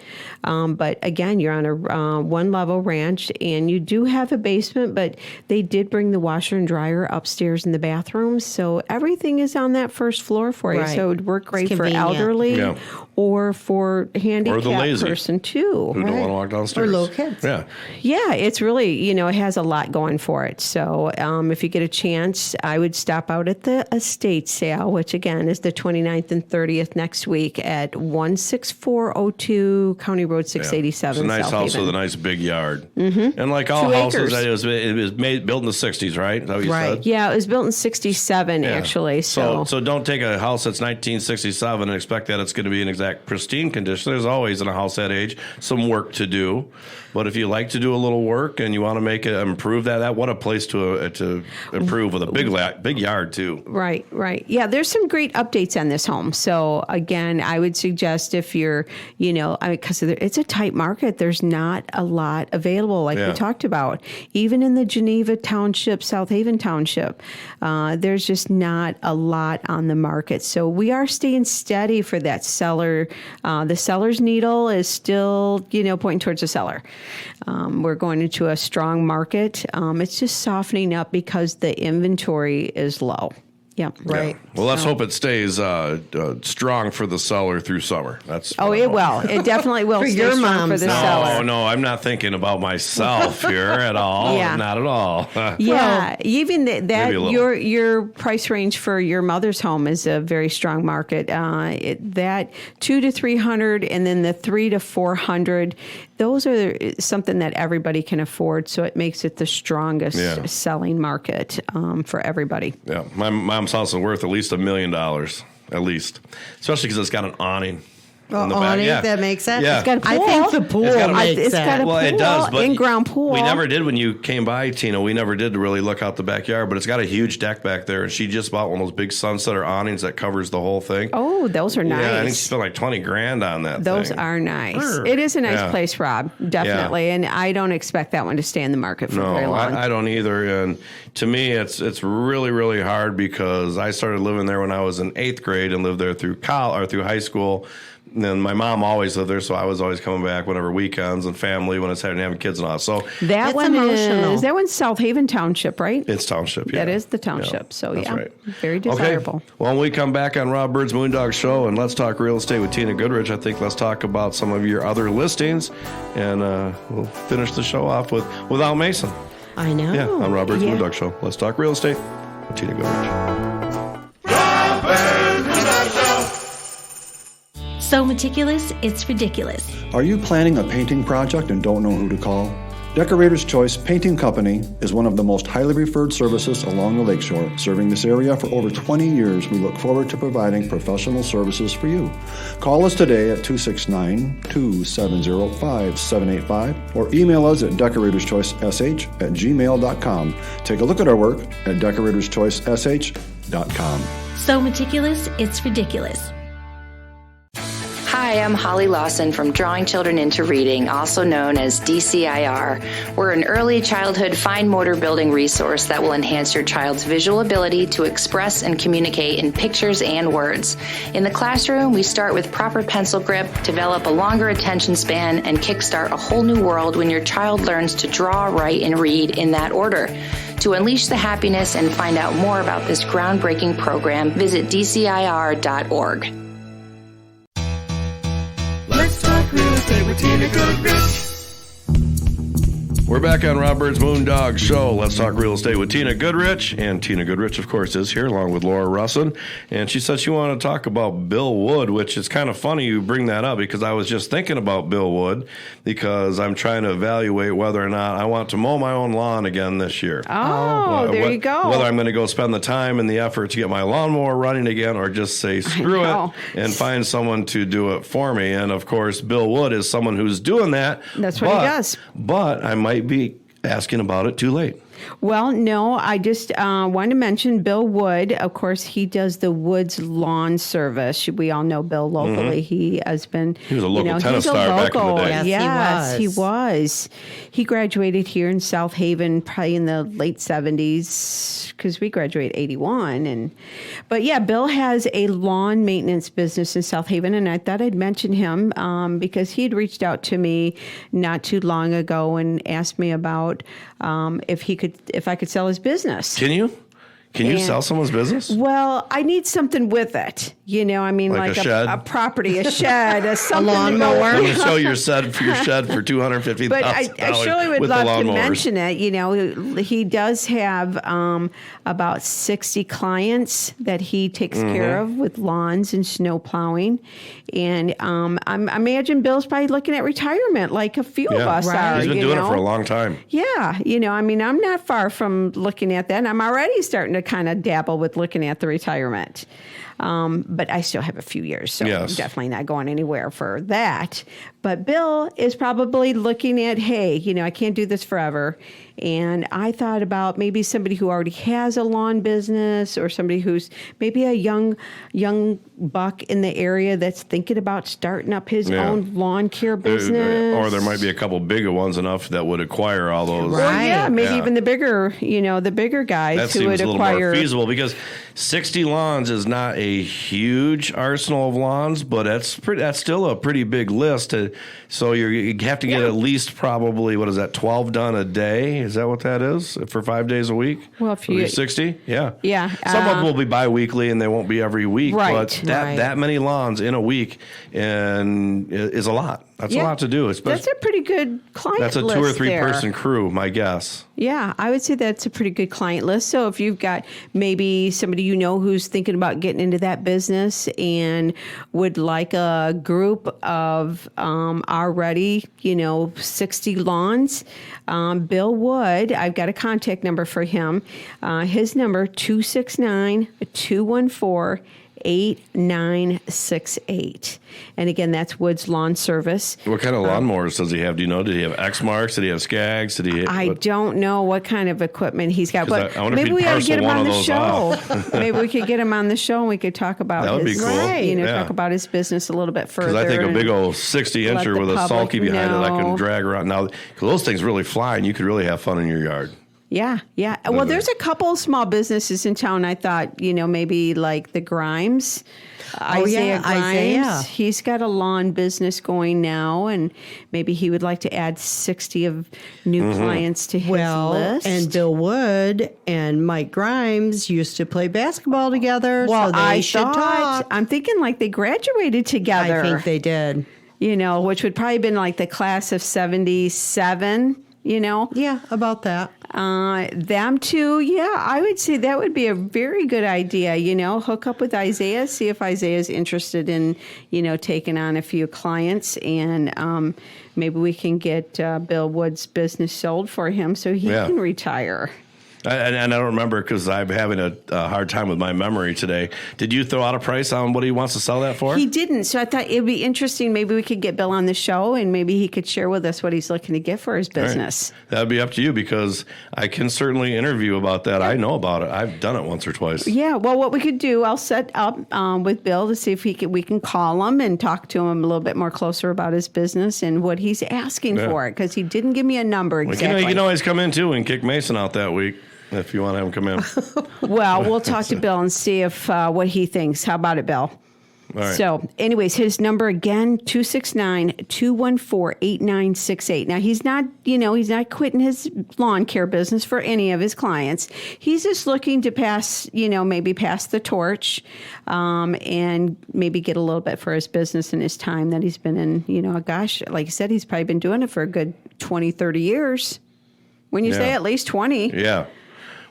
But again, you're on a one-level ranch, and you do have a basement, but they did bring the washer and dryer upstairs in the bathroom, so everything is on that first floor for you. So it would work great for elderly or for handicapped person too. Who don't want to walk downstairs. Or little kids. Yeah, it's really, it has a lot going for it. So if you get a chance, I would stop out at the estate estate sale, which again is the 29th and 30th next week at 16402 County Road 687. It's a nice South house Haven. with a nice big yard. Mm-hmm. And like all 2 houses, acres. it was built in the 60s, right? Is that what you said? Yeah, it was built in 67, actually. So don't take a house that's 1967 and expect that it's going to be in exact pristine condition. There's always in a house that age some work to do. But if you like to do a little work and you want to make it improve that what a place to improve with a big yard too. Right. Yeah, there's some great updates on this home. So again, I would suggest if you're, because it's a tight market, there's not a lot available like we talked about. Even in the Geneva Township, South Haven Township, there's just not a lot on the market. So we are staying steady for that seller. The seller's needle is still, pointing towards the seller. We're going into a strong market. It's just softening up because the inventory is low. Yeah. Right. Yeah. Well, let's hope it stays strong for the seller through summer. That's it will. It definitely will. For stay your strong mom. for the seller. No, I'm not thinking about myself here at all. Yeah. Not at all. Yeah, even that your price range for your mother's home is a very strong market. That $200 to $300, and then the $300 to $400. Those are something that everybody can afford, so it makes it the strongest selling market for everybody. Yeah, my mom's house is worth at least $1 million, at least, especially because it's got an awning. Awning, that makes sense. Yeah. It's got a pool. I think the pool makes sense. Well, it does, but in-ground pool. We never did when you came by, Tina. We never did really look out the backyard, but it's got a huge deck back there, and she just bought one of those big sunsetter awnings that covers the whole thing. Oh, those are nice. Yeah, I think she spent like $20,000 on that. Those thing. are nice. It is a nice place, Rob. Definitely, and I don't expect that one to stay in the market for very long. I don't either. And to me, it's really, really hard because I started living there when I was in 8th grade and lived there through through high school. And my mom always lived there, so I was always coming back whenever weekends and family when I was having kids and all. So that one is South Haven Township, right? It's Township, yeah. That is the Township. Yeah, so that's right. Very desirable. Okay. Well, when we come back on Rob Byrd's Moondog Show and Let's Talk Real Estate with Tina Goodrich, I think let's talk about some of your other listings, and we'll finish the show off with Al Mason. I know. Yeah, on Rob Byrd's Moondog Show. Let's Talk Real Estate with Tina Goodrich. So meticulous, it's ridiculous. Are you planning a painting project and don't know who to call? Decorator's Choice Painting Company is one of the most highly referred services along the lakeshore. Serving this area for over 20 years, we look forward to providing professional services for you. Call us today at 269-270-5785 or email us at decoratorschoicesh@gmail.com. Take a look at our work at decoratorschoicesh.com. So meticulous, it's ridiculous. Hi, I'm Holly Lawson from Drawing Children into Reading, also known as DCIR. We're an early childhood fine motor building resource that will enhance your child's visual ability to express and communicate in pictures and words. In the classroom, we start with proper pencil grip, develop a longer attention span, and kickstart a whole new world when your child learns to draw, write, and read in that order. To unleash the happiness and find out more about this groundbreaking program, visit DCIR.org. Let's talk real estate with Tina Goodrich. We're back on Rob Byrd's Moondog Show. Let's talk real estate with Tina Goodrich. And Tina Goodrich, of course, is here along with Laura Russin. And she said she wanted to talk about Bill Wood, which is kind of funny you bring that up because I was just thinking about Bill Wood because I'm trying to evaluate whether or not I want to mow my own lawn again this year. There you go. Whether I'm going to go spend the time and the effort to get my lawnmower running again or just say screw it and find someone to do it for me. And, of course, Bill Wood is someone who's doing that. That's what he does. But I might be asking about it too late. Well, no, I just wanted to mention Bill Wood. Of course, he does the Woods Lawn Service. We all know Bill locally. He has been... He was a local tennis star back in the day. Yes, he was. He graduated here in South Haven probably in the late 70s because we graduated 81. But yeah, Bill has a lawn maintenance business in South Haven, and I thought I'd mention him because he had reached out to me not too long ago and asked me about if I could sell his business. Can you? Can you sell someone's business? Well, I need something with it. You know, I mean, Like like a shed? a property, a shed, something. A lawnmower. I'm going to sell your shed for $250,000. But I surely would with love the to lawnmowers. mention it. You know, he does have about 60 clients that he takes care of with lawns and snow plowing. And I imagine Bill's probably looking at retirement like a few of us are. He's been you doing know? it for a long time. Yeah, you know, I mean, I'm not far from looking at that. And I'm already starting to kind of dabble with looking at the retirement. But I still have a few years, so I'm definitely not going anywhere for that. But Bill is probably looking at, hey, you know, I can't do this forever. And I thought about maybe somebody who already has a lawn business or somebody who's maybe a young buck in the area that's thinking about starting up his own lawn care business. Or there might be a couple bigger ones enough that would acquire all those. Well, yeah, maybe even the bigger, you know, the bigger guys that who would seems a little acquire. more feasible because 60 lawns is not a huge arsenal of lawns, but that's still a pretty big list. So you have to get at least probably, 12 done a day? Is that what that is for 5 days a week? Well, if you 60, yeah. Some Some of them will be bi-weekly and they won't be every week, but that many lawns in a week and is a lot. That's a lot to do. That's a pretty good client list. That's a 2 or 3 there. person crew, my guess. Yeah, I would say that's a pretty good client list. So if you've got maybe somebody you know who's thinking about getting into that business and would like a group of already, 60 lawns, Bill Wood, I've got a contact number for him. His number, 269-214-8968. And again, that's Wood's Lawn Service. What kind of lawnmowers does he have? Do you know? Did he have X-Marks? Did he have Skags? I don't know what kind of equipment he's got, but I wonder maybe if we he'd ought to get him parcel on the one show. of those Maybe we could get him on the show and we could talk about that would his, be cool. talk about his business a little bit further. Because I think a big old let 60-incher the with a public sulky behind it I can know. drag around. Now, because those things really fly and you could really have fun in your yard. Yeah. Well, there's a couple small businesses in town. I thought, maybe like the Grimes. Isaiah. He's got a lawn business going now, and maybe he would like to add 60 of new clients to his list. And Bill Wood and Mike Grimes used to play basketball together. Well, so they I should talk. I'm thinking like they graduated together. I think they did. Which would probably have been like the class of 77. Yeah, about that. Them two, I would say that would be a very good idea. Hook up with Isaiah, see if Isaiah's interested in, taking on a few clients, and maybe we can get Bill Wood's business sold for him so he can retire. And I don't remember because I'm having a hard time with my memory today. Did you throw out a price on what he wants to sell that for? He didn't. So I thought it would be interesting. Maybe we could get Bill on the show and maybe he could share with us what he's looking to get for his business. Right. That would be up to you because I can certainly interview about that. I know about it. I've done it once or twice. Yeah. Well, what we could do, I'll set up with Bill to see if we can call him and talk to him a little bit more closer about his business and what he's asking for it because he didn't give me a number exactly. You can always come in too and kick Mason out that week. If you want to have him come in. Well, we'll talk to Bill and see if what he thinks. How about it, Bill? All right. So, anyways, his number again, 269-214-8968. Now, he's not quitting his lawn care business for any of his clients. He's just looking to pass the torch and maybe get a little bit for his business and his time that he's been in, like I said, he's probably been doing it for a good 20, 30 years. When you say at least 20. Yeah.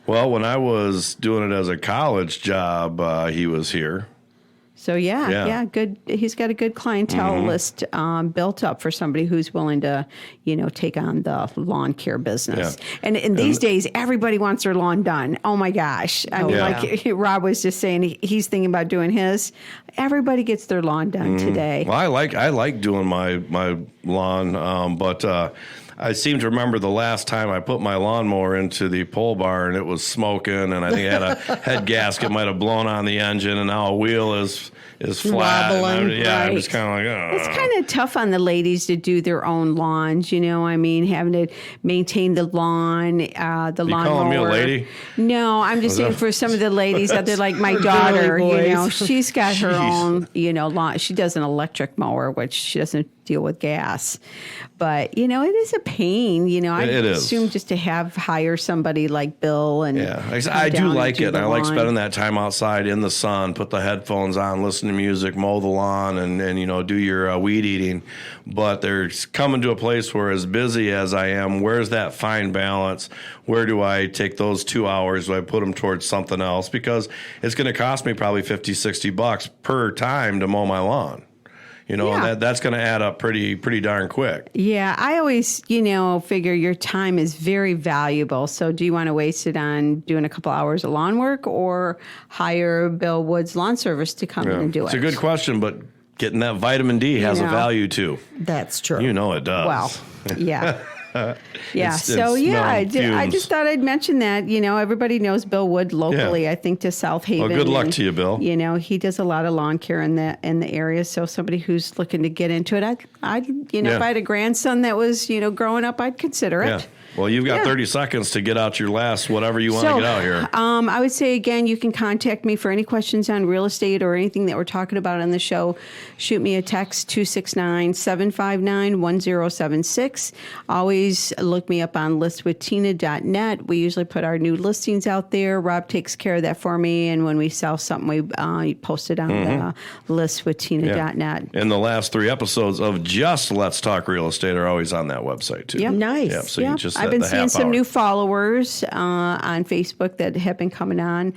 Well, when I was doing it as a college job, he was here. So, yeah, good. He's got a good clientele list built up for somebody who's willing to, take on the lawn care business. Yeah. And in these days, everybody wants their lawn done. Oh, my gosh. I mean, like Rob was just saying, he's thinking about doing his. Everybody gets their lawn done today. Well, I like doing my lawn, but I seem to remember the last time I put my lawnmower into the pole barn, it was smoking, and I think it had a head gasket might have blown on the engine, and now a wheel is flat. Wobbling, I'm just kind of like, It's kind of tough on the ladies to do their own lawns, having to maintain the lawn, the lawnmower. You calling me a lady? No, I'm just saying for some of the ladies out there, like my daughter, she's got her own, lawn. She does an electric mower, which she doesn't deal with gas. But, it is a pain. I assume just to hire somebody like Bill and I do like it. I like spending that time outside in the sun, put the headphones on, listen to music, mow the lawn, and do your weed eating. But there's coming to a place where, as busy as I am, where's that fine balance? Where do I take those 2 hours? Do I put them towards something else? Because it's going to cost me probably $50-$60 per time to mow my lawn. And that's going to add up pretty darn quick. Yeah, I always, figure your time is very valuable. So do you want to waste it on doing a couple hours of lawn work or hire Bill Wood's Lawn Service to come in and do it? It's a good question, but getting that vitamin D has a value too. That's true. It does. Well, yeah. I just thought I'd mention that. Everybody knows Bill Wood locally. I think to South Haven. Well, good luck to you, Bill. He does a lot of lawn care in the area. So somebody who's looking to get into it, if I had a grandson that was growing up, I'd consider it. Well, you've got 30 seconds to get out your last whatever you want to get out here. I would say, again, you can contact me for any questions on real estate or anything that we're talking about on the show. Shoot me a text, 269-759-1076. Always look me up on listwithtina.net. We usually put our new listings out there. Rob takes care of that for me. And when we sell something, we post it on the listwithtina.net. And the last 3 episodes of just Let's Talk Real Estate are always on that website, too. Yep. Nice. Yep. So you just I've been seeing some new followers on Facebook that have been coming on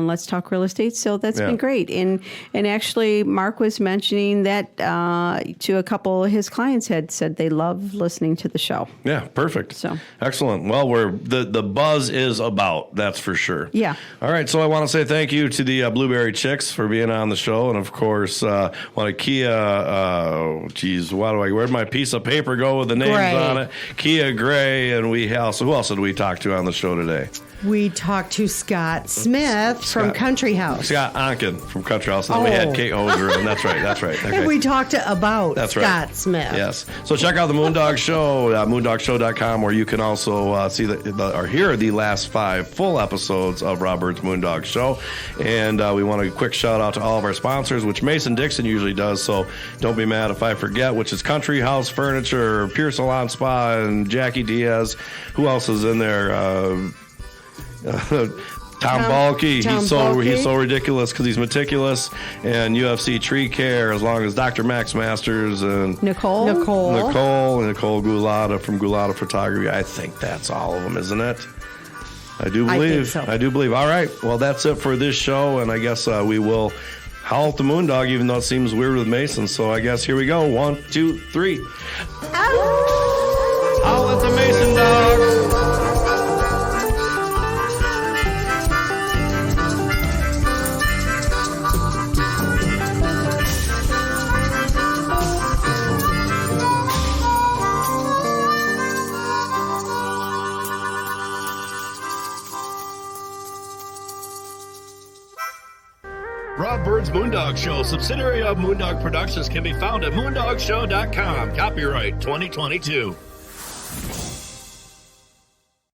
Let's Talk Real Estate. So that's been great. And actually, Mark was mentioning that to a couple of his clients had said they love listening to the show. Yeah, perfect. So excellent. Well, the buzz is about, that's for sure. Yeah. All right. So I want to say thank you to the Blueberry Chicks for being on the show, and of course, want to Kia. Where'd my piece of paper go with the names on it? Kia Gray. And who else did we talk to on the show today? We talked to Scott Smith from Country House. Scott Onken from Country House. And then we had Kate Hosier. And that's right. Okay. And we talked about Scott Smith. Yes. So check out the Moondog Show, moondogshow.com, where you can also see or hear the last 5 full episodes of Robert's Moondog Show. And we want a quick shout out to all of our sponsors, which Mason Dixon usually does. So don't be mad if I forget, which is Country House Furniture, Pure Salon Spa, and Jackie Diaz. Who else is in there? Tom Balky. He's so ridiculous because he's meticulous. And UFC Tree Care, as long as Dr. Max Masters and Nicole Gulata from Gulata Photography. I think that's all of them, isn't it? I do believe. I do believe. All right. Well, that's it for this show, and I guess we will howl at the Moondog, even though it seems weird with Mason. So I guess here we go. 1, 2, 3. Howl at the Mason Dog. Rob Byrd's Moondog Show, subsidiary of Moondog Productions, can be found at moondogshow.com. Copyright 2022.